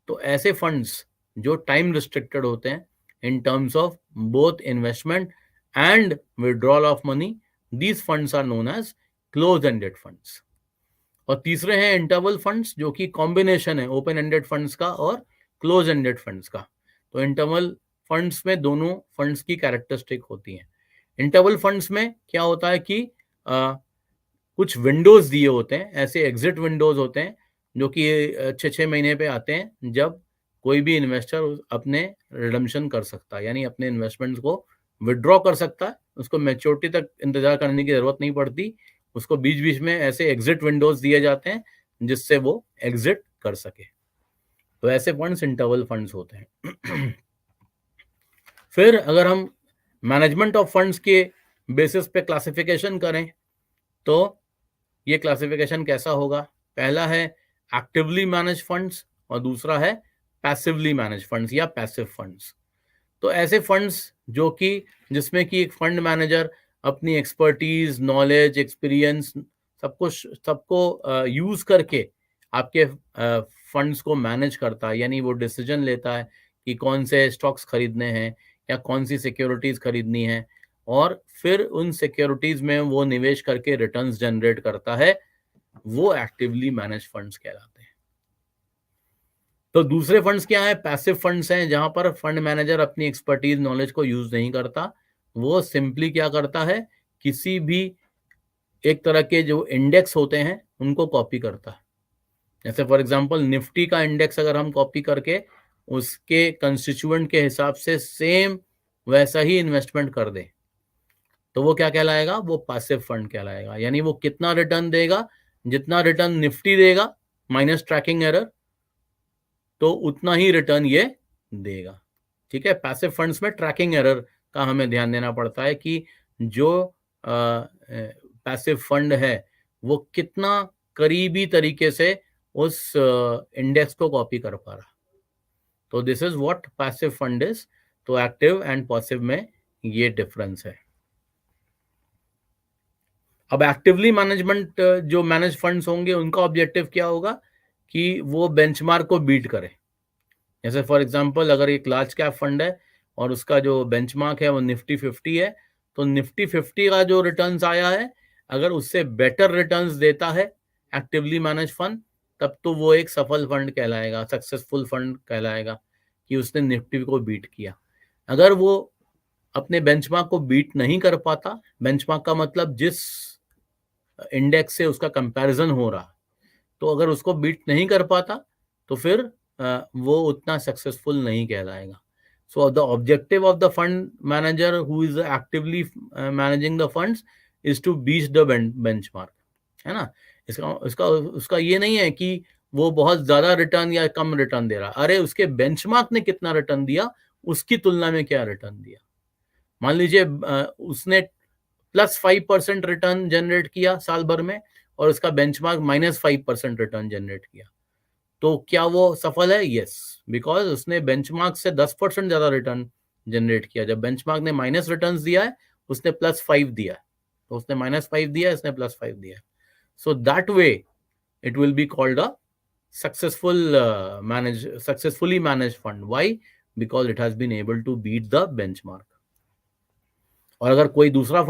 तो ऐसे फंड्स जो टाइम रिस्ट्रिक्टेड होते हैं in terms of both investment and withdrawal of money, these funds are known as close ended funds. और तीसरे हैं इंटरवल फंड्स, जो कि कॉम्बिनेशन है ओपन एंडेड फंड्स का और क्लोज एंडेड फंड्स का। तो इंटरवल फंड्स में दोनों फंड्स की कैरेक्टरिस्टिक होती हैं। इंटरवल फंड्स में क्या होता है कि कुछ विंडोज दिए होते हैं, ऐसे एग्जिट विंडोज होते हैं जो कि 6-6 महीने पे आते हैं, जब कोई भी इन्वेस्टर अपने रिडम्पशन कर सकता है, यानी अपने इन्वेस्टमेंट्स को विड्रॉ कर सकता है। उसको मैच्योरिटी तक इंतजार करने की जरूरत नहीं पड़ती, उसको बीच बीच में ऐसे एग्जिट विंडोज दिए जाते हैं जिससे वो एग्जिट कर सके। तो ऐसे फंड्स इंटरवल फंड्स होते हैं। फिर अगर हम मैनेजमेंट ऑफ फंड्स के बेसिस पे क्लासिफिकेशन करें तो ये क्लासिफिकेशन कैसा होगा? पहला है एक्टिवली मैनेज फंड्स और दूसरा है पैसिवली मैनेज फंड्स या पैसिव फंड्स। तो ऐसे फंड्स जो कि जिसमें कि एक फंड मैनेजर अपनी एक्सपर्टीज, नॉलेज, एक्सपीरियंस सबको यूज करके आपके फंड्स को मैनेज करता है, यानी वो डिसीजन लेता है कि कौन से स्टॉक्स खरीदने हैं या कौन सी सिक्योरिटीज खरीदनी है, और फिर उन सिक्योरिटीज में वो निवेश करके रिटर्न्स जनरेट करता है, वो एक्टिवली मैनेज फंड्स कहलाते हैं। तो दूसरे फंड्स क्या है? पैसिव फंड्स हैं, जहां पर फंड मैनेजर अपनी एक्सपर्टीज, नॉलेज को यूज नहीं करता, वो सिंपली क्या करता है, किसी भी एक तरह के जो इंडेक्स होते हैं उनको कॉपी करता है। जैसे फॉर एग्जांपल निफ्टी का इंडेक्स अगर हम कॉपी करके उसके कंस्टिट्यूएंट के हिसाब से सेम वैसा ही इन्वेस्टमेंट कर दें, तो वो क्या कहलाएगा? वो पैसिव फंड कहलाएगा। यानी वो कितना रिटर्न देगा, जितना रिटर्न निफ्टी देगा माइनस ट्रैकिंग एरर, तो उतना ही रिटर्न ये देगा। ठीक है, पैसिव फंड्स में ट्रैकिंग एरर का हमें ध्यान देना पड़ता है कि जो पैसिव फंड है वो कितना करीबी तरीके से उस इंडेक्स को कॉपी कर पा रहा। तो this is what passive fund is. तो एक्टिव एंड पैसिव में ये डिफरेंस है। अब एक्टिवली मैनेजमेंट जो मैनेज फंड्स होंगे उनका ऑब्जेक्टिव क्या होगा कि वो बेंचमार्क को बीट करे। जैसे फॉर एग्जांपल अगर एक लार्ज कैप फंड है और उसका जो बेंचमार्क है वो निफ्टी 50 है, तो निफ्टी 50 का जो रिटर्न्स आया है, अगर उससे बेटर रिटर्न्स देता है एक्टिवली मैनेज फंड, तब तो वो एक सफल फंड कहलाएगा, सक्सेसफुल फंड कहलाएगा कि उसने निफ्टी को बीट किया। अगर वो अपने बेंचमार्क को बीट नहीं कर पाता, बेंचमार्क का मतलब जिस इंडेक्स से उसका कंपैरिजन हो रहा, तो अगर उसको बीट नहीं कर पाता तो फिर वो उतना सक्सेसफुल नहीं कहलाएगा। So the objective of the fund manager who is actively managing the funds is to beat the benchmark, है ना। उसका ये नहीं है कि वो बहुत ज्यादा रिटर्न या कम रिटर्न दे रहा, अरे उसके बेंचमार्क ने कितना रिटर्न दिया, उसकी तुलना में क्या रिटर्न दिया। मान लीजिए उसने +5% रिटर्न जनरेट किया साल भर में और उसका बेंचमार्क -5% रिटर्न जनरेट किया, तो क्या वो सफल है? यस, बिकॉज उसने बेंचमार्क से 10% ज्यादा रिटर्न जनरेट किया। जब बेंचमार्क ने माइनस रिटर्न दिया है, उसने +5 दिया है, तो उसने -5 दिया है, इसने +5 दिया है। So that way it will be called a successfully manage fund. Why? Because it has been able to beat the benchmark. और अगर कोई दूसरा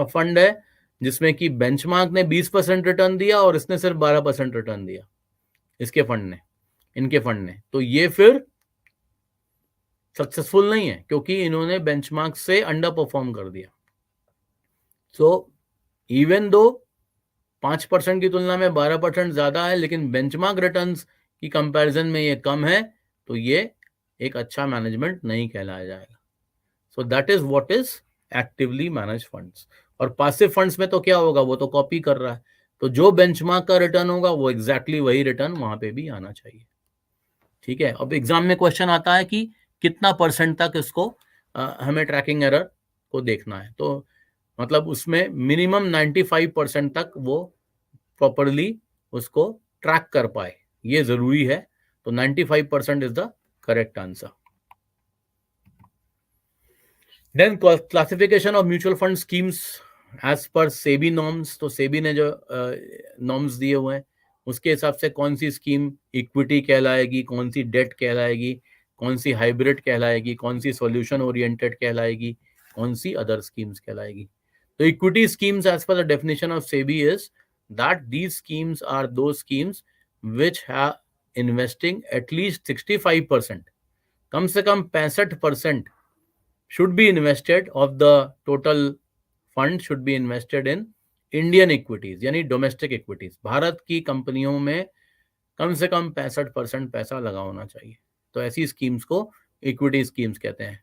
फंड है जिसमें कि बेंचमार्क ने 20% रिटर्न दिया और इसने सिर्फ 12% रिटर्न दिया, इनके फंड ने, तो ये फिर सक्सेसफुल नहीं है, क्योंकि इन्होंने बेंचमार्क से अंडर परफॉर्म कर दिया। सो इवन दो 5% की तुलना में 12% ज्यादा है, लेकिन बेंचमार्क रिटर्न्स की कंपैरिजन में ये कम है, तो ये एक अच्छा मैनेजमेंट नहीं कहलाया जाएगा। So that is what is actively manage funds. और पैसिव फंड्स में तो क्या होगा, वो तो कॉपी कर रहा है, तो जो बेंचमार्क का रिटर्न होगा वो एग्जैक्टली वही रिटर्न वहां पे भी आना चाहिए। ठीक है, अब एग्जाम में क्वेश्चन आता है कि कितना परसेंट तक इसको हमें ट्रैकिंग एरर को देखना है, तो मतलब उसमें मिनिमम 95% तक वो प्रॉपरली उसको ट्रैक कर पाए, ये जरूरी है। तो 95% is the correct answer. Then classification of mutual fund schemes as per SEBI norms, तो सेबी ने जो नॉर्म्स दिए हुए हैं उसके हिसाब से कौन सी स्कीम इक्विटी कहलाएगी, कौन सी डेट कहलाएगी, कौन सी हाइब्रिड कहलाएगी, कौन सी सॉल्यूशन ओरिएंटेड कहलाएगी, कौन सी अदर स्कीम्स कहलाएगी. तो equity schemes as per the definition of SEBI is that these schemes are दो schemes which have investing at least 65%, कम से कम 65% should be invested of the total fund should be invested in Indian equities यानी domestic equities. Bharat की कंपनियों में कम से कम 65% पैसा लगा होना चाहिए. तो ऐसी स्कीम्स को इक्विटी स्कीम्स कहते हैं.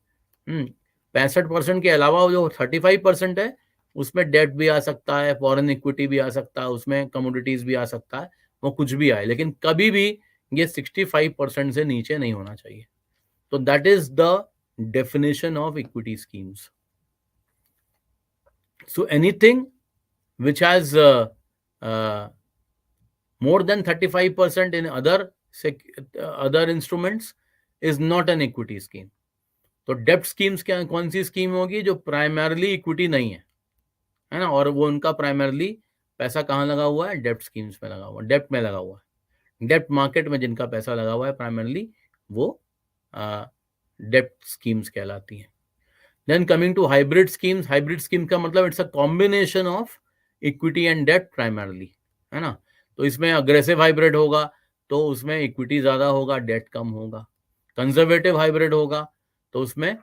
65% के अलावा जो 35% है उसमें डेट भी आ सकता है, फॉरेन इक्विटी भी आ सकता है, उसमें कमोडिटीज भी आ सकता है, वो कुछ भी आए, लेकिन कभी भी ये 65% से नीचे नहीं होना चाहिए. तो that is the definition of equity schemes. So anything which has more than 35% in other instruments is not an equity scheme. तो डेप्ट स्कीम्स क्या, कौन सी स्कीम होगी जो प्राइमरली इक्विटी नहीं है ना, और वो उनका प्राइमरली पैसा कहाँ लगा हुआ है, डेप्ट स्कीम्स में लगा हुआ है, डेप्ट में लगा हुआ है, डेप्ट मार्केट में जिनका पैसा लगा हुआ है प्राइमरली, वो डेप्ट स्कीम्स कहलाती हैं. Then coming to hybrid schemes, hybrid scheme का मतलब it's a combination of equity and debt primarily, है ना. तो इसमें aggressive hybrid होगा तो उसमें equity ज़्यादा होगा, debt कम होगा. Conservative hybrid होगा तो उसमें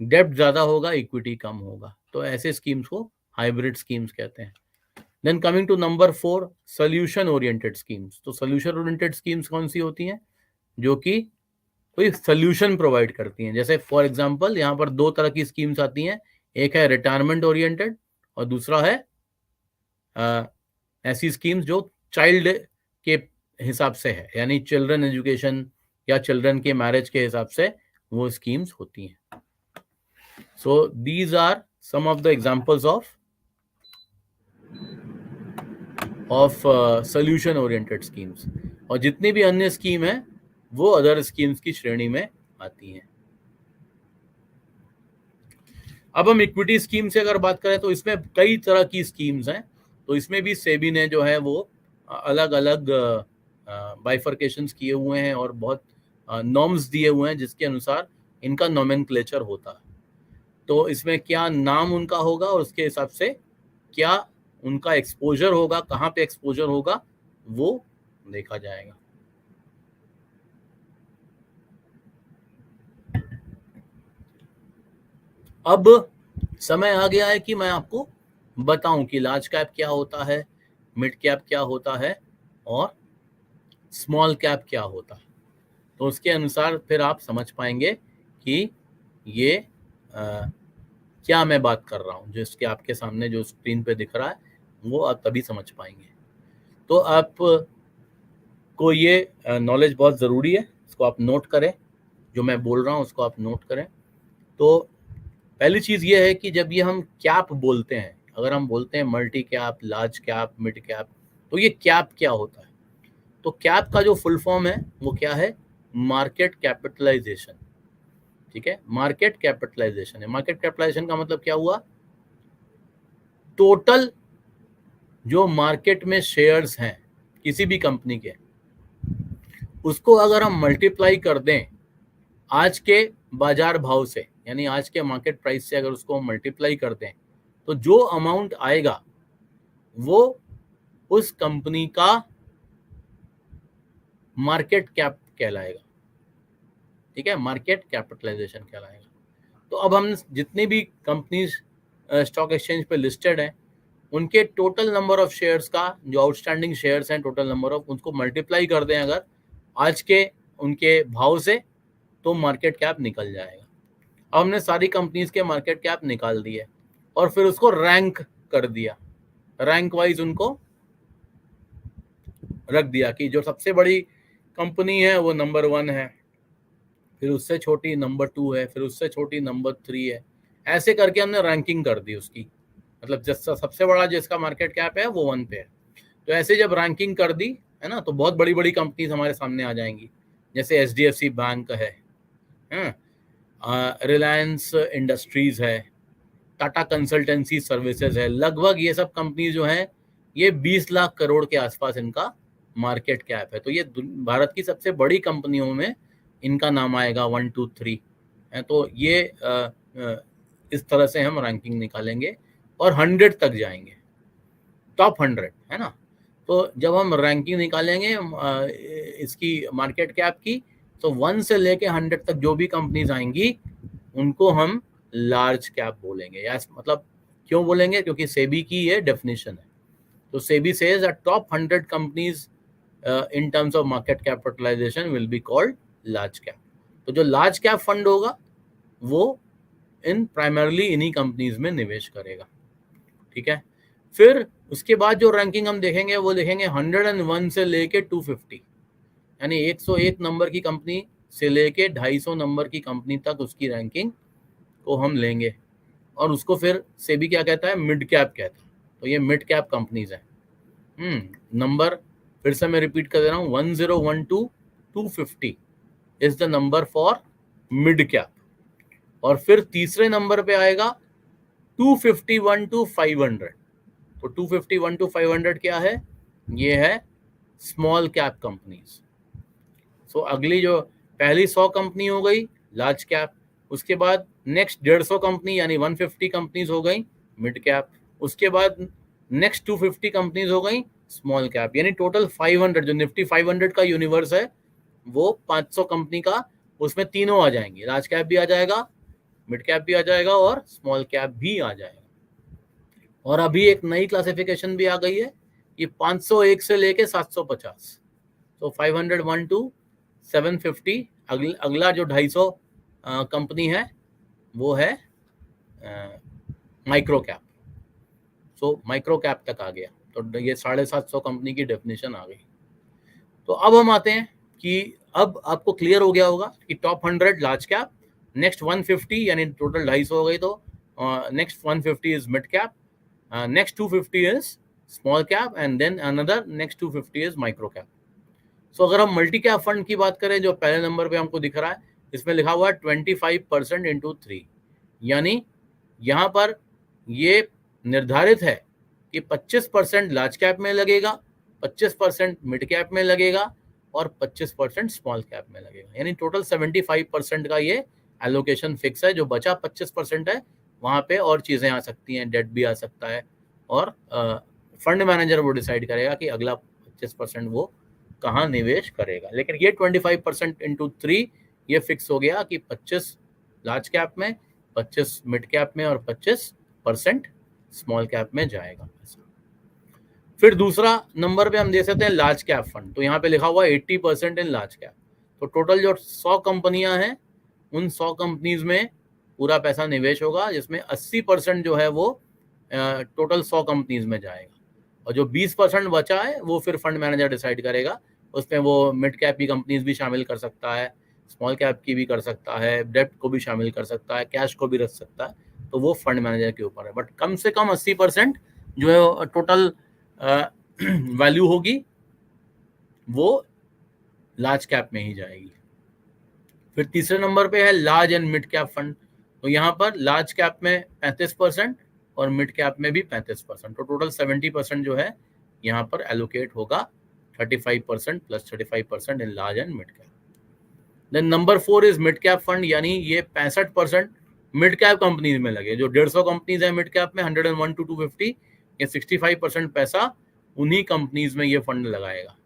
debt ज़्यादा होगा, equity कम होगा. तो ऐसे schemes को hybrid schemes कहते हैं. Then coming to number 4, solution oriented schemes. तो solution oriented schemes कौन सी होती हैं, जो कि कोई सोल्यूशन प्रोवाइड करती हैं. जैसे फॉर एग्जांपल यहाँ पर दो तरह की स्कीम्स आती हैं, एक है रिटायरमेंट ओरिएंटेड और दूसरा है ऐसी स्कीम्स जो चाइल्ड के हिसाब से है, यानी चिल्ड्रन एजुकेशन या चिल्ड्रन के मैरिज के हिसाब से वो स्कीम्स होती हैं. So these are some of the examples of solution oriented schemes. और जितनी भी अन्य स्कीम है वो अदर स्कीम्स की श्रेणी में आती हैं. अब हम इक्विटी स्कीम से अगर बात करें तो इसमें कई तरह की स्कीम्स हैं. तो इसमें भी सेबी ने जो है वो अलग अलग बाइफर्केशंस किए हुए हैं और बहुत नॉर्म्स दिए हुए हैं जिसके अनुसार इनका नोमेनक्लेचर होता है. तो इसमें क्या नाम उनका होगा और उसके हिसाब से क्या उनका एक्सपोजर होगा, कहाँ पे एक्सपोजर होगा वो देखा जाएगा. अब समय आ गया है कि मैं आपको बताऊं कि लार्ज कैप क्या होता है, मिड कैप क्या होता है और स्मॉल कैप क्या होता है. तो उसके अनुसार फिर आप समझ पाएंगे कि ये क्या मैं बात कर रहा हूं. जिसके आपके सामने जो स्क्रीन पे दिख रहा है वो आप तभी समझ पाएंगे. तो आप को ये नॉलेज बहुत ज़रूरी है, इसको आप नोट करें, जो मैं बोल रहा हूँ उसको आप नोट करें. तो पहली चीज़ ये है कि जब ये हम कैप बोलते हैं, अगर हम बोलते हैं multi cap, large cap, mid cap, तो ये कैप क्या होता है. तो कैप का जो फुल फॉर्म है वो क्या है, मार्केट कैपिटलाइजेशन. ठीक है, मार्केट कैपिटलाइजेशन है. मार्केट कैपिटलाइजेशन का मतलब क्या हुआ, टोटल जो मार्केट में शेयर्स हैं किसी भी कंपनी के, उसको अगर हम मल्टीप्लाई कर दें आज के बाजार भाव से, यानी आज के मार्केट प्राइस से अगर उसको मल्टीप्लाई कर दें तो जो अमाउंट आएगा वो उस कंपनी का मार्केट कैप कहलाएगा. ठीक है, मार्केट कैपिटलाइजेशन कहलाएगा. तो अब हम जितनी भी कंपनीज स्टॉक एक्सचेंज पे लिस्टेड हैं उनके टोटल नंबर ऑफ शेयर्स का, जो आउटस्टैंडिंग शेयर्स हैं टोटल नंबर ऑफ, उनको मल्टीप्लाई कर दें अगर आज के उनके भाव से तो मार्केट कैप निकल जाएगा. अब हमने सारी कंपनीज के मार्केट कैप निकाल दिए और फिर उसको रैंक कर दिया, रैंक वाइज उनको रख दिया कि जो सबसे बड़ी कंपनी है वो नंबर 1 है, फिर उससे छोटी नंबर 2 है, फिर उससे छोटी नंबर 3 है. ऐसे करके हमने रैंकिंग कर दी उसकी, मतलब जिसका सबसे बड़ा जिसका मार्केट कैप है वो 1 पे है. तो ऐसे जब रैंकिंग कर दी है ना, तो बहुत बड़ी बड़ी कंपनीज हमारे सामने आ जाएंगी. जैसे HDFC बैंक है, रिलायंस इंडस्ट्रीज है, टाटा कंसल्टेंसी सर्विसेज है, लगभग ये सब कंपनी जो है ये 20 लाख करोड़ के आसपास इनका मार्केट कैप है। तो ये भारत की सबसे बड़ी कंपनियों में इनका नाम आएगा 1 2 3 है। तो ये इस तरह से हम रैंकिंग निकालेंगे और 100 तक जाएंगे, टॉप 100 है ना। तो जब हम रैंकिंग निकालेंगे इसकी मार्केट कैप की, तो 1 से लेके 100 तक जो भी कंपनीज आएंगी उनको हम लार्ज कैप बोलेंगे। या मतलब क्यों बोलेंगे, क्योंकि सेबी की ये डेफिनेशन है। तो SEBI says that top 100 companies in terms of market capitalization will be called large cap. तो जो लार्ज कैप फंड होगा वो इन प्राइमरली इन्हीं कंपनीज में निवेश करेगा, ठीक है। फिर उसके बाद जो रैंकिंग हम देखेंगे वो देखेंगे 101 से लेके 250, यानी 101 नंबर की कंपनी से लेके 250 नंबर की कंपनी तक उसकी रैंकिंग को हम लेंगे। और उसको फिर सेबी क्या कहता है, मिड कैप कहता है। तो ये मिड कैप कंपनीज है। नंबर फिर से मैं रिपीट कर दे रहा हूँ, 1012 250 is the number for mid cap. और फिर तीसरे नंबर पे आएगा 251 to 500। तो 251 to 500 क्या है, ये है स्मॉल कैप कंपनीज। सो अगली जो पहली 100 कंपनी हो गई लार्ज कैप, उसके बाद नेक्स्ट 150 कंपनी यानी 150 कंपनीज हो गई मिड कैप, उसके बाद नेक्स्ट 250 कंपनीज हो गई स्मॉल कैप, यानी टोटल 500 जो निफ्टी 500 का यूनिवर्स है वो 500 कंपनी का, उसमें तीनों आ जाएंगे, लार्ज कैप भी आ जाएगा, मिड कैप भी आ जाएगा और स्मॉल कैप भी आ जाएगा। और अभी एक नई क्लासिफिकेशन भी आ गई है, ये 501 से लेके 750। तो 501 to 750 अगला जो 250 कंपनी है वो है micro cap. So micro cap तक आ गया। तो ये 750 कंपनी की डेफिनेशन आ गई। तो अब हम आते हैं कि अब आपको क्लियर हो गया होगा कि टॉप 100 लार्ज कैप, नेक्स्ट 150 यानी टोटल 250 हो गई, तो next 150 is mid cap, next 250 is small cap and then another next 250 is micro cap. So अगर हम मल्टी कैप फंड की बात करें जो पहले नंबर पे हमको दिख रहा है, इसमें लिखा हुआ है 25% इंटू 3, यानी यहाँ पर ये निर्धारित है कि 25% लार्ज कैप में लगेगा, 25% मिड कैप में लगेगा और 25% स्मॉल कैप में लगेगा, यानी टोटल 75% का ये एलोकेशन फिक्स है। जो बचा 25% है वहाँ पे और चीज़ें आ सकती हैं, डेट भी आ सकता है, और फंड मैनेजर वो डिसाइड करेगा कि अगला 25% वो कहाँ निवेश करेगा। लेकिन ये 25% इंटू 3 ये फिक्स हो गया कि 25 लार्ज कैप में, 25 मिड कैप में और 25% स्मॉल कैप में जाएगा। फिर दूसरा नंबर पे हम दे सकते हैं लार्ज कैप फंड। तो यहाँ पे लिखा हुआ है 80% इन लार्ज कैप। तो टोटल जो 100 कंपनियां हैं उन 100 कंपनीज में पूरा पैसा निवेश होगा, जिसमें 80% जो है वो टोटल 100 कंपनीज में जाएगा, और जो 20% बचा है वो फिर फंड मैनेजर डिसाइड करेगा। उसमें वो मिड कैप की कंपनीज भी शामिल कर सकता है, स्मॉल कैप की भी कर सकता है, डेब्ट को भी शामिल कर सकता है, कैश को भी रख सकता है, तो वो फंड मैनेजर के ऊपर है। बट कम से कम 80% जो है टोटल वैल्यू होगी वो लार्ज कैप में ही जाएगी। फिर तीसरे नंबर पे है large and mid cap fund. तो यहाँ पर लार्ज कैप में 35% और मिड कैप में भी 35%, तो टोटल 70% जो है यहाँ पर एलोकेट होगा, 35% plus 35% in large and mid cap. Then number 4 is mid cap fund, यानी ये 65% मिड कैप कंपनीज में लगे। जो 150 कंपनीज है मिड कैप में, 101 to 250, ये 65% पैसा उन्हीं कंपनीज में ये फंड लगाएगा।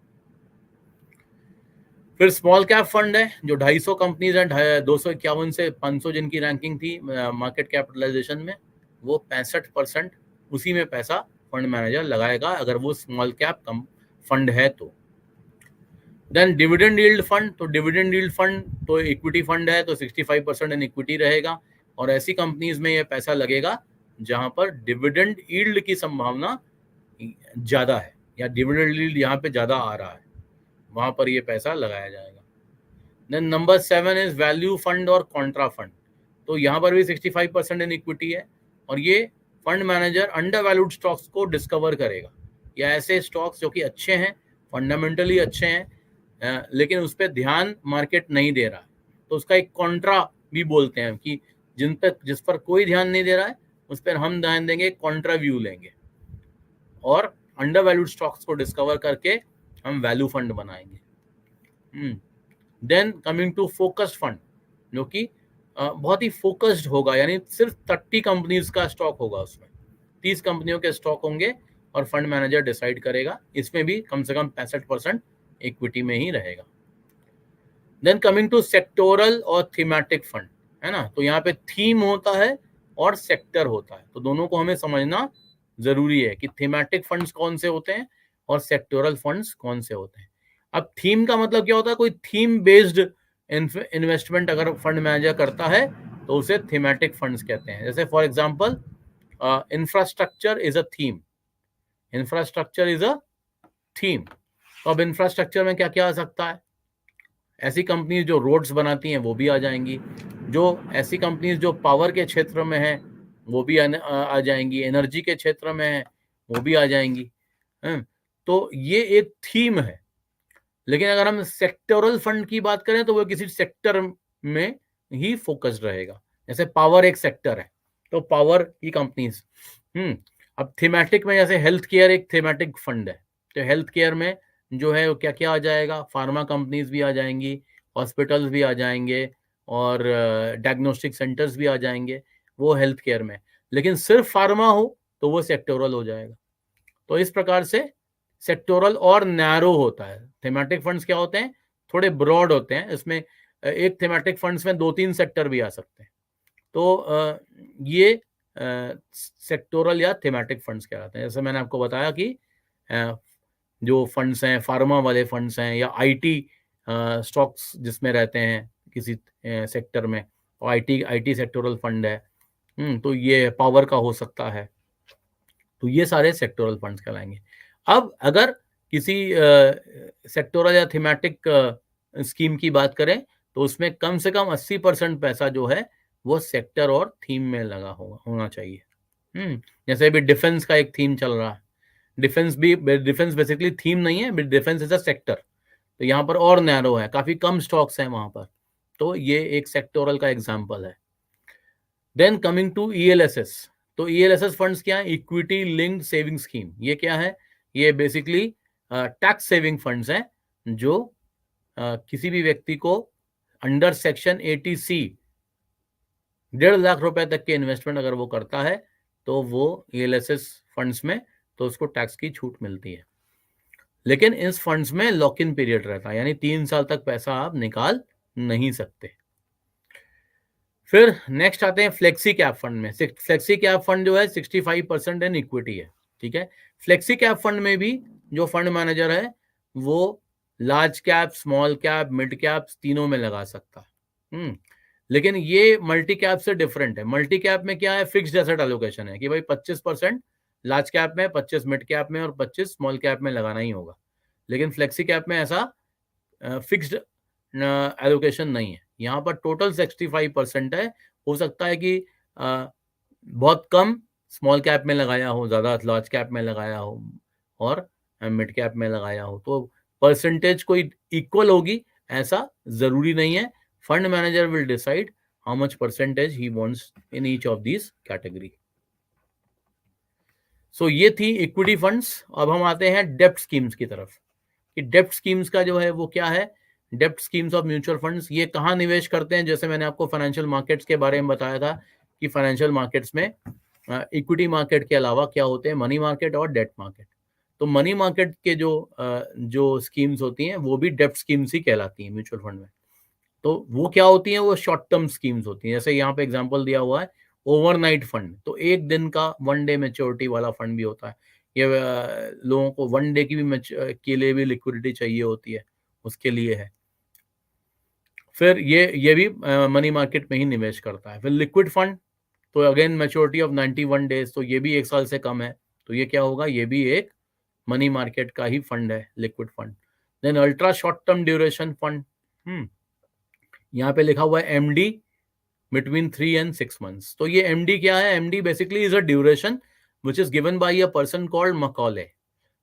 फिर स्मॉल कैप फंड है, जो 250 कंपनीज हैं, 251 से 500 जिनकी रैंकिंग थी मार्केट कैपिटलाइजेशन में, वो 65% उसी में पैसा फंड मैनेजर लगाएगा अगर वो स्मॉल कैप फंड है तो। Then dividend yield fund. तो डिविडेंड यील्ड फंड तो इक्विटी फंड है, तो 65% इन इक्विटी रहेगा, और ऐसी कंपनीज में ये पैसा लगेगा जहां पर डिविडेंड यील्ड की संभावना ज्यादा है या डिविडेंड यील्ड यहाँ पे ज्यादा आ रहा है, वहां पर ये पैसा लगाया जाएगा। Then number 7 is value fund और कॉन्ट्रा फंड। तो यहाँ पर भी 65% इन इक्विटी है, और ये fund manager under valued stocks को डिस्कवर करेगा, या ऐसे स्टॉक्स जो कि अच्छे हैं, फंडामेंटली अच्छे हैं, लेकिन उस पर ध्यान मार्केट नहीं दे रहा है, तो उसका एक कॉन्ट्रा भी बोलते हैं कि जिस पर कोई ध्यान नहीं दे रहा है उस पर हम ध्यान देंगे, कॉन्ट्रा व्यू लेंगे और अंडर वैल्यूड स्टॉक्स को डिस्कवर करके हम वैल्यू फंड बनाएंगे। Then coming to focused fund, जो कि बहुत ही फोकस्ड होगा, यानी सिर्फ 30 कंपनीज का स्टॉक होगा, उसमें 30 कंपनियों के स्टॉक होंगे और फंड मैनेजर डिसाइड करेगा, इसमें भी कम से कम 65% इक्विटी में ही रहेगा। देन कमिंग टू सेक्टोरल और थीमेटिक फंड, है ना, तो यहाँ पे थीम होता है और सेक्टर होता है, तो दोनों को हमें समझना जरूरी है कि थीमेटिक फंड्स कौन से होते हैं और सेक्टोरल फंड्स कौन से होते हैं। अब थीम का मतलब क्या होता है, कोई थीम बेस्ड इन्वेस्टमेंट अगर फंड मैनेजर करता है तो उसे थीमेटिक फंड्स कहते हैं। जैसे for example infrastructure is a theme, infrastructure is a theme. तो अब इंफ्रास्ट्रक्चर में क्या क्या आ सकता है, ऐसी कंपनी जो रोड्स बनाती हैं वो भी आ जाएंगी, जो ऐसी कंपनीज जो पावर के क्षेत्र में है वो भी आ जाएंगी, एनर्जी के क्षेत्र में है वो भी आ जाएंगी। तो ये एक थीम है। लेकिन अगर हम सेक्टोरल फंड की बात करें तो वो किसी सेक्टर में ही फोकस्ड रहेगा। जैसे पावर एक सेक्टर है तो पावर की कंपनीज। अब थीमेटिक में जैसे हेल्थ केयर एक थीमेटिक फंड है, तो हेल्थ केयर में जो है वो क्या क्या आ जाएगा, फार्मा कंपनीज भी आ जाएंगी, हॉस्पिटल्स भी आ जाएंगे और डायग्नोस्टिक सेंटर्स भी आ जाएंगे, वो हेल्थ केयर में। लेकिन सिर्फ फार्मा हो तो वो सेक्टोरल हो जाएगा। तो इस प्रकार से सेक्टोरल और नैरो होता है। थीमेटिक फंड्स क्या होते हैं, थोड़े ब्रॉड होते हैं, इसमें एक थीमेटिक फंड्स में 2-3 सेक्टर भी आ सकते हैं। तो ये सेक्टोरल या थीमेटिक फंड्स कहलाते हैं। जैसे मैंने आपको बताया कि जो फंड्स हैं, फार्मा वाले फंड्स हैं या आईटी स्टॉक्स जिसमें रहते हैं किसी सेक्टर में, और आईटी सेक्टोरल फंड है। तो ये पावर का हो सकता है, तो ये सारे सेक्टोरल फंड्स कहलाएंगे। अब अगर किसी सेक्टोरल या थीमेटिक स्कीम की बात करें तो उसमें कम से कम 80% पैसा जो है वो सेक्टर और थीम में लगा होना चाहिए। जैसे अभी डिफेंस का एक थीम चल रहा है, डिफेंस बेसिकली थीम नहीं है, डिफेंस इज अ सेक्टर, तो यहाँ पर और नैरो है, काफी कम स्टॉक्स हैं वहां पर, तो ये एक सेक्टोरल का एग्जाम्पल है। देन कमिंग टू ईएलएसएस, तो ईएलएसएस फंड्स क्या है, इक्विटी लिंक्ड सेविंग स्कीम। ये क्या है, ये बेसिकली टैक्स सेविंग फंड्स हैं, जो किसी भी व्यक्ति को अंडर सेक्शन 80C 1.5 लाख रुपए तक के इन्वेस्टमेंट अगर वो करता है तो वो ईएलएसएस फंड्स में, तो उसको टैक्स की छूट मिलती है। लेकिन इस फंड्स में लॉक इन पीरियड रहता है, यानी 3 साल तक पैसा आप निकाल नहीं सकते। फिर नेक्स्ट आते हैं फ्लेक्सी कैप फंड में। फ्लेक्सी कैप फंड जो है 65% इन इक्विटी है, ठीक है। फ्लेक्सी कैप फंड में भी जो फंड मैनेजर है वो large cap, small cap, mid cap तीनों में लगा सकता है। लेकिन ये मल्टी कैप से डिफरेंट है। मल्टी कैप में क्या है, फिक्स्ड एसेट एलोकेशन है कि भाई 25% लार्ज कैप में, 25 मिड कैप में और 25 स्मॉल कैप में लगाना ही होगा। लेकिन फ्लेक्सी कैप में ऐसा फिक्स्ड एलोकेशन नहीं है, यहाँ पर टोटल 65% है। हो सकता है कि बहुत कम स्मॉल कैप में लगाया हो, ज्यादा लार्ज कैप में लगाया हो और मिड कैप में लगाया हो, तो परसेंटेज कोई इक्वल होगी ऐसा जरूरी नहीं है। Fund manager will decide how much percentage he wants in each of this category. So ये थी इक्विटी फंड्स। अब हम आते हैं डेप्ट स्कीम्स की तरफ कि डेप्ट स्कीम्स का जो है वो क्या है। डेप्ट स्कीम्स ऑफ म्यूचुअल फंड्स ये कहाँ निवेश करते हैं, जैसे मैंने आपको फाइनेंशियल मार्केट्स के बारे में बताया था कि फाइनेंशियल मार्केट्स में इक्विटी मार्केट के अलावा क्या होते हैं, मनी मार्केट और डेट मार्केट। तो मनी मार्केट के जो स्कीम्स होती हैं वो भी डेप्ट स्कीम्स ही कहलाती हैं म्यूचुअल फंड में। तो वो क्या होती हैं, वो शॉर्ट टर्म स्कीम्स होती हैं। जैसे यहाँ पे एग्जांपल दिया हुआ है ओवरनाइट फंड, तो एक दिन का 1 डे मैच्योरिटी वाला फंड भी होता है। ये लोगों को 1 डे की भी के लिए भी लिक्विडिटी चाहिए होती है, उसके लिए है। फिर ये भी मनी मार्केट में ही निवेश करता है। फिर लिक्विड फंड, तो अगेन मैच्योरिटी ऑफ 91 डेज, तो ये भी 1 साल से कम है, तो ये क्या होगा, ये भी एक मनी मार्केट का ही फंड है, liquid fund. Then ultra short term duration fund, यहाँ पे लिखा हुआ है एमडी between 3 and 6 months। तो ये एमडी क्या है, MD basically is a duration which is given by a person called Macaulay.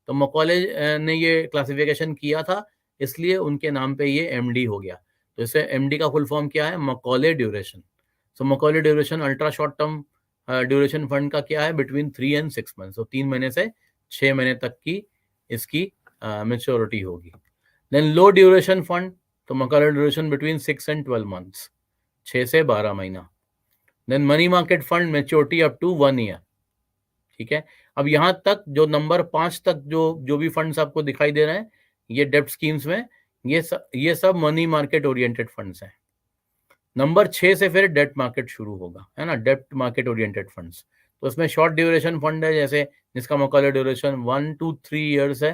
तो मकॉले ने ये क्लासिफिकेशन किया था, इसलिए उनके नाम पे ये एमडी हो गया। तो इसे एमडी का फुल फॉर्म क्या है, Macaulay duration. So Macaulay duration ultra short term duration fund का क्या है, बिटवीन 3 and 6 months, तो 3 महीने से 6 महीने तक की इसकी मेच्योरिटी होगी। देन लो ड्यूरेशन फंड, तो Macaulay duration between 6 and 12 months, 6 से 12 महीना। Then money market fund, maturity up to 1 year। ठीक है, अब यहां तक जो नंबर 5 तक जो भी फंड्स आपको दिखाई दे रहे हैं ये डेप्ट स्कीम्स में, ये सब मनी मार्केट ओरिएंटेड फंड्स हैं। नंबर 6 से फिर डेट मार्केट शुरू होगा, है ना, डेप्ट मार्केट ओरिएंटेड फंड्स। तो उसमें शॉर्ट ड्यूरेशन फंड है, जैसे जिसका मकलर ड्यूरेशन 1 to 3 years है,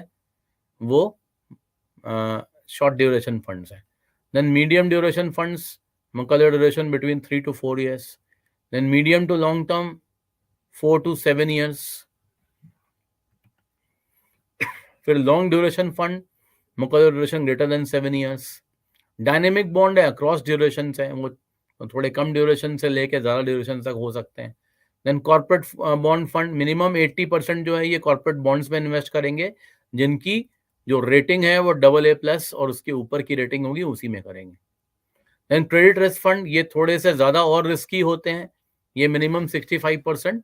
वो शॉर्ट ड्यूरेशन फंड्स है। Then medium duration funds, Macaulay duration between 3 to 4 years। Then medium to long term 4 to 7 years। फिर long duration fund, Macaulay duration greater than 7 years। Dynamic bond है, across duration है, वो थोड़े कम duration से लेके ज़्यादा duration तक हो सकते हैं। Then corporate bond fund, minimum 80% जो है ये कॉर्पोरेट बॉन्ड्स में इन्वेस्ट करेंगे, जिनकी जो रेटिंग है वो AA+ और उसके ऊपर की रेटिंग होगी, उसी में करेंगे। देन क्रेडिट रिस्क फंड, ये थोड़े से ज़्यादा और रिस्की होते हैं, ये minimum 65%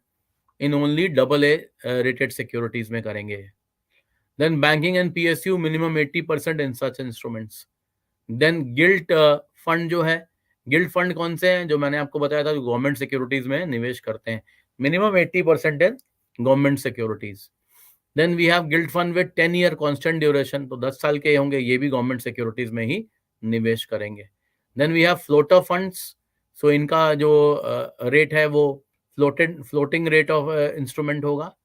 in only AA rated securities में करेंगे। Then banking and PSU, minimum 80% in such instruments. Then gilt fund जो है, गिल्ट फंड कौन से हैं, जो मैंने आपको बताया था, जो गवर्नमेंट सिक्योरिटीज में निवेश करते हैं, minimum 80% in government securities. Then we have gilt fund with 10 year constant duration, तो 10 साल के होंगे, ये भी गवर्नमेंट सिक्योरिटीज में ही निवेश करेंगे। Then we have floater funds, so इनका जो रेट है वो फ्लोटिंग रेट ऑफ इंस्ट्रूमेंट होगा,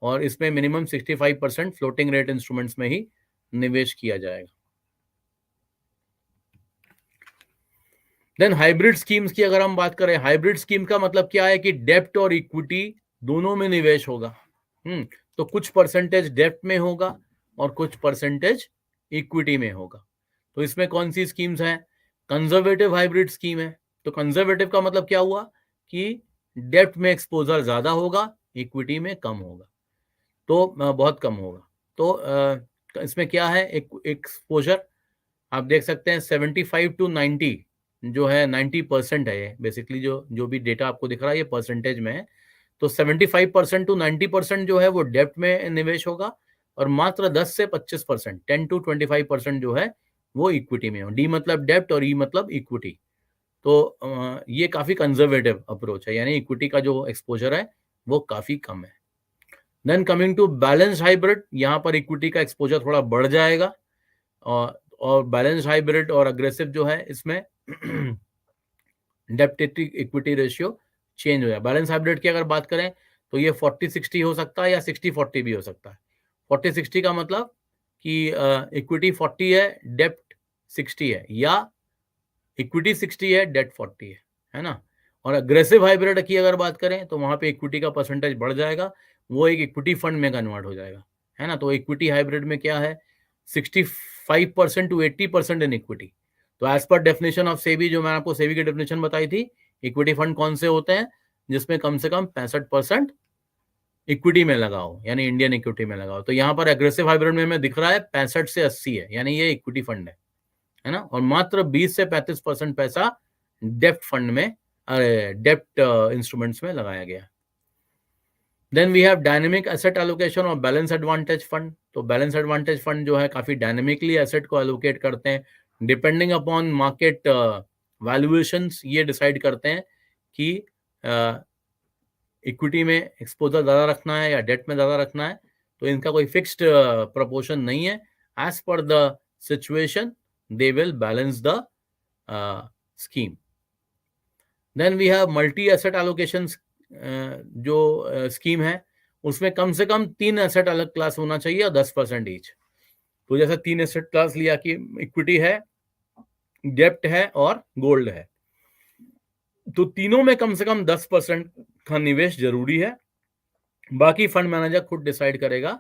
और इसमें मिनिमम 65% फ्लोटिंग रेट इंस्ट्रूमेंट्स में ही निवेश किया जाएगा। देन हाइब्रिड स्कीम्स की अगर हम बात करें, हाइब्रिड स्कीम का मतलब क्या है कि डेब्ट और इक्विटी दोनों में निवेश होगा। तो कुछ परसेंटेज डेब्ट में होगा और कुछ परसेंटेज इक्विटी में होगा। तो इसमें कौन सी स्कीम्स हैं, कंजर्वेटिव हाइब्रिड स्कीम है। तो कंजर्वेटिव का मतलब क्या हुआ कि डेब्ट में एक्सपोजर ज्यादा होगा, इक्विटी में कम होगा, तो बहुत कम होगा। तो इसमें क्या है, एक एक्सपोजर आप देख सकते हैं 75 to 90 जो है, 90% है ये बेसिकली, जो भी डेटा आपको दिख रहा है ये परसेंटेज में है। तो 75% to 90% जो है वो डेब्ट में निवेश होगा, और मात्र 10 से 25%, 10 to 25% जो है वो इक्विटी में हो। डी मतलब डेब्ट और ई मतलब इक्विटी। तो ये काफी कंजर्वेटिव अप्रोच है, यानी इक्विटी का जो एक्सपोजर है वो काफी कम है। Then coming to balance hybrid, यहाँ पर इक्विटी का एक्सपोजर थोड़ा बढ़ जाएगा, और बैलेंस हाइब्रिड और अग्रेसिव जो है इसमें डेब्ट इक्विटी रेशियो चेंज हो जाए। बैलेंस हाइब्रिड की अगर बात करें तो ये 40-60 हो सकता है या 60-40 भी हो सकता है। 40-60 का मतलब कि इक्विटी 40 है, डेब्ट 60 है, या इक्विटी 60 है, डेब्ट 40 है ना। और अग्रेसिव हाइब्रिड की अगर बात करें तो वहां पे इक्विटी का परसेंटेज बढ़ जाएगा, वो एक इक्विटी फंड में कन्वर्ट हो जाएगा, है ना। तो इक्विटी हाइब्रिड में क्या है, 65% to 80% इन इक्विटी। तो as per definition of SEBI, जो मैंने आपको सेबी की डेफिनेशन बताई थी, इक्विटी फंड कौन से होते हैं, जिसमें कम से कम 65% इक्विटी में लगाओ, यानी इंडियन इक्विटी में लगाओ। तो यहाँ पर एग्रेसिव हाइब्रिड में हमें दिख रहा है 65 से 80 है, यानी ये इक्विटी फंड है ना। और मात्र 20 से 35% पैसा डेप्ट फंड में, डेप्ट इंस्ट्रूमेंट्स में लगाया गया। Then we have dynamic asset allocation और बैलेंस एडवांटेज फंड। तो बैलेंस एडवांटेज फंड जो है काफी डायनेमिकली एसेट को एलोकेट करते हैं, डिपेंडिंग अपॉन मार्केट वैल्यूएशंस, ये डिसाइड करते हैं कि इक्विटी में एक्सपोजर ज्यादा रखना है या डेट में ज्यादा रखना है। तो इनका कोई फिक्स्ड प्रोपोर्शन नहीं है, as per the situation they will balance the scheme. Then we have multi asset allocation, जो स्कीम है उसमें कम से कम 3 एसेट अलग क्लास होना चाहिए और 10% ईच। तो जैसा 3 एसेट क्लास लिया कि इक्विटी है, डेब्ट है और गोल्ड है, तो तीनों में कम से कम 10% का निवेश जरूरी है। बाकी फंड मैनेजर खुद डिसाइड करेगा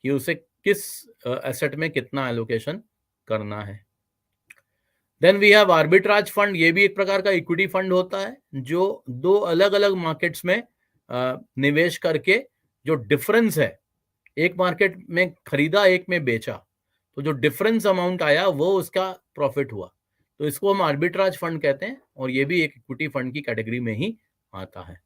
कि उसे किस एसेट में कितना एलोकेशन करना है। Then we have arbitrage fund, ये भी एक प्रकार का इक्विटी फंड होता है, जो दो अलग अलग मार्केट्स में निवेश करके जो डिफरेंस है, एक मार्केट में खरीदा एक में बेचा, तो जो डिफरेंस अमाउंट आया वो उसका प्रॉफिट हुआ, तो इसको हम आर्बिट्राज फंड कहते हैं, और ये भी एक इक्विटी फंड की कैटेगरी में ही आता है।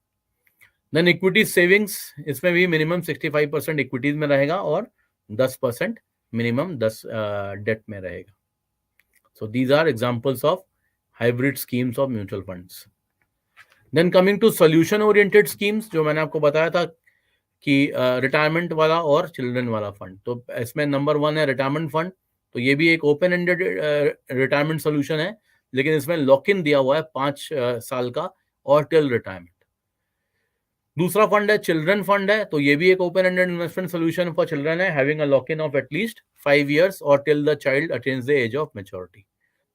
देन इक्विटी सेविंग्स, इसमें भी मिनिमम 65% इक्विटीज में रहेगा और 10% मिनिमम 10 डेट में रहेगा. So these are examples of hybrid schemes of mutual funds. Then coming to solution oriented schemes, जो मैंने आपको बताया था कि रिटायरमेंट वाला और चिल्ड्रन वाला फंड. तो इसमें नंबर 1 है रिटायरमेंट फंड. तो ये भी एक ओपन एंडेड रिटायरमेंट सोल्यूशन है, लेकिन इसमें लॉक इन दिया हुआ है 5 साल का और टिल रिटायरमेंट. दूसरा फंड है चिल्ड्रन फंड है. तो ये भी एक open ended investment solution for children है, having a lock in of at least 5 years और till the child attends the age of maturity.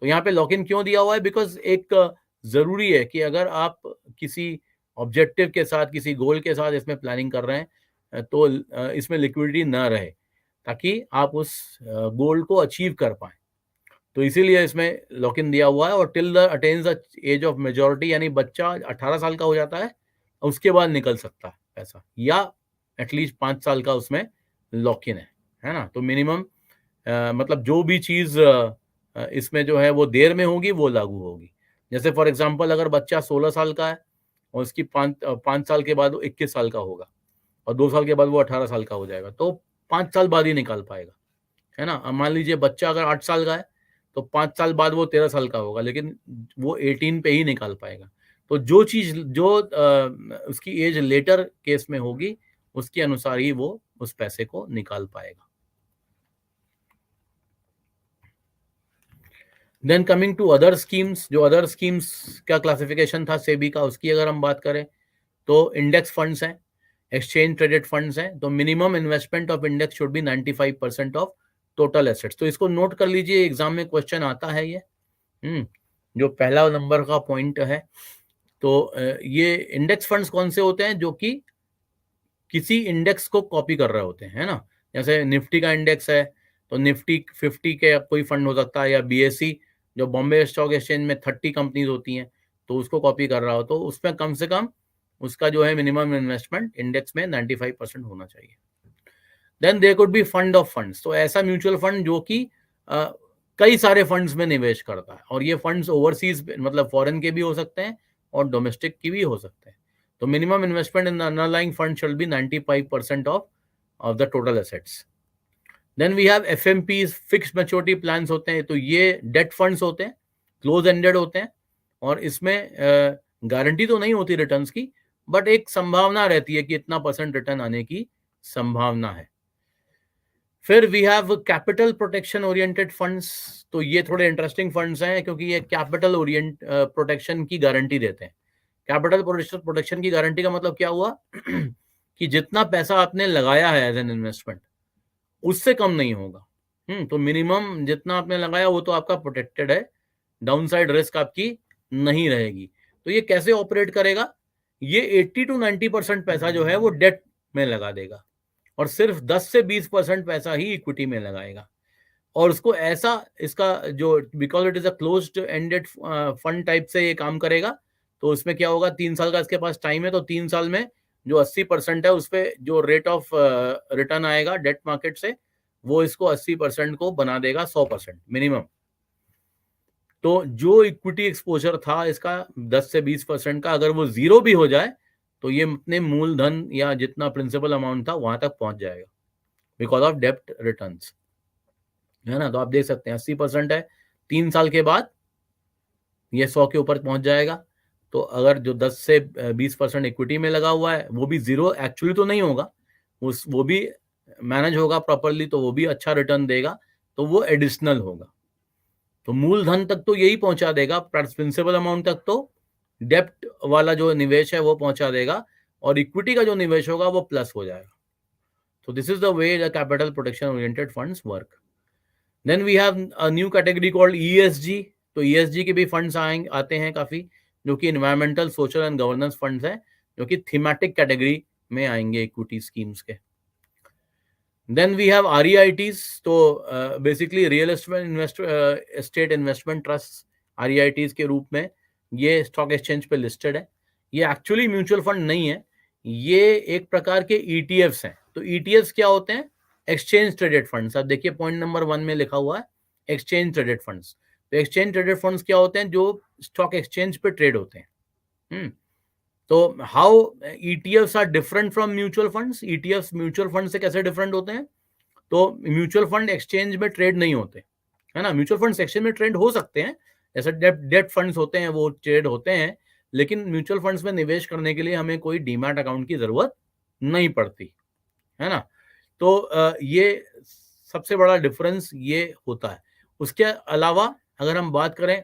तो यहाँ पे लॉक इन क्यों दिया हुआ है? बिकॉज एक जरूरी है कि अगर आप किसी ऑब्जेक्टिव के साथ, किसी गोल के साथ इसमें प्लानिंग कर रहे हैं, तो इसमें लिक्विडिटी ना रहे, ताकि आप उस गोल को अचीव कर पाए. तो इसीलिए इसमें लॉक इन दिया हुआ है. और till the attains the age of majority, यानी बच्चा 18 साल का हो जाता है, उसके बाद निकल सकता है पैसा, या एटलीस्ट 5 साल का उसमें लॉक इन है ना. तो मिनिमम मतलब जो भी चीज इसमें जो है वो देर में होगी वो लागू होगी. जैसे फॉर एग्जांपल अगर बच्चा 16 साल का है और उसकी 5 साल के बाद वो 21 साल का होगा और 2 साल के बाद वो 18 साल का हो जाएगा, तो 5 साल बाद ही निकाल पाएगा, है ना. मान लीजिए बच्चा अगर 8 साल का है तो 5 साल बाद वो 13 साल का होगा, लेकिन वो 18 पे ही निकाल पाएगा. तो जो चीज जो उसकी एज लेटर केस में होगी, उसके अनुसार ही वो उस पैसे को निकाल पाएगा. Then coming to other schemes, जो अदर स्कीम्स का क्लासिफिकेशन था सेबी का, उसकी अगर हम बात करें तो इंडेक्स फंड्स हैं, एक्सचेंज ट्रेडेड फंड्स हैं. तो minimum investment of index should be 95% of total assets. तो इसको नोट कर लीजिए, एग्जाम में क्वेश्चन आता है ये. जो पहला नंबर का पॉइंट है. तो ये इंडेक्स फंड्स कौन से होते हैं? जो कि किसी इंडेक्स को कॉपी कर रहे होते हैं, है ना. जैसे निफ्टी का इंडेक्स है तो निफ्टी 50 के कोई फंड हो सकता है, या बीएसई जो बॉम्बे स्टॉक एक्सचेंज में 30 कंपनीज होती हैं, तो उसको कॉपी कर रहा हो, तो उसमें कम से कम उसका जो है मिनिमम इन्वेस्टमेंट इंडेक्स में 95% होना चाहिए. Then there could be fund of funds. तो ऐसा म्यूचुअल फंड जो कि कई सारे फंड्स में निवेश करता है, और ये फंड्स ओवरसीज मतलब फॉरेन के भी हो सकते हैं और डोमेस्टिक की भी हो सकते हैं. तो minimum investment in the underlying fund should be 95% of the total assets. Then we have FMPs, fixed maturity plans होते हैं. तो ये डेट फंड्स होते हैं, क्लोज एंडेड होते हैं, और इसमें गारंटी तो नहीं होती रिटर्न्स की, बट एक संभावना रहती है कि इतना % रिटर्न आने की संभावना है. फिर we have capital protection oriented funds. तो ये थोड़े इंटरेस्टिंग फंड्स हैं, क्योंकि ये कैपिटल प्रोटेक्शन की गारंटी देते हैं. कैपिटल प्रोटेक्शन की गारंटी का मतलब क्या हुआ? कि जितना पैसा आपने लगाया है एज एन इन्वेस्टमेंट, उससे कम नहीं होगा. तो मिनिमम जितना आपने लगाया वो तो आपका प्रोटेक्टेड है, डाउनसाइड रिस्क आपकी नहीं रहेगी. तो ये कैसे ऑपरेट करेगा? ये 80 to 90% पैसा जो है वो डेट में लगा देगा, और सिर्फ 10 से 20% पैसा ही इक्विटी में लगाएगा. और उसको ऐसा, इसका जो because it is a closed ended fund type से ये काम करेगा. तो उसमें क्या होगा, 3 साल का इसके पास टाइम है, तो 3 साल में जो 80% है उस पर जो रेट ऑफ रिटर्न आएगा डेट मार्केट से, वो इसको 80% को बना देगा 100% मिनिमम. तो जो इक्विटी एक्सपोजर था इसका 10 से 20% का, अगर वो जीरो भी हो जाए तो ये अपने मूलधन या जितना प्रिंसिपल अमाउंट था वहां तक पहुंच जाएगा, बिकॉज ऑफ डेप्ट रिटर्न्स, है ना. तो आप देख सकते हैं 80% है, 3 साल के बाद ये 100 के ऊपर पहुंच जाएगा. तो अगर जो 10 से 20% इक्विटी में लगा हुआ है वो भी जीरो एक्चुअली तो नहीं होगा, वो भी मैनेज होगा प्रॉपरली, तो वो भी अच्छा रिटर्न देगा, तो वो एडिशनल होगा. तो मूलधन तक तो यही पहुंचा देगा, प्रिंसिपल अमाउंट तक तो डेप्ट वाला जो निवेश है वो पहुंचा देगा, और इक्विटी का जो निवेश होगा वो प्लस हो जाएगा. तो this is the way the capital protection oriented funds work. Then we have a new category called ESG. तो ईएसजी के भी फंड्स आते हैं काफी, जो कि environmental, social and governance funds हैं, जो कि थीमेटिक कैटेगरी में आएंगे इक्विटी स्कीम्स के. Then we have REITs. तो basically real estate investment trust, REITs के रूप में ये स्टॉक एक्सचेंज पे लिस्टेड है. ये एक्चुअली म्यूचुअल फंड नहीं है, ये एक प्रकार के ETFs हैं. तो ETFs क्या होते हैं? Exchange traded funds. आप देखिए पॉइंट नंबर 1 में लिखा हुआ है एक्सचेंज ट्रेडेड फंड्स. तो एक्सचेंज ट्रेडेड फंड्स क्या होते हैं? जो स्टॉक एक्सचेंज पे ट्रेड होते हैं. तो how ETFs are different from mutual funds? ETFs mutual fund से कैसे डिफरेंट होते हैं? तो म्यूचुअल फंड एक्सचेंज में ट्रेड नहीं होते, है ना। म्यूचुअल फंड एक्सचेंज में ट्रेड हो सकते हैं, जैसे डेट फंड्स होते हैं वो ट्रेड होते हैं, लेकिन म्यूचुअल फंड्स में निवेश करने के लिए हमें कोई डीमैट अकाउंट की जरूरत नहीं पड़ती, है ना। तो ये सबसे बड़ा डिफरेंस ये होता है। उसके अलावा अगर हम बात करें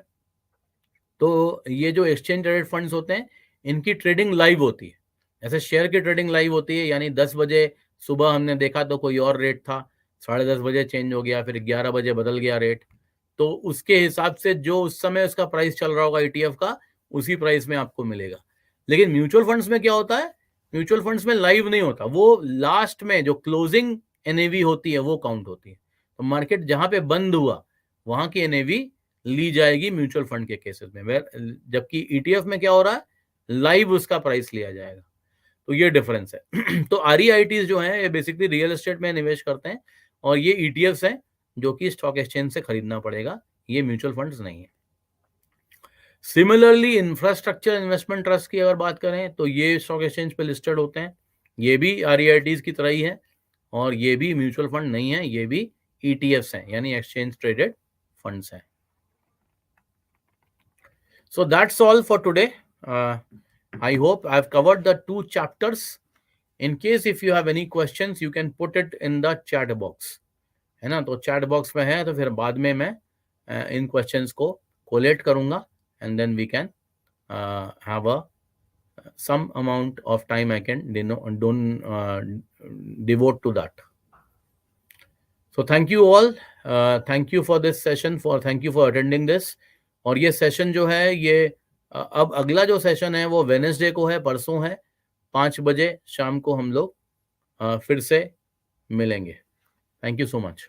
तो ये जो एक्सचेंज ट्रेडेड फंड्स होते हैं इनकी ट्रेडिंग लाइव होती है। जैसे शेयर की ट्रेडिंग लाइव होती है, यानी 10 बजे सुबह हमने देखा तो कोई और रेट था, 10:30 बजे चेंज हो गया, फिर 11 बजे बदल गया रेट, तो उसके हिसाब से जो उस समय उसका प्राइस चल रहा होगा ETF का, उसी प्राइस में आपको मिलेगा। लेकिन म्यूचुअल फंड्स में क्या होता है? म्यूचुअल फंड्स में लाइव नहीं होता, वो लास्ट में जो क्लोजिंग NAV होती है वो काउंट होती है। तो मार्केट जहां पे बंद हुआ वहां की NAV ली जाएगी म्यूचुअल फंड के केसेस में, जबकि ETF में क्या हो रहा है? लाइव उसका प्राइस लिया जाएगा। तो ये डिफरेंस है। तो REITs जो हैं ये बेसिकली रियल एस्टेट में निवेश करते हैं, और ये ETFs हैं जो कि स्टॉक एक्सचेंज से खरीदना पड़ेगा, ये म्यूचुअल फंड्स नहीं है। सिमिलरली इंफ्रास्ट्रक्चर इन्वेस्टमेंट ट्रस्ट की अगर बात करें तो ये स्टॉक एक्सचेंज पे लिस्टेड होते हैं, ये भी REITs की तरह ही है, और ये भी म्यूचुअल फंड नहीं है, ये भी ETFs हैं, यानी एक्सचेंज ट्रेडेड फंड्स हैं। So that's all for today. I hope I've covered the 2 chapters. In case if you have any questions, you can put it in the chat box. है ना, तो चैट बॉक्स में है, तो फिर बाद में मैं इन क्वेश्चंस को कोलेट करूंगा, and then we can have a some amount of time I can devote to that. So thank you all. Thank you for this session. Thank you for attending this. और ये session जो है ये अब अगला जो session है वो वेडनेसडे को है, परसों है, 5 बजे शाम को हम लोग फिर से मिलेंगे। Thank you so much.